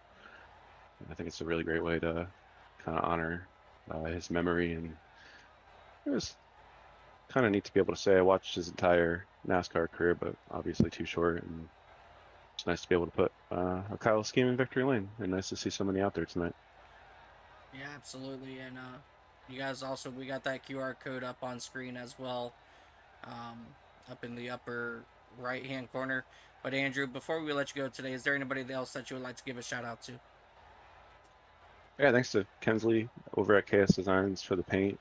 I think it's a really great way to kind of honor his memory. And it was kind of neat to be able to say I watched his entire NASCAR career, but obviously too short. And it's nice to be able to put a Kyle scheme in victory lane, and nice to see so many out there tonight. Yeah, absolutely. And you guys also, we got that QR code up on screen as well, up in the upper right hand corner. But Andrew, before we let you go today, is there anybody else that you would like to give a shout out to? Yeah, thanks to Kensley over at KS Designs for the paint.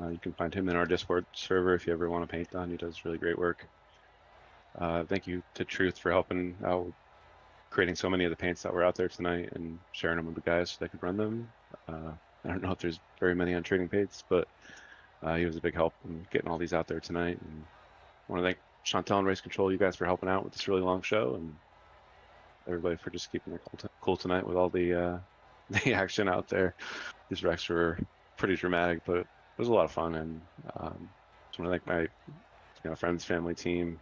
You can find him in our Discord server if you ever want to paint done. He does really great work. Thank you to Truth for helping out creating so many of the paints that were out there tonight and sharing them with the guys so they could run them. I don't know if there's very many on Trading Paints, but he was a big help in getting all these out there tonight. And I want to thank Chantel and Race Control, you guys, for helping out with this really long show, and everybody for just keeping it cool tonight with all the action out there. These wrecks were pretty dramatic, but it was a lot of fun. And just want to thank my friends, family, team.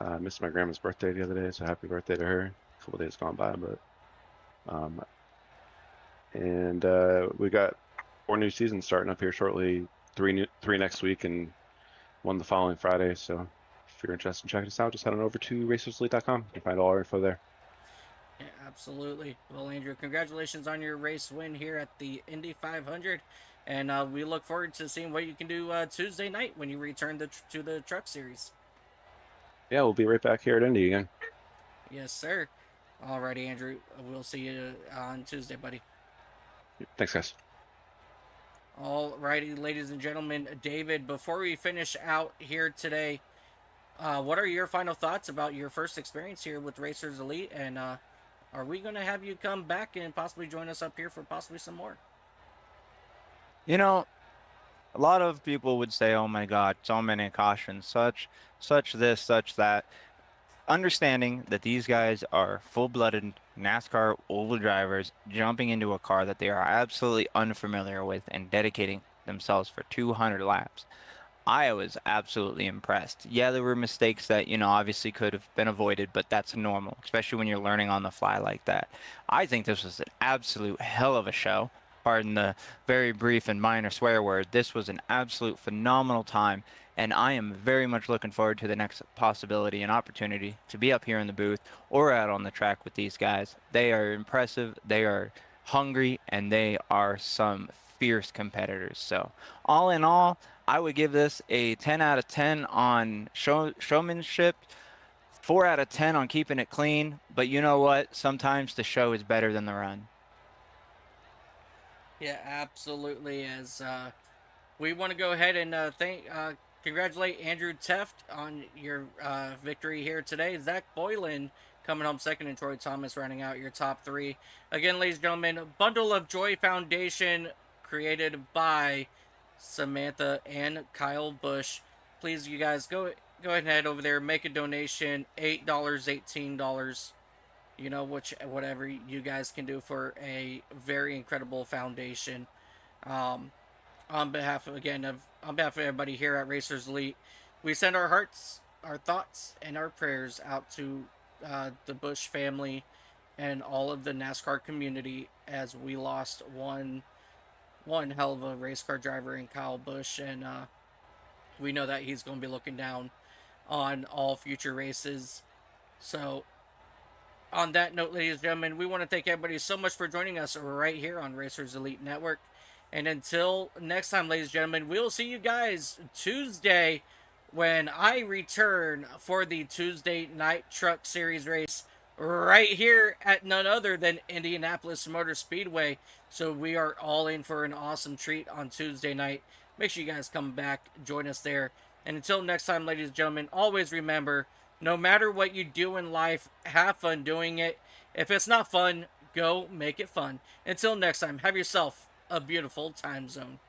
I missed my grandma's birthday the other day, so happy birthday to her. A couple days gone by, but and we got 4 new seasons starting up here shortly. 3 next week and 1 the following Friday. So if you're interested in checking us out, just head on over to racerselite.com. You can find all our info there. Yeah, absolutely. Well, Andrew, congratulations on your race win here at the Indy 500, and we look forward to seeing what you can do Tuesday night when you return to the Truck Series. Yeah, we'll be right back here at Indy again. Yes, sir. Alrighty, Andrew. We'll see you on Tuesday, buddy. Thanks, guys. Alrighty, ladies and gentlemen. David, before we finish out here today, what are your final thoughts about your first experience here with Racers Elite? And are we going to have you come back and possibly join us up here for possibly some more? A lot of people would say, oh my God, so many cautions, such this, such that. Understanding that these guys are full-blooded NASCAR oval drivers jumping into a car that they are absolutely unfamiliar with and dedicating themselves for 200 laps. I was absolutely impressed. Yeah, there were mistakes that, obviously could have been avoided, but that's normal, especially when you're learning on the fly like that. I think this was an absolute hell of a show. Pardon the very brief and minor swear word. This was an absolute phenomenal time, and I am very much looking forward to the next possibility and opportunity to be up here in the booth or out on the track with these guys. They are impressive, they are hungry, and they are some fierce competitors. So all in all, I would give this a 10 out of 10 on showmanship, 4 out of 10 on keeping it clean, but you know what? Sometimes the show is better than the run. Yeah, absolutely. As we want to go ahead and congratulate Andrew Teft on your victory here today. Zach Boylan coming home second, and Troy Thomas rounding out your top 3. Again, ladies and gentlemen, Bundle of Joy Foundation, created by Samantha and Kyle Busch. Please, you guys, go ahead and head over there, make a donation, $8, $18. Whatever you guys can do for a very incredible foundation. On behalf of everybody here at Racers Elite, we send our hearts, our thoughts, and our prayers out to the Busch family and all of the NASCAR community as we lost one hell of a race car driver in Kyle Busch, and we know that he's going to be looking down on all future races. So on that note, ladies and gentlemen, we want to thank everybody so much for joining us right here on Racers Elite Network. And until next time, ladies and gentlemen, we'll see you guys Tuesday when I return for the Tuesday Night Truck Series race right here at none other than Indianapolis Motor Speedway. So we are all in for an awesome treat on Tuesday night. Make sure you guys come back, join us there. And until next time, ladies and gentlemen, always remember, no matter what you do in life, have fun doing it. If it's not fun, go make it fun. Until next time, have yourself a beautiful time zone.